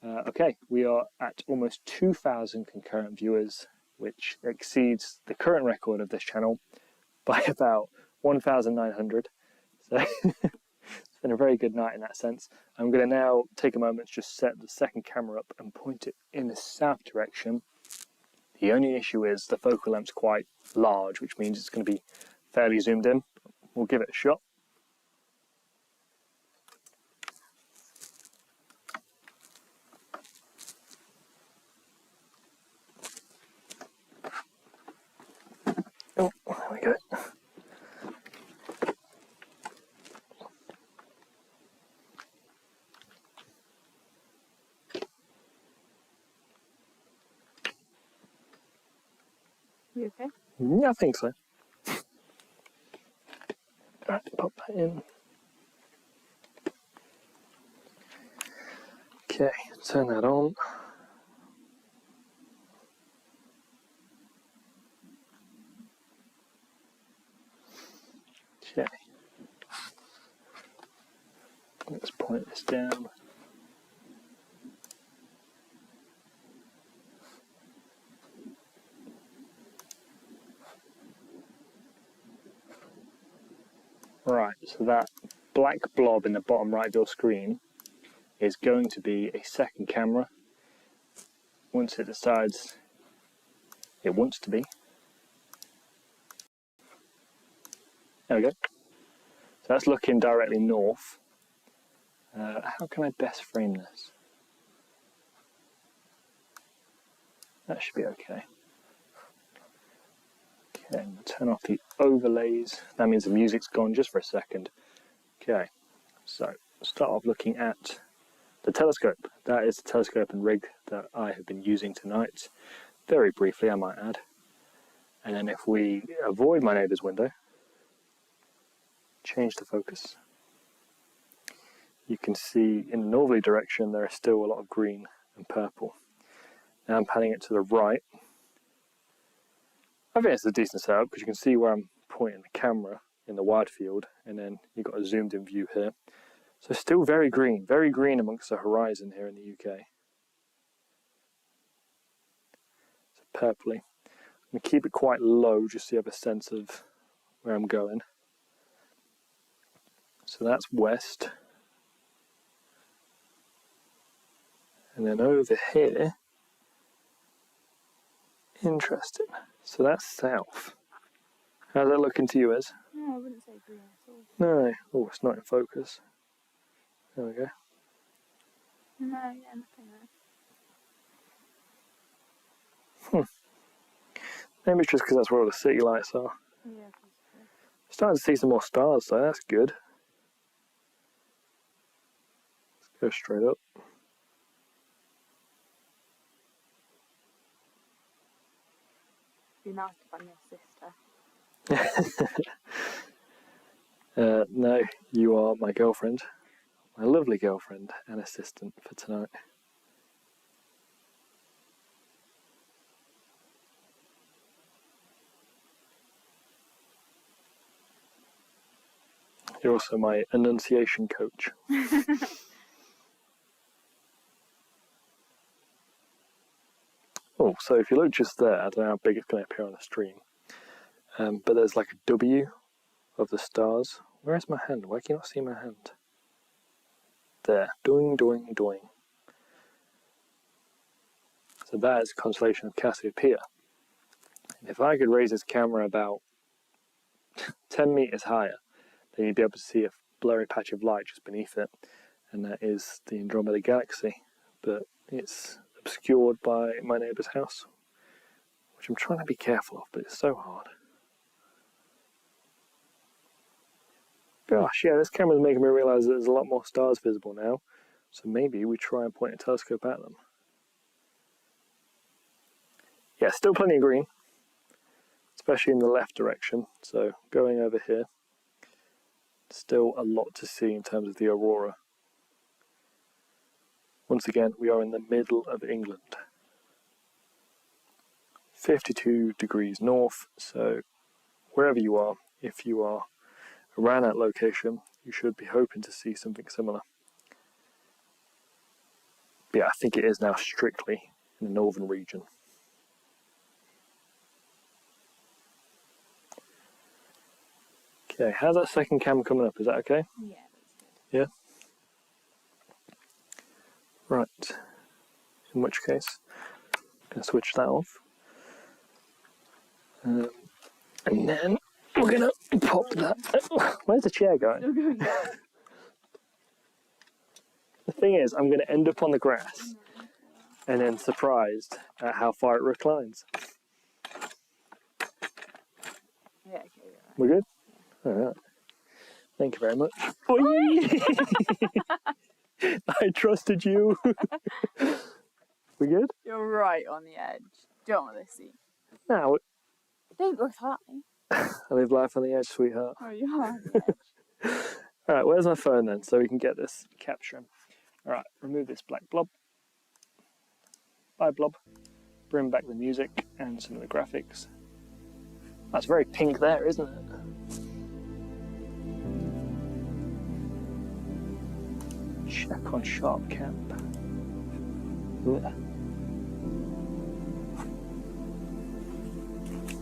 Okay, we are at almost 2,000 concurrent viewers, which exceeds the current record of this channel by about 1,900. So it's been a very good night in that sense. I'm going to now take a moment to just set the second camera up and point it in the south direction. The only issue is the focal length's quite large, which means it's going to be fairly zoomed in. We'll give it a shot. Oh, there we go. You okay? Yeah, I think so. Right, pop that in. Okay, turn that on. Okay. Let's point this down. Right, so that black blob in the bottom right of your screen is going to be a second camera once it decides it wants to be. There we go. So that's looking directly north. How can I best frame this? That should be okay. Okay, I'm going to turn off the overlays. That means the music's gone just for a second. Okay, so start off looking at the telescope. That is the telescope and rig that I have been using tonight. Very briefly, I might add. And then if we avoid my neighbour's window, change the focus, you can see in the northerly direction there is still a lot of green and purple. Now I'm panning it to the right. I think it's a decent setup because you can see where I'm pointing the camera in the wide field, and then you've got a zoomed in view here. So still very green amongst the horizon here in the UK. So purpley. I'm going to keep it quite low just so you have a sense of where I'm going. So that's west. And then over here, interesting. So that's south. How's that looking to you, Ez? No, I wouldn't say green at all. No. Oh, it's not in focus. There we go. No, yeah, nothing there. Maybe it's just because that's where all the city lights are. Yeah, possibly. Starting to see some more stars, so that's good. Let's go straight up. Be nice to find your sister. No, you are my girlfriend. My lovely girlfriend and assistant for tonight. You're also my enunciation coach. Oh, so if you look just there, I don't know how big it's going to appear on the stream, but there's like a W of the stars. Where's my hand? Why can you not see my hand? There. Doing, doing, doing. So that is a constellation of Cassiopeia. And if I could raise this camera about 10 meters higher, then you'd be able to see a blurry patch of light just beneath it, and that is the Andromeda Galaxy. But it's obscured by my neighbour's house, which I'm trying to be careful of, but it's so hard. Gosh, yeah, this camera's making me realise that there's a lot more stars visible now, so maybe we try and point a telescope at them. Yeah, still plenty of green, especially in the left direction, so going over here, still a lot to see in terms of the Aurora. Once again, we are in the middle of England. 52 degrees north, so wherever you are, if you are around that location, you should be hoping to see something similar. But yeah, I think it is now strictly in the northern region. Okay, how's that second camera coming up? Is that okay? Yeah, that's good. Yeah? Right. In which case, I'm going to switch that off. And then we're going to pop that. Where's the chair going? Still going down. The thing is, I'm going to end up on the grass and then surprised at how far it reclines. Yeah, okay, you're right. We're good? All right. Thank you very much. I trusted you. We good? You're right on the edge. Don't want this seat. No, Don't look at me. I live life on the edge, sweetheart. Oh, you are on the edge. All right, where's my phone then, so we can get this capturing? All right, remove this black blob. Bye, blob. Bring back the music and some of the graphics. That's very pink there, isn't it? Check on sharp camp. Yeah.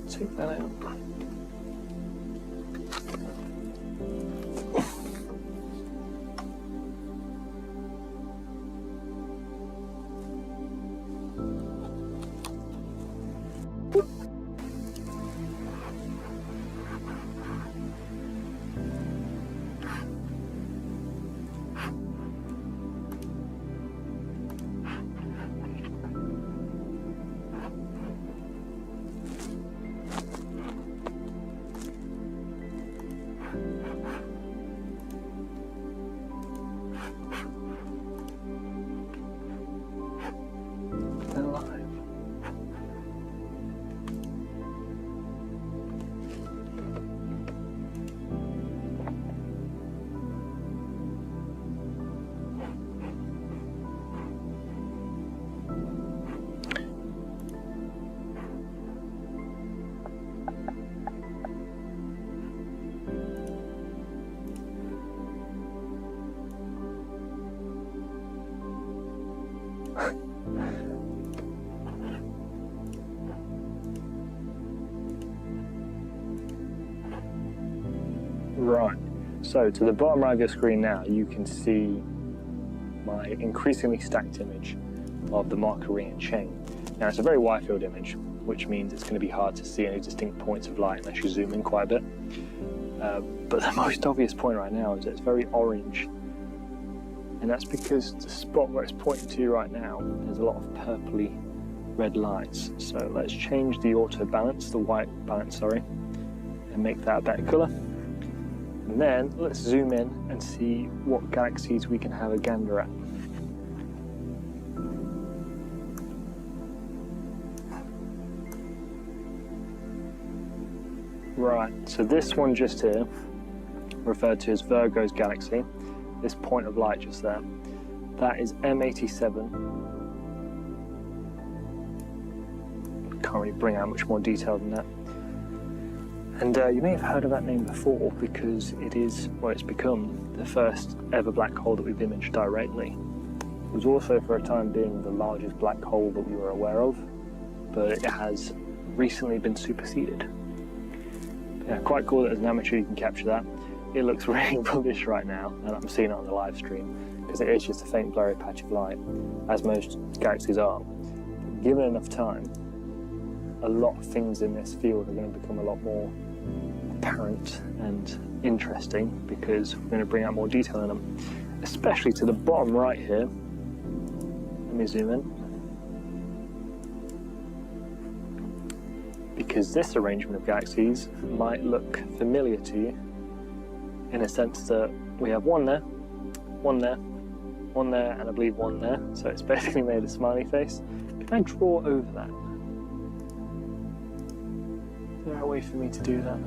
Take that out. Right, so to the bottom right of your screen now, you can see my increasingly stacked image of the Marker ring and chain. Now it's a very wide field image, which means it's going to be hard to see any distinct points of light unless you zoom in quite a bit. But the most obvious point right now is that it's very orange, and that's because the spot where it's pointing to right now, there's a lot of purpley red lights. So let's change the auto balance, the white balance, sorry, and make that a better colour. And then let's zoom in and see what galaxies we can have a gander at. Right, so this one just here, referred to as Virgo's galaxy, this point of light just there, that is M87. Can't really bring out much more detail than that. And you may have heard of that name before because it is, well, it's become the first ever black hole that we've imaged directly. It was also for a time being the largest black hole that we were aware of, but it has recently been superseded. Yeah, quite cool that as an amateur you can capture that. It looks really rubbish right now, and I'm seeing it on the live stream, because it is just a faint blurry patch of light, as most galaxies are. Given enough time, a lot of things in this field are going to become a lot more apparent and interesting, because we're going to bring out more detail in them, especially to the bottom right here. Let me zoom in. Because this arrangement of galaxies might look familiar to you, in a sense that we have one there, one there, one there, and I believe one there, so it's basically made a smiley face. Can I draw over that? Is there a way for me to do that?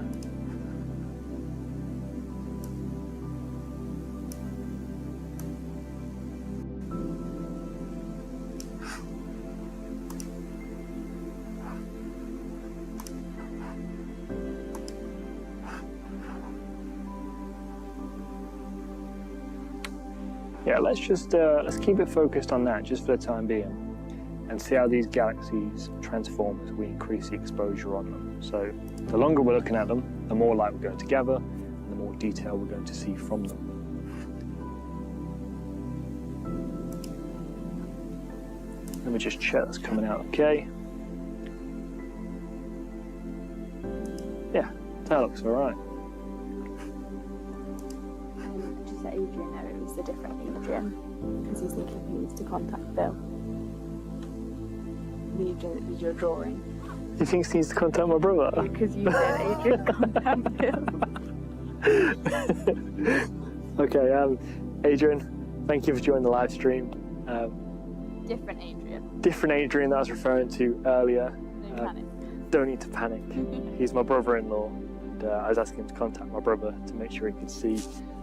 Yeah, let's keep it focused on that just for the time being, and see how these galaxies transform as we increase the exposure on them. So the longer we're looking at them, the more light we're going to gather, and the more detail we're going to see from them. Let me just check that's coming out okay. Yeah, that looks all right. Just let Adrian know it was the different Adrian, because he's thinking he needs to contact Bill. Is your drawing? He thinks he needs to contact my brother? Because you said Adrian contact Bill. Okay, Adrian, thank you for joining the live stream. Different Adrian. Different Adrian that I was referring to earlier. No panic. don't need to panic. He's my brother-in-law, and I was asking him to contact my brother to make sure he could see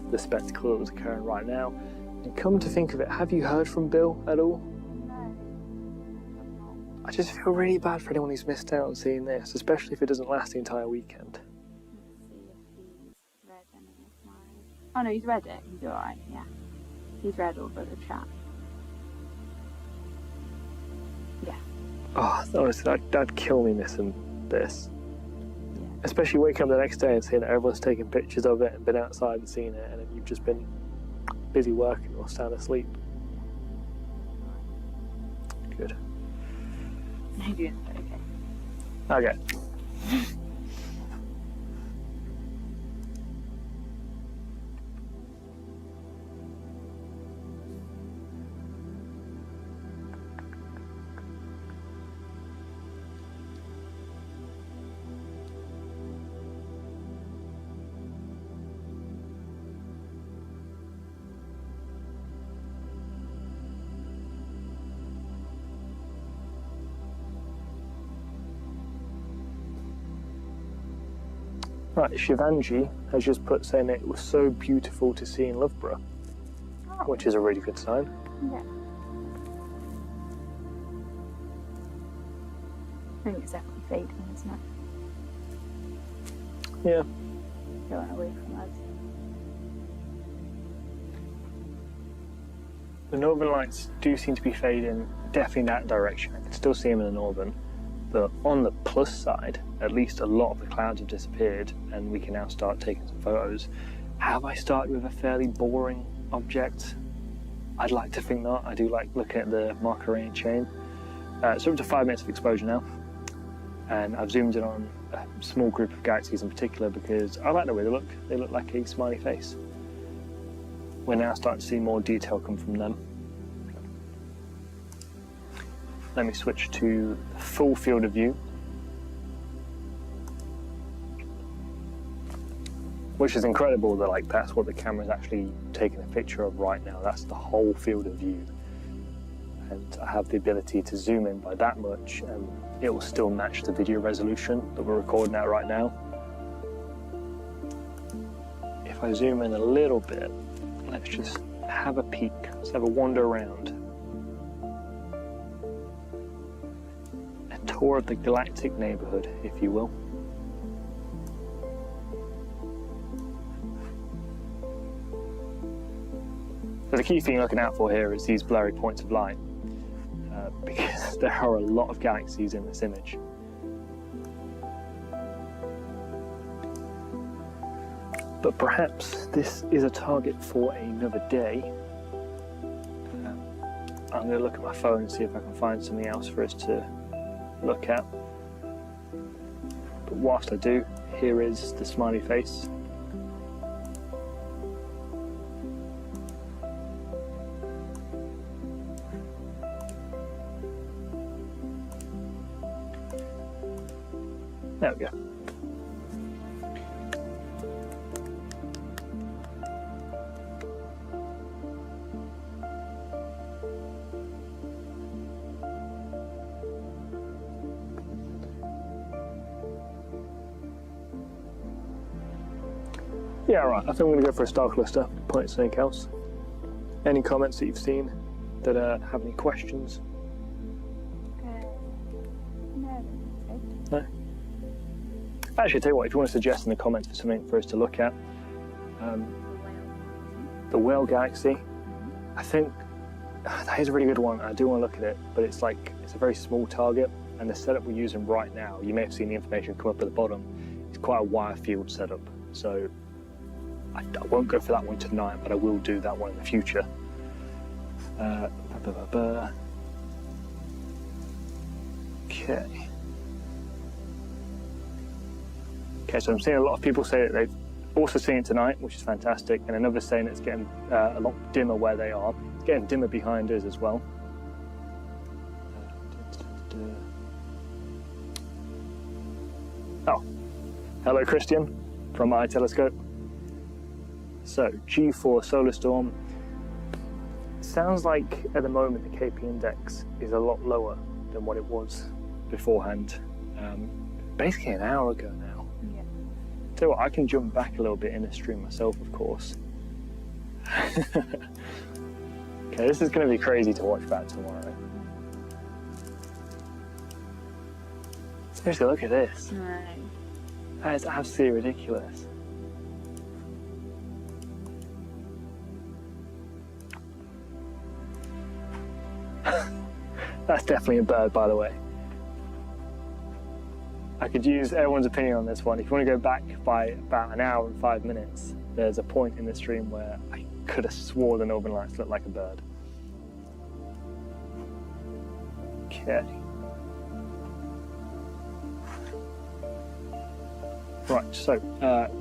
the spectacle that was occurring right now. And come to think of it, have you heard from Bill at all? No. I just feel really bad for anyone who's missed out on seeing this, especially if it doesn't last the entire weekend. Let's see if he's read any of mine. Oh no, he's read it. He's alright, yeah. He's read all the chat. Yeah. Oh, honestly, that'd kill me missing this. Yeah. Especially waking up the next day and seeing that everyone's taking pictures of it and been outside and seen it, and then you've just been busy working or sound asleep. Good. You're doing okay. Okay. Right, Shivanji has just put saying that it was so beautiful to see in Loughborough, Oh. which is a really good sign. Yeah. I think it's definitely fading, isn't it? Yeah. Going away from us. The northern lights do seem to be fading, definitely in that direction. I can still see them in the northern, but on the plus side, at least a lot of the clouds have disappeared and we can now start taking some photos. Have I started with a fairly boring object? I'd like to think not. I do like looking at the Markarian chain. So up to 5 minutes of exposure now, and I've zoomed in on a small group of galaxies in particular because I like the way they look. They look like a smiley face. We're now starting to see more detail come from them. Let me switch to full field of view, which is incredible that that's what the camera's actually taking a picture of right now. That's the whole field of view. And I have the ability to zoom in by that much and it will still match the video resolution that we're recording at right now. If I zoom in a little bit, let's just have a peek. Let's have a wander around. A tour of the galactic neighborhood, if you will. So the key thing looking out for here is these blurry points of light, because there are a lot of galaxies in this image. But perhaps this is a target for another day. I'm going to look at my phone and see if I can find something else for us to look at. But whilst I do, here is the smiley face. There we go. Yeah, right. I think I'm going to go for a star cluster, point at something else. Any comments that you've seen that have any questions? No? Actually, tell you what, if you want to suggest in the comments for something for us to look at, the whale galaxy, I think that is a really good one. I do want to look at it, but it's a very small target, and the setup we're using right now, you may have seen the information come up at the bottom, it's quite a wire field setup, so I won't go for that one tonight, but I will do that one in the future. Okay. Okay, so I'm seeing a lot of people say that they've also seen it tonight, which is fantastic, and another saying it's getting a lot dimmer where they are. It's getting dimmer behind us as well. Oh, hello Christian from iTelescope. So, G4 solar storm. Sounds like at the moment the KP index is a lot lower than what it was beforehand. basically an hour ago now. Yeah. Tell you what, I can jump back a little bit in the stream myself, of course. Okay, this is going to be crazy to watch back tomorrow. Seriously, look at this. No. That is absolutely ridiculous. That's definitely a bird, by the way. I could use everyone's opinion on this one. If you want to go back by about an hour and 5 minutes, there's a point in the stream where I could have swore the Northern Lights looked like a bird. Okay. Right, so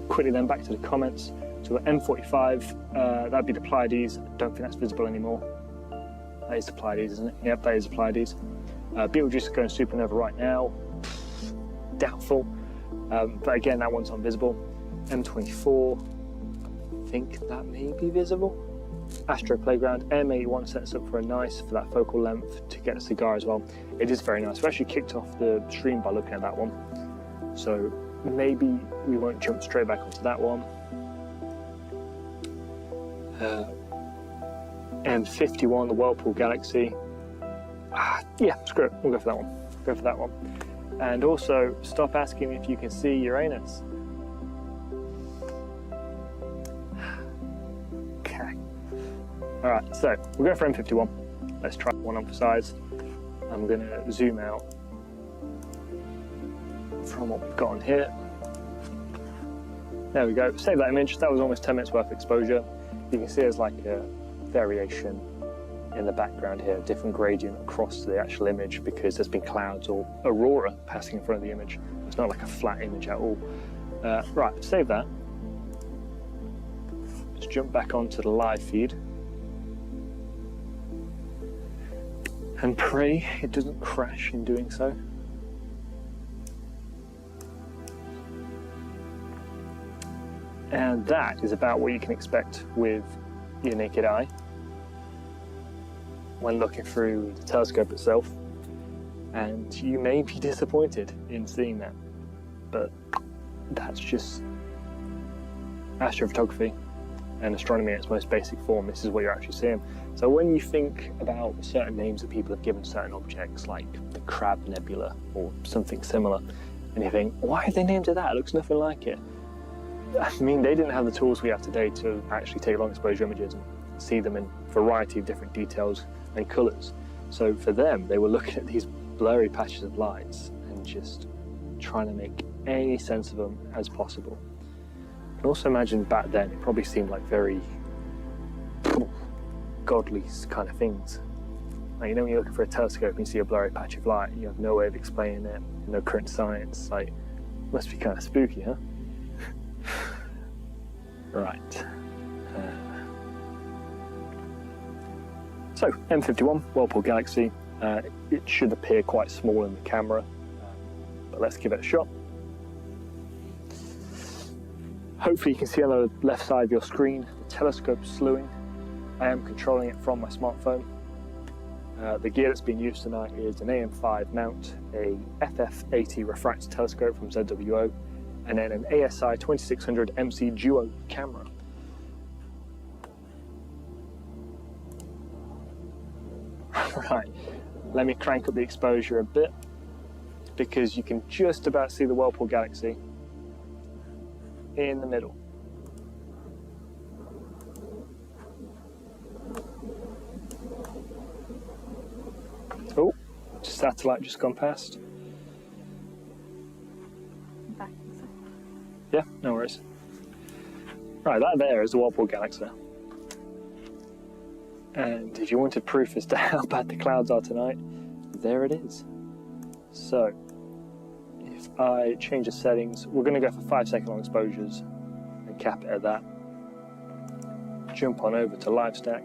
quickly then back to the comments. So the M45, that'd be the Pleiades. Don't think that's visible anymore. That is the Pleiades, isn't it? Yep, that is the Pleiades. Betelgeuse is going supernova right now. Doubtful. But again, that one's invisible. M24, I think that may be visible. Astro Playground, M81 sets up for that focal length to get a cigar as well. It is very nice. We actually kicked off the stream by looking at that one. So maybe we won't jump straight back onto that one. M51, the Whirlpool Galaxy. Yeah, screw it. We'll go for that one. Go for that one. And also, stop asking if you can see Uranus. Okay. Alright, so we'll go for M51. Let's try one on for size. I'm going to zoom out from what we've got on here. There we go. Save that image. That was almost 10 minutes worth of exposure. You can see there's like a variation in the background here, different gradient across the actual image because there's been clouds or aurora passing in front of the image. It's not like a flat image at all. Right, save that. Let's jump back onto the live feed and pray it doesn't crash in doing so. And that is about what you can expect with your naked eye when looking through the telescope itself, and you may be disappointed in seeing that, but that's just astrophotography and astronomy in its most basic form. This is what you're actually seeing. So when you think about certain names that people have given certain objects, like the Crab Nebula or something similar, and you think, why have they named it that? It looks nothing like it. I mean, they didn't have the tools we have today to actually take long exposure images and see them in a variety of different details and colours. So for them, they were looking at these blurry patches of lights and just trying to make any sense of them as possible. And also imagine back then, it probably seemed like very godly kind of things. Like, you know, when you're looking for a telescope and you see a blurry patch of light, you have no way of explaining it, no current science. Like, it must be kind of spooky, huh? Right. So, M51, Whirlpool Galaxy. It should appear quite small in the camera, but let's give it a shot. Hopefully you can see on the left side of your screen, the telescope slewing. I am controlling it from my smartphone. The gear that's being used tonight is an AM5 mount, a FF80 refractor telescope from ZWO, and then an ASI 2600 MC Duo camera. Right, let me crank up the exposure a bit because you can just about see the Whirlpool Galaxy in the middle. Oh, satellite just gone past. Yeah, no worries. Right, that there is the Whirlpool Galaxy. And if you wanted proof as to how bad the clouds are tonight, there it is. So, if I change the settings, we're going to go for 5-second long exposures and cap it at that. Jump on over to Live Stack.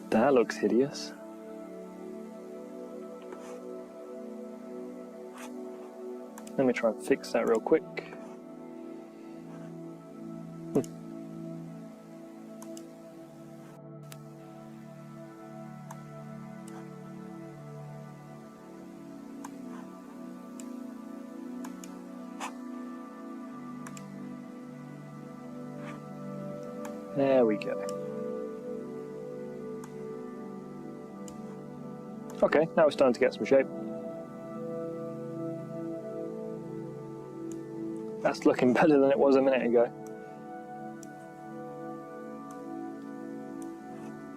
That looks hideous. Let me try and fix that real quick. There we go. Okay, now it's starting to get some shape. That's looking better than it was a minute ago.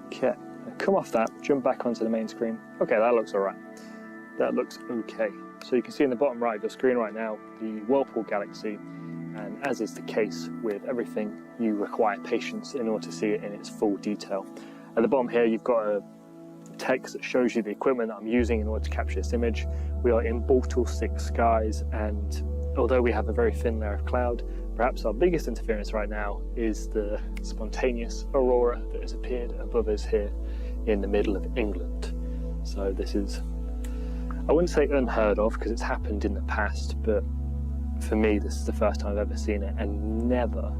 Okay, come off that, jump back onto the main screen. Okay, that looks alright. That looks okay. So you can see in the bottom right of your screen right now, the Whirlpool Galaxy, and as is the case with everything, you require patience in order to see it in its full detail. At the bottom here, you've got a text that shows you the equipment that I'm using in order to capture this image. We are in Baltle 6 skies, and although we have a very thin layer of cloud, perhaps our biggest interference right now is the spontaneous aurora that has appeared above us here in the middle of England. So this is, I wouldn't say unheard of because it's happened in the past, but for me this is the first time I've ever seen it, and never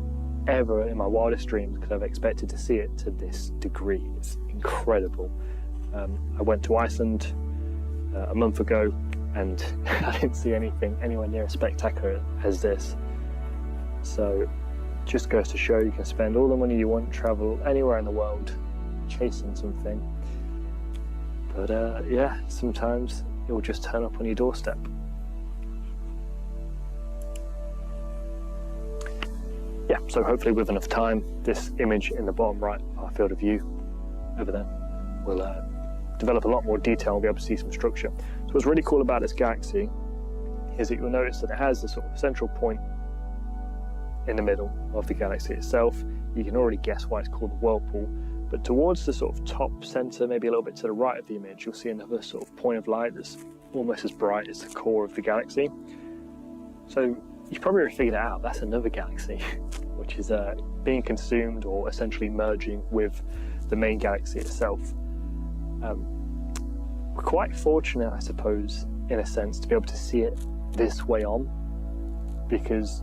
ever in my wildest dreams could I've expected to see it to this degree. It's incredible. I went to Iceland a month ago and I didn't see anything anywhere near as spectacular as this. So just goes to show you can spend all the money you want, travel anywhere in the world chasing something, but yeah, sometimes it will just turn up on your doorstep. Yeah, so hopefully with enough time, this image in the bottom right, our field of view over there, will develop a lot more detail and be able to see some structure. So what's really cool about this galaxy is that you'll notice that it has this sort of central point in the middle of the galaxy itself. You can already guess why it's called the Whirlpool, but towards the sort of top center, maybe a little bit to the right of the image, you'll see another sort of point of light that's almost as bright as the core of the galaxy. So you've probably already figured it out, that's another galaxy, which is being consumed or essentially merging with the main galaxy itself. We're quite fortunate, I suppose, in a sense, to be able to see it this way on, because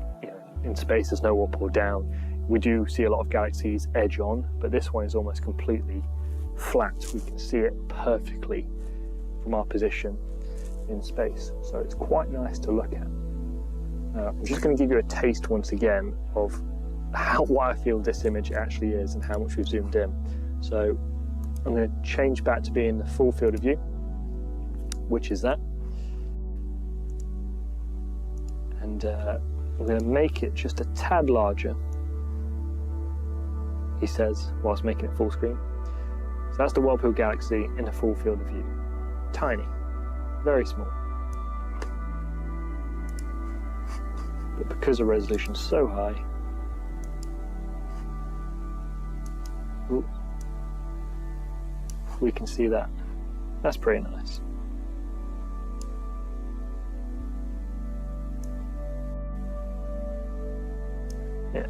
in space there's no up or down. We do see a lot of galaxies edge on, but this one is almost completely flat. We can see it perfectly from our position in space, so it's quite nice to look at. I'm just going to give you a taste once again of how wide field this image actually is and how much we've zoomed in. So I'm going to change back to being the full field of view, which is that, and I'm going to make it just a tad larger, he says, whilst making it full screen. So that's the Whirlpool Galaxy in a full field of view. Tiny, very small. But because the resolution's so high, we can see that. That's pretty nice. Yeah.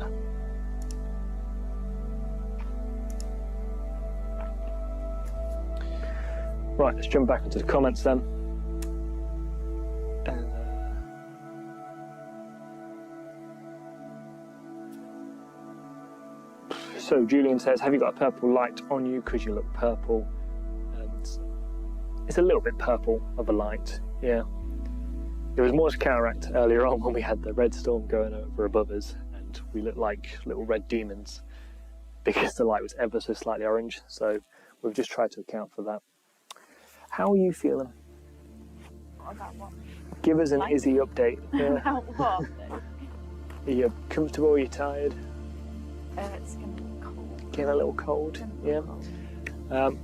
Right, let's jump back into the comments then. So Julian says, have you got a purple light on you because you look purple? And it's a little bit purple of a light, yeah. It was more to counteract earlier on when we had the red storm going over above us and we looked like little red demons because the light was ever so slightly orange, so we've just tried to account for that. How are you feeling? About what? Give us an Izzy update. Yeah. About what? Are you comfortable? Are you tired? It's going to be cold. Getting a little cold, yeah.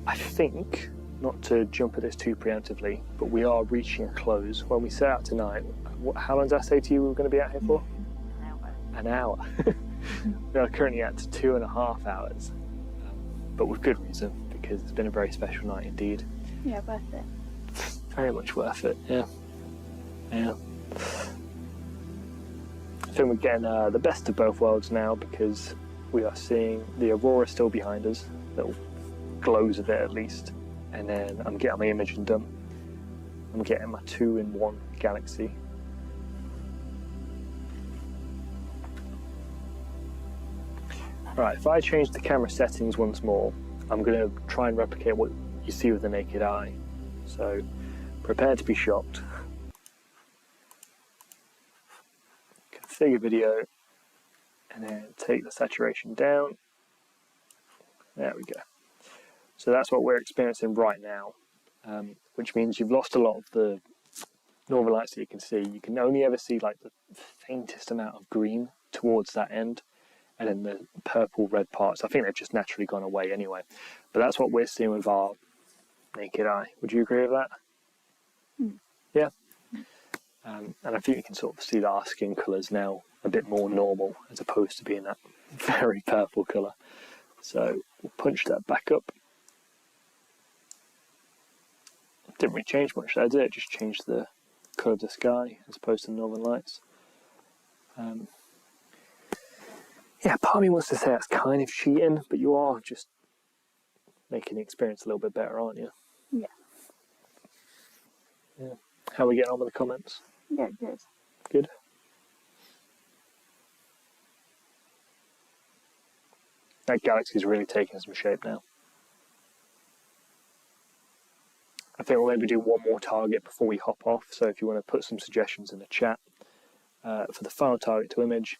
I think, not to jump at this too preemptively, but we are reaching a close. When we set out tonight, how long did I say to you we were going to be out here for? An hour. We are currently at 2.5 hours, but with good reason, because it's been a very special night indeed. Yeah, worth it. Very much worth it, yeah. Yeah. I think we're getting the best of both worlds now, because we are seeing the Aurora still behind us, little glows of it at least, and then I'm getting my imaging done. I'm getting my 2-in-1 galaxy. Right, if I change the camera settings once more, I'm going to try and replicate what you see with the naked eye. So, prepare to be shocked. Configure video, and then take the saturation down. There we go. So that's what we're experiencing right now, which means you've lost a lot of the northern lights that you can see. You can only ever see like the faintest amount of green towards that end, and then the purple red parts. I think they've just naturally gone away anyway. But that's what we're seeing with our naked eye. Would you agree with that? Yeah. And I think you can sort of see that our skin colours now a bit more normal as opposed to being that very purple colour. So we'll punch that back up. Didn't really change much there, did it? Just changed the colour of the sky as opposed to the northern lights. Yeah, part of me wants to say that's kind of cheating, but you are just making the experience a little bit better, aren't you? Yeah. Yeah. How are we getting on with the comments? Yeah, good. Good. That galaxy's really taking some shape now. I think we'll maybe do one more target before we hop off, so if you want to put some suggestions in the chat for the final target to image.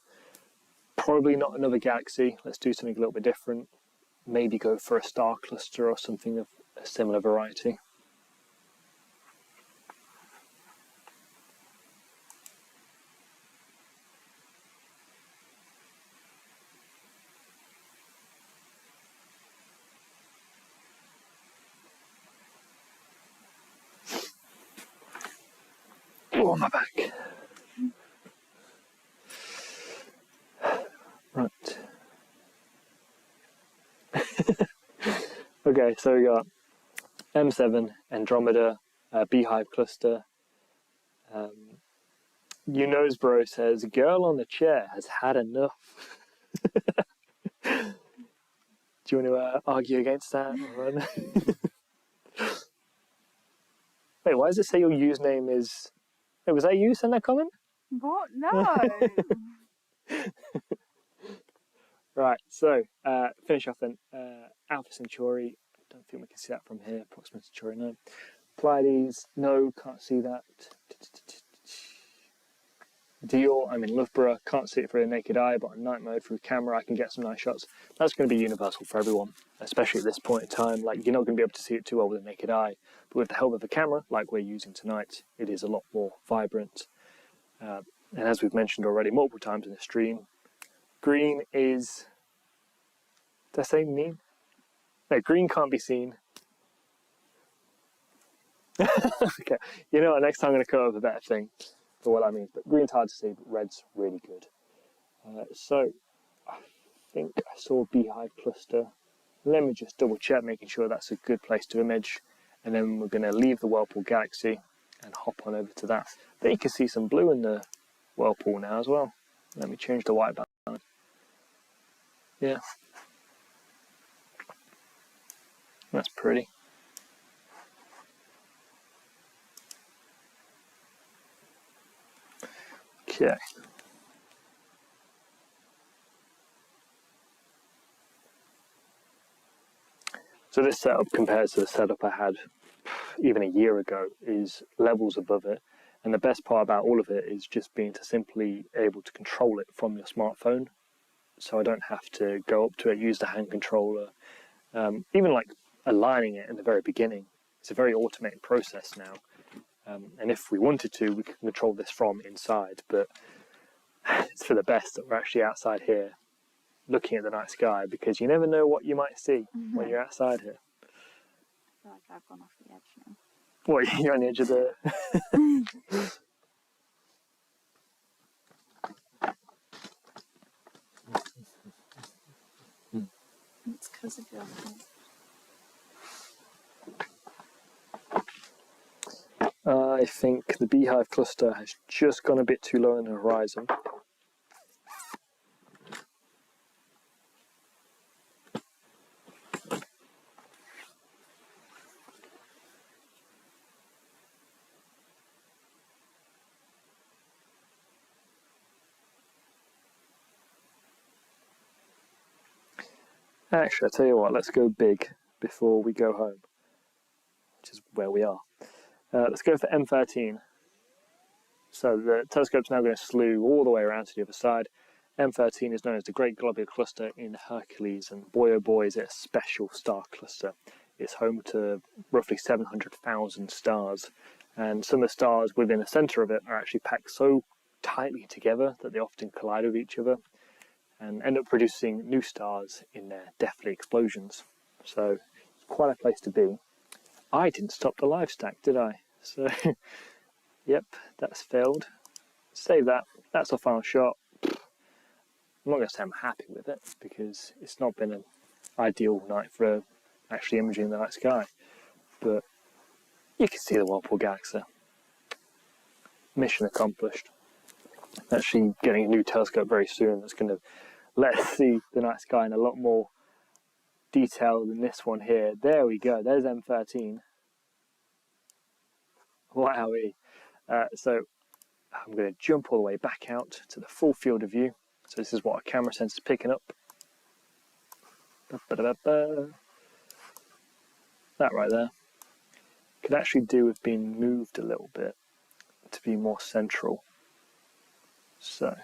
Probably not another galaxy, let's do something a little bit different. Maybe go for a star cluster or something of a similar variety. Oh, my back. Right. Okay, so we got M7, Andromeda, Beehive cluster. You knows bro says, girl on the chair has had enough. Do you want to argue against that? Wait, why does it say your username is... Wait, was that you send that comment? What? No. Right, so finish off then. Alpha Centauri, I don't think we can see that from here. Proxima Centauri, no. Pleiades, no, can't see that. Dior, I'm in Loughborough, can't see it through the naked eye, but on night mode through camera I can get some nice shots. That's going to be universal for everyone, especially at this point in time. Like, you're not going to be able to see it too well with the naked eye, but with the help of a camera, like we're using tonight, it is a lot more vibrant. And as we've mentioned already multiple times in the stream, green is... Did I say mean? No, green can't be seen. Okay, you know what, next time I'm going to come up with a better thing for what I mean. But green's hard to see, but red's really good. So, I think I saw a beehive cluster. Let me just double check, making sure that's a good place to image. And then we're going to leave the Whirlpool Galaxy and hop on over to that. I think you can see some blue in the Whirlpool now as well. Let me change the white balance. Yeah. That's pretty. Okay. So this setup compared to the setup I had even a year ago is levels above it. And the best part about all of it is just being simply able to control it from your smartphone. So I don't have to go up to it, use the hand controller. Even like aligning it in the very beginning, it's a very automated process now. And if we wanted to, we could control this from inside, but it's for the best that we're actually outside here looking at the night sky, because you never know what you might see when you're outside here. I feel like I've gone off the edge now. What, you're on the edge of the... It's because of your head. I think the beehive cluster has just gone a bit too low on the horizon. Actually, I'll tell you what, let's go big before we go home, which is where we are. Let's go for M13. So the telescope's now going to slew all the way around to the other side, M13 is known as the Great Globular Cluster in Hercules, and boy oh boy is it a special star cluster. It's home to roughly 700,000 stars, and some of the stars within the centre of it are actually packed so tightly together that they often collide with each other and end up producing new stars in their deathly explosions. So it's quite a place to be. I didn't stop the live stack, did I? So yep, that's failed. Save that. That's our final shot. I'm not going to say I'm happy with it because it's not been an ideal night for actually imaging the night sky, but you can see the Whirlpool Galaxy. Mission accomplished. Actually getting a new telescope very soon that's going to let us see the night sky in a lot more detail than this one here. There we go, there's M13. Wowee. So I'm going to jump all the way back out to the full field of view. So this is what our camera sensor's picking up. That right there could actually do with being moved a little bit to be more central. So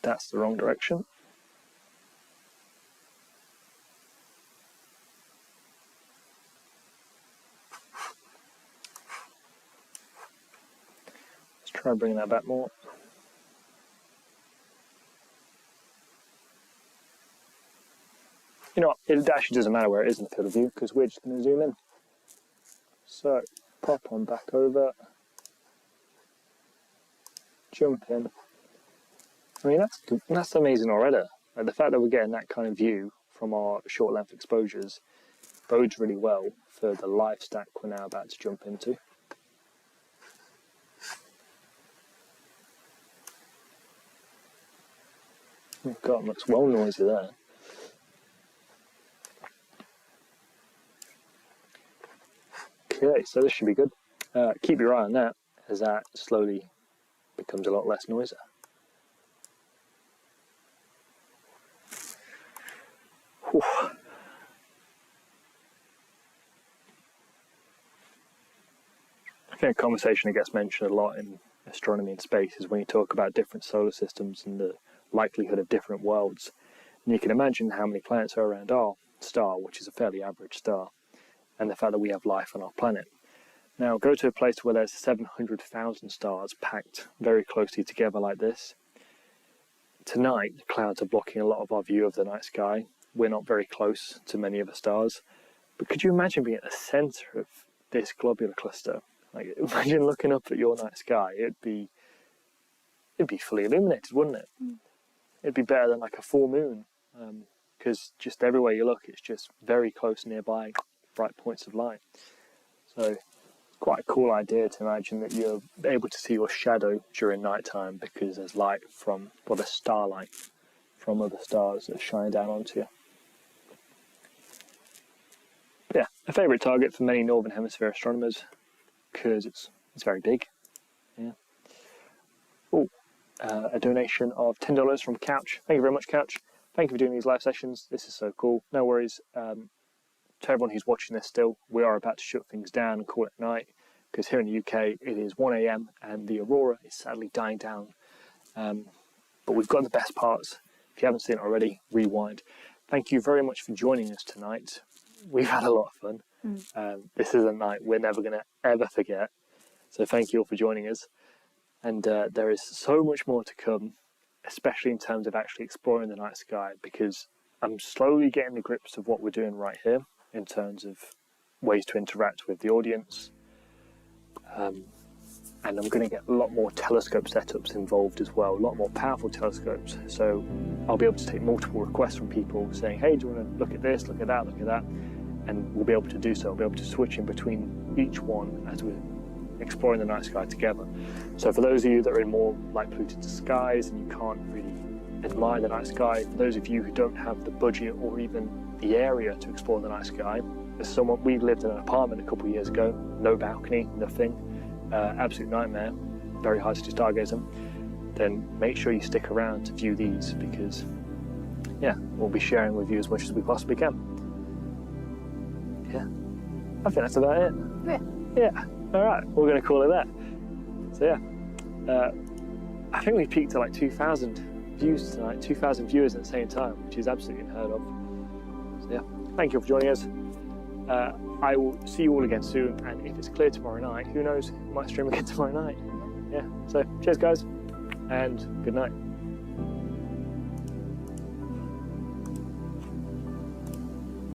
that's the wrong direction. Let's try bringing that back more. You know what, it actually doesn't matter where it is in the field of view because we're just going to zoom in. So pop on back over, jump in. I mean, that's amazing already. Like, the fact that we're getting that kind of view from our short length exposures bodes really well for the live stack we're now about to jump into. Oh God, it looks well noisy there. Okay, so this should be good. Keep your eye on that as that slowly becomes a lot less noisy. Whew. I think a conversation that gets mentioned a lot in astronomy and space is when you talk about different solar systems and the likelihood of different worlds. And you can imagine how many planets are around our star, which is a fairly average star, and the fact that we have life on our planet. Now go to a place where there's 700,000 stars packed very closely together like this. Tonight, the clouds are blocking a lot of our view of the night sky. We're not very close to many of the stars. But could you imagine being at the centre of this globular cluster? Like, imagine looking up at your night sky. It'd be fully illuminated, wouldn't it? It'd be better than like a full moon, because just everywhere you look, it's just very close nearby, bright points of light. So quite a cool idea to imagine that you're able to see your shadow during nighttime because there's light from, well, there's starlight from other stars that shine down onto you. Yeah, a favourite target for many Northern Hemisphere astronomers because it's very big. Yeah. Oh, a donation of $10 from Couch. Thank you very much, Couch. Thank you for doing these live sessions. This is so cool. No worries. To everyone who's watching this still, we are about to shut things down and call it night because here in the UK it is 1 AM and the Aurora is sadly dying down. But we've got the best parts. If you haven't seen it already, rewind. Thank you very much for joining us tonight. We've had a lot of fun. This is a night we're never going to ever forget. So thank you all for joining us. And there is so much more to come, especially in terms of actually exploring the night sky, because I'm slowly getting the grips of what we're doing right here in terms of ways to interact with the audience. And I'm going to get a lot more telescope setups involved as well, a lot more powerful telescopes. So I'll be able to take multiple requests from people saying, hey, do you want to look at this, look at that, look at that? And we'll be able to do so. We'll be able to switch in between each one as we're exploring the night sky together. So for those of you that are in more light polluted skies and you can't really admire the night sky, for those of you who don't have the budget or even the area to explore the night sky, as someone, we lived in an apartment a couple of years ago, no balcony, nothing, absolute nightmare, very hard to do stargazing, then make sure you stick around to view these because, yeah, we'll be sharing with you as much as we possibly can. Yeah, I think that's about it. Yeah. All right, we're going to call it that. So yeah, I think we peaked at like 2,000 views tonight, 2,000 viewers at the same time, which is absolutely unheard of. So yeah, thank you for joining us. I will see you all again soon, and if it's clear tomorrow night, who knows, we might stream again tomorrow night. Yeah, so cheers guys, and good night.